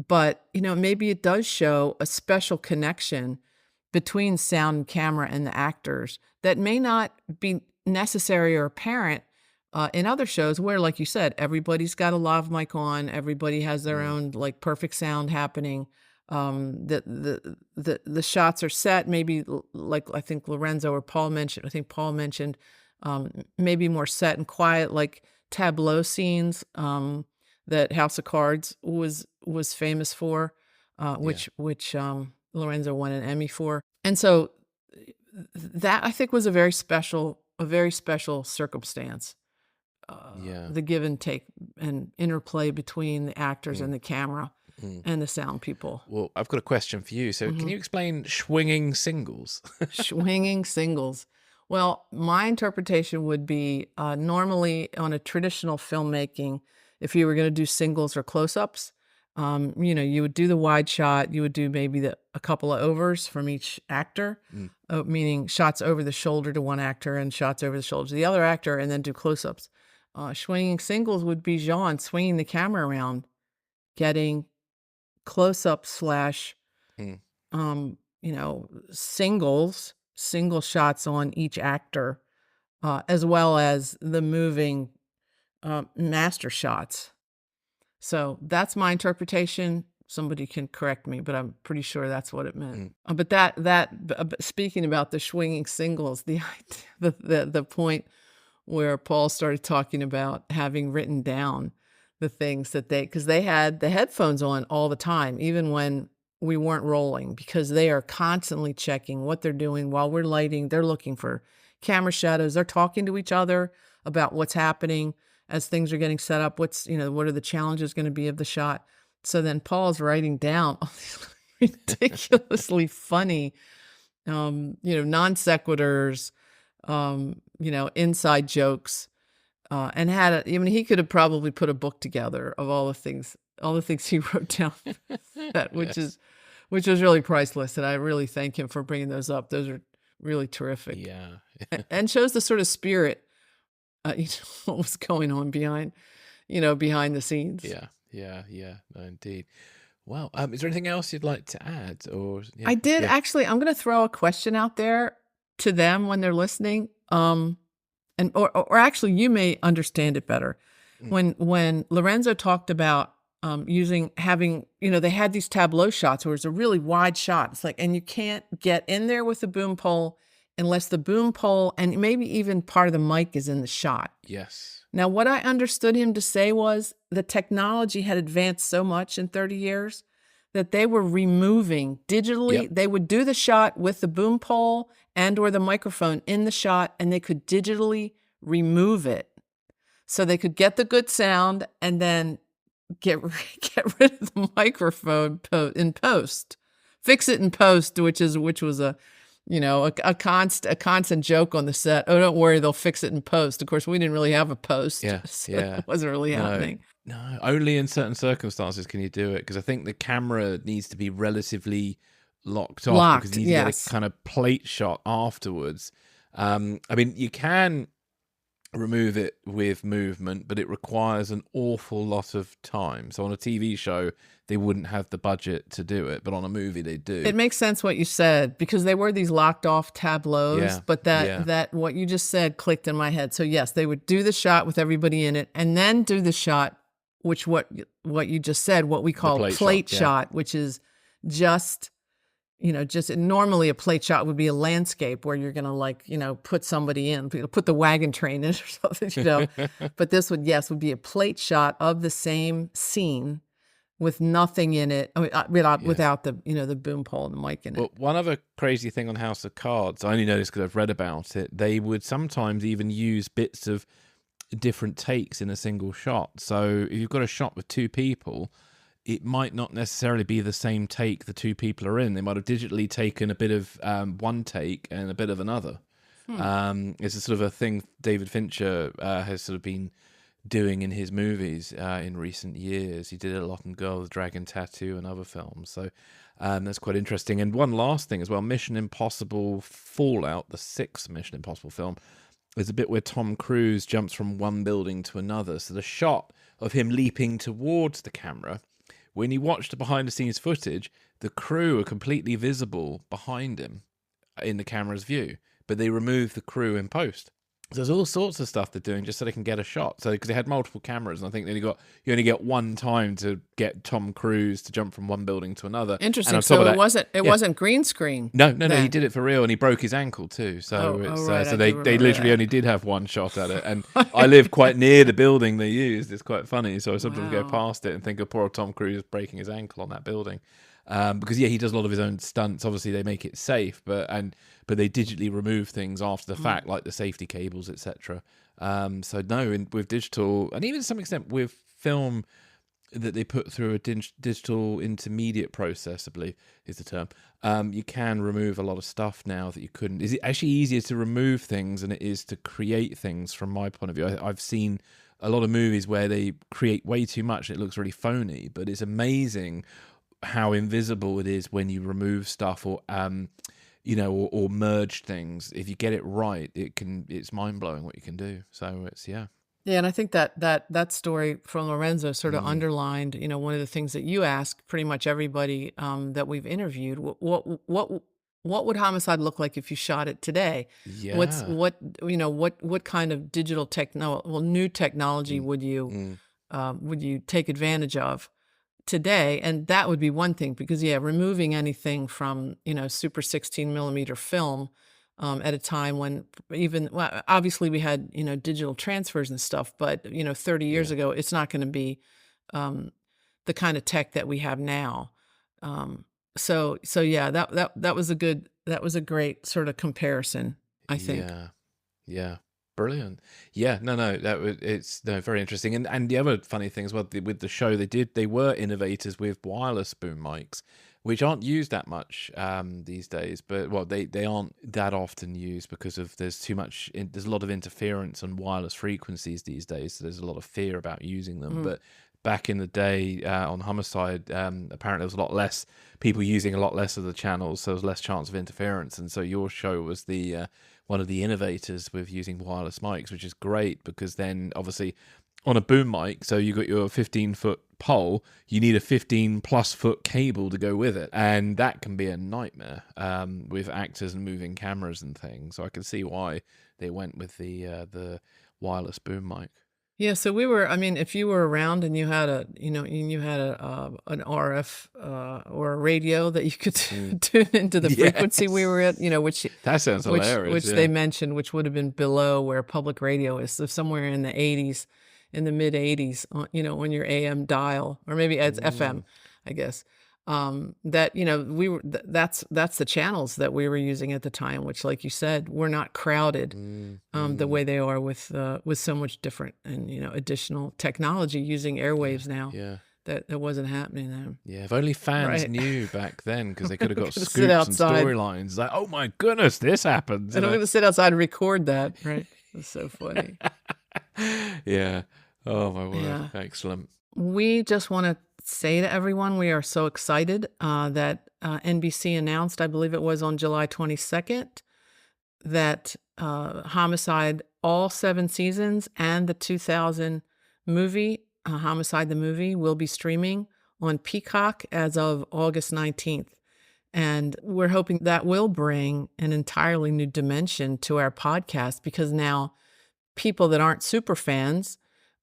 but maybe it does show a special connection between sound and camera and the actors that may not be necessary or apparent in other shows where, like you said, everybody's got a lav mic on, everybody has their own perfect sound happening. The shots are set, maybe like I think Lorenzo or Paul mentioned. I think Paul mentioned maybe more set and quiet, like tableau scenes that House of Cards was famous for, which Lorenzo won an Emmy for. And so that, I think, was a very special circumstance. The give and take and interplay between the actors and the camera. And the sound people. Well, I've got a question for you. So can you explain swinging singles? Swinging singles. Well, my interpretation would be normally on a traditional filmmaking, if you were going to do singles or close-ups, you would do the wide shot. You would do maybe a couple of overs from each actor, meaning shots over the shoulder to one actor and shots over the shoulder to the other actor, and then do close-ups. Swinging singles would be Jean swinging the camera around, getting close-up / single shots on each actor, as well as the moving master shots. So that's my interpretation. Somebody can correct me, but I'm pretty sure that's what it meant. But speaking about the swinging singles, the point where Paul started talking about having written down the things that because they had the headphones on all the time, even when we weren't rolling, because they are constantly checking what they're doing while we're lighting. They're looking for camera shadows. They're talking to each other about what's happening as things are getting set up. What are the challenges going to be of the shot? So then Paul's writing down all these ridiculously funny, non sequiturs, inside jokes. And he could have probably put a book together of all the things things he wrote down, which Yes. which was really priceless. And I really thank him for bringing those up. Those are really terrific. Yeah. And shows the sort of spirit, what was going on behind the scenes. Yeah. No, indeed. Well, is there anything else you'd like to add? Or I did actually. I'm going to throw a question out there to them when they're listening. Or actually, you may understand it better. When Lorenzo talked about having, they had these tableau shots where it's a really wide shot. It's like, and you can't get in there with the boom pole unless the boom pole and maybe even part of the mic is in the shot. Yes. Now, what I understood him to say was the technology had advanced so much in 30 years that they were removing digitally. Yep. They would do the shot with the boom pole and or the microphone in the shot, and they could digitally remove it. So they could get the good sound and then get rid of the microphone in post. Fix it in post, which was a constant joke on the set. Oh, don't worry, they'll fix it in post. Of course, we didn't really have a post. Yeah, So yeah. it wasn't really happening. No, only in certain circumstances can you do it, because I think the camera needs to be relatively locked off, because you need to get a kind of plate shot afterwards. I mean, you can remove it with movement, but it requires an awful lot of time. So on a TV show, they wouldn't have the budget to do it, but on a movie, they do. It makes sense what you said, because they were these locked off tableaus, Yeah, but that what you just said clicked in my head. So yes, they would do the shot with everybody in it, and then do the shot, which what you just said, what we call plate shot, which is just normally a plate shot would be a landscape where you're going to put somebody in, put the wagon train in or something, but this would be a plate shot of the same scene with nothing in it, without the, the boom pole and the mic in it. Well, one other crazy thing on House of Cards, I only know this because I've read about it, they would sometimes even use bits of different takes in a single shot. So if you've got a shot with two people, it might not necessarily be the same take the two people are in. They might have digitally taken a bit of one take and a bit of another. It's a sort of a thing David Fincher has sort of been doing in his movies in recent years. He did it a lot in Girl with Dragon Tattoo and other films. So that's quite interesting. And one last thing as well, Mission Impossible Fallout, the 6th Mission Impossible film, there's a bit where Tom Cruise jumps from one building to another. So the shot of him leaping towards the camera, when you watch the behind-the-scenes footage, the crew are completely visible behind him in the camera's view, but they remove the crew in post. So there's all sorts of stuff they're doing just so they can get a shot. So because they had multiple cameras, and I think you only get one time to get Tom Cruise to jump from one building to another. Interesting. So it wasn't green screen. No. He did it for real, and he broke his ankle too. So right. So they literally only did have one shot at it. And I live quite near the building they used. It's quite funny. So I sometimes go past it and think of poor old Tom Cruise breaking his ankle on that building. Because he does a lot of his own stunts. Obviously, they make it safe, but they digitally remove things after the fact, like the safety cables, etc. So no, with digital, and even to some extent with film that they put through a digital intermediate process, I believe is the term. You can remove a lot of stuff now that you couldn't. Is it actually easier to remove things than it is to create things? From my point of view, I've seen a lot of movies where they create way too much and it looks really phony, but it's amazing how invisible it is when you remove stuff or or merge things. If you get it right, it's mind-blowing what you can do. So it's Yeah, and I think that story from Lorenzo sort of underlined, one of the things that you ask pretty much everybody that we've interviewed. What would Homicide look like if you shot it today? Yeah. What kind of new technology would you take advantage of today? And that would be one thing, because removing anything from super 16 millimeter film at a time when obviously we had digital transfers and stuff, but 30 years ago it's not going to be the kind of tech that we have now. So that was a great sort of comparison, I think. Yeah. Brilliant. Yeah, it's very interesting. And the other funny thing as well, with the show, they were innovators with wireless boom mics, which aren't used that much these days. But they aren't that often used because there's a lot of interference on wireless frequencies these days. So there's a lot of fear about using them. But back in the day on Homicide, apparently there was a lot less people using a lot less of the channels, so there was less chance of interference. And so your show was the one of the innovators with using wireless mics, which is great because then obviously on a boom mic, so you got your 15-foot pole, you need a 15+ foot cable to go with it, and that can be a nightmare with actors and moving cameras and things. So I can see why they went with the wireless boom mic. Yeah, so we were. I mean, if you were around and you had an RF or a radio that you could tune into the frequency we were at, which that sounds hilarious. Which they mentioned, which would have been below where public radio is, so somewhere in the 80s, in the mid 80s, on your AM dial, or maybe it's FM, I guess. That we were. That's the channels that we were using at the time, which, like you said, were not crowded the way they are with so much different and additional technology using airwaves now. Yeah. That wasn't happening then. Yeah, if only fans knew back then, because they could have got scoops and outside. storylines. Like, oh my goodness, this happens. And I'm going to sit outside and record that. Right? That's so funny. Yeah. Oh my word. Yeah. Excellent. We just want to say to everyone, we are so excited that NBC announced, I believe it was on July 22nd, that Homicide, all 7 seasons, and the 2000 movie, Homicide the movie, will be streaming on Peacock as of August 19th. And we're hoping that will bring an entirely new dimension to our podcast, because now people that aren't super fans,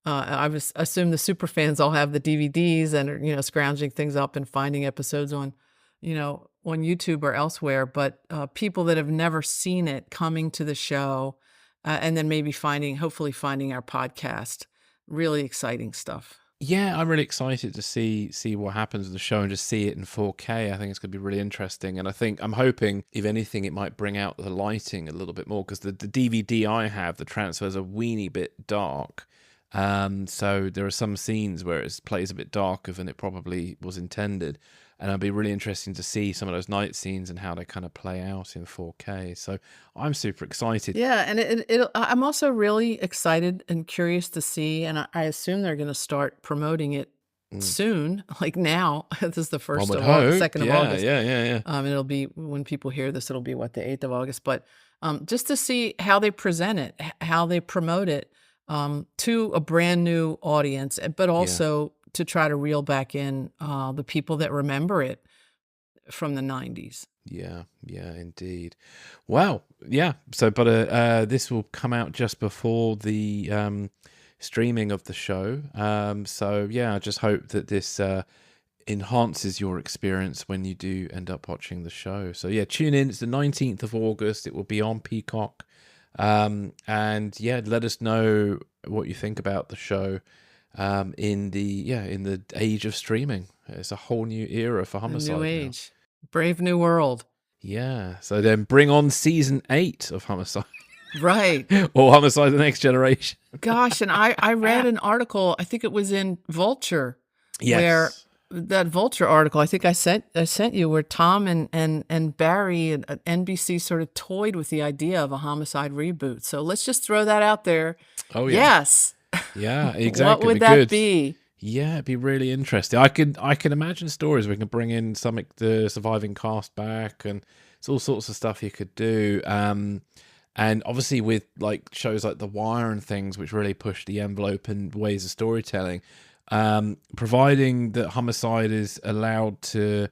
I assume the super fans all have the DVDs and are, scrounging things up and finding episodes on YouTube or elsewhere. But people that have never seen it coming to the show, and then maybe hopefully finding our podcast, really exciting stuff. Yeah, I'm really excited to see what happens with the show and just see it in 4K. I think it's going to be really interesting. And I'm hoping, if anything, it might bring out the lighting a little bit more, because the DVD I have, the transfer's a weeny bit dark. So there are some scenes where it plays a bit darker than it probably was intended, and it'll be really interesting to see some of those night scenes and how they kind of play out in 4K. So I'm super excited. Yeah, and I'm also really excited and curious to see, and I assume they're going to start promoting it soon, like now. This is the 1st of August, 2nd of August. Yeah. It'll be, when people hear this, it'll be the 8th of August. But just to see how they present it, how they promote it, to a brand new audience, but also to try to reel back in the people that remember it from the 90s. Yeah, indeed. Wow, yeah. So, but this will come out just before the streaming of the show. So, yeah, I just hope that this enhances your experience when you do end up watching the show. So, yeah, tune in. It's the 19th of August. It will be on Peacock. And yeah, let us know what you think about the show in the age of streaming. It's a whole new era for Homicide. A new age. Brave new world. Yeah. So then bring on season 8 of Homicide. Right. Or Homicide the Next Generation. Gosh, and I read an article, I think it was in Vulture, where that Vulture article, I think I sent you, where Tom and Barry at NBC sort of toyed with the idea of a Homicide reboot. So let's just throw that out there. Oh yeah. Yes. Yeah, exactly. What would that be? Yeah, it'd be really interesting. I can imagine stories. We can bring in the surviving cast back, and it's all sorts of stuff you could do. And obviously with like shows like The Wire and things, which really push the envelope in ways of storytelling. Providing that Homicide is allowed to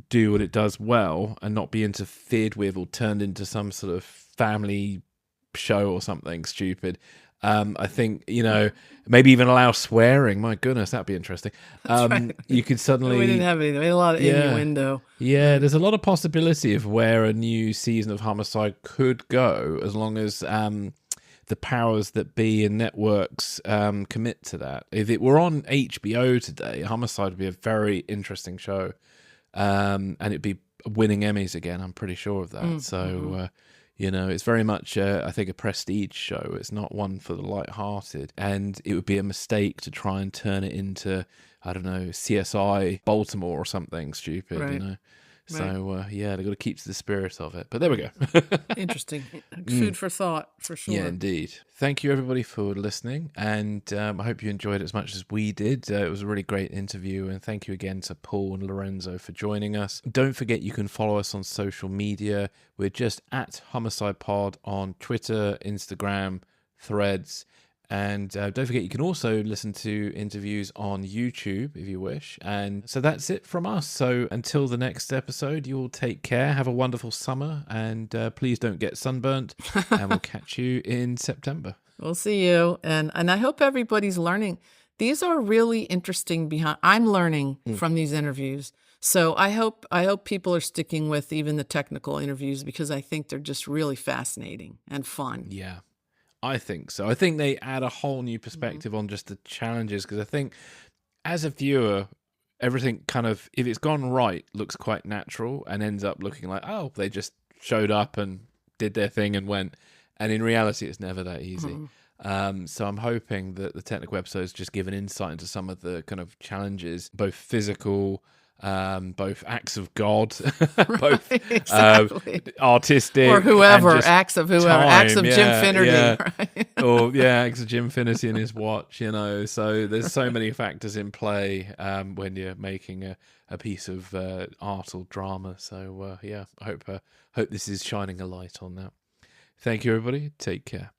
do what it does well and not be interfered with or turned into some sort of family show or something stupid. I think, maybe even allow swearing. My goodness, that'd be interesting. Right. You could suddenly... We didn't have anything. We had a lot of innuendo. Yeah, there's a lot of possibility of where a new season of Homicide could go, as long as the powers that be in networks commit to that. If it were on HBO today, Homicide would be a very interesting show, and it'd be winning Emmys again. I'm pretty sure of that. So it's very much I think a prestige show. It's not one for the lighthearted, and it would be a mistake to try and turn it into, I don't know, CSI Baltimore or something stupid. Right. So yeah, they've got to keep to the spirit of it. But there we go. Interesting. Food for thought, for sure. Yeah, indeed. Thank you, everybody, for listening. And I hope you enjoyed it as much as we did. It was a really great interview. And thank you again to Paul and Lorenzo for joining us. Don't forget, you can follow us on social media. We're just at Homicide Pod on Twitter, Instagram, Threads. And don't forget, you can also listen to interviews on YouTube if you wish. And so that's it from us. So until the next episode, you all take care. Have a wonderful summer. And please don't get sunburnt. And we'll catch you in September. We'll see you. And I hope everybody's learning. These are really interesting I'm learning from these interviews. So I hope people are sticking with even the technical interviews, because I think they're just really fascinating and fun. Yeah. I think so. I think they add a whole new perspective on just the challenges, because I think as a viewer, everything kind of, if it's gone right, looks quite natural and ends up looking like, oh, they just showed up and did their thing and went. And in reality, it's never that easy. So I'm hoping that the technical episodes just give an insight into some of the kind of challenges, both physical, both acts of God, both Exactly. Artistic, or whoever, and just acts of whoever, time, acts of Jim Finnerty, right? Or acts of Jim Finnerty and his watch, So there's so many factors in play when you're making a piece of art or drama. So I hope this is shining a light on that. Thank you, everybody. Take care.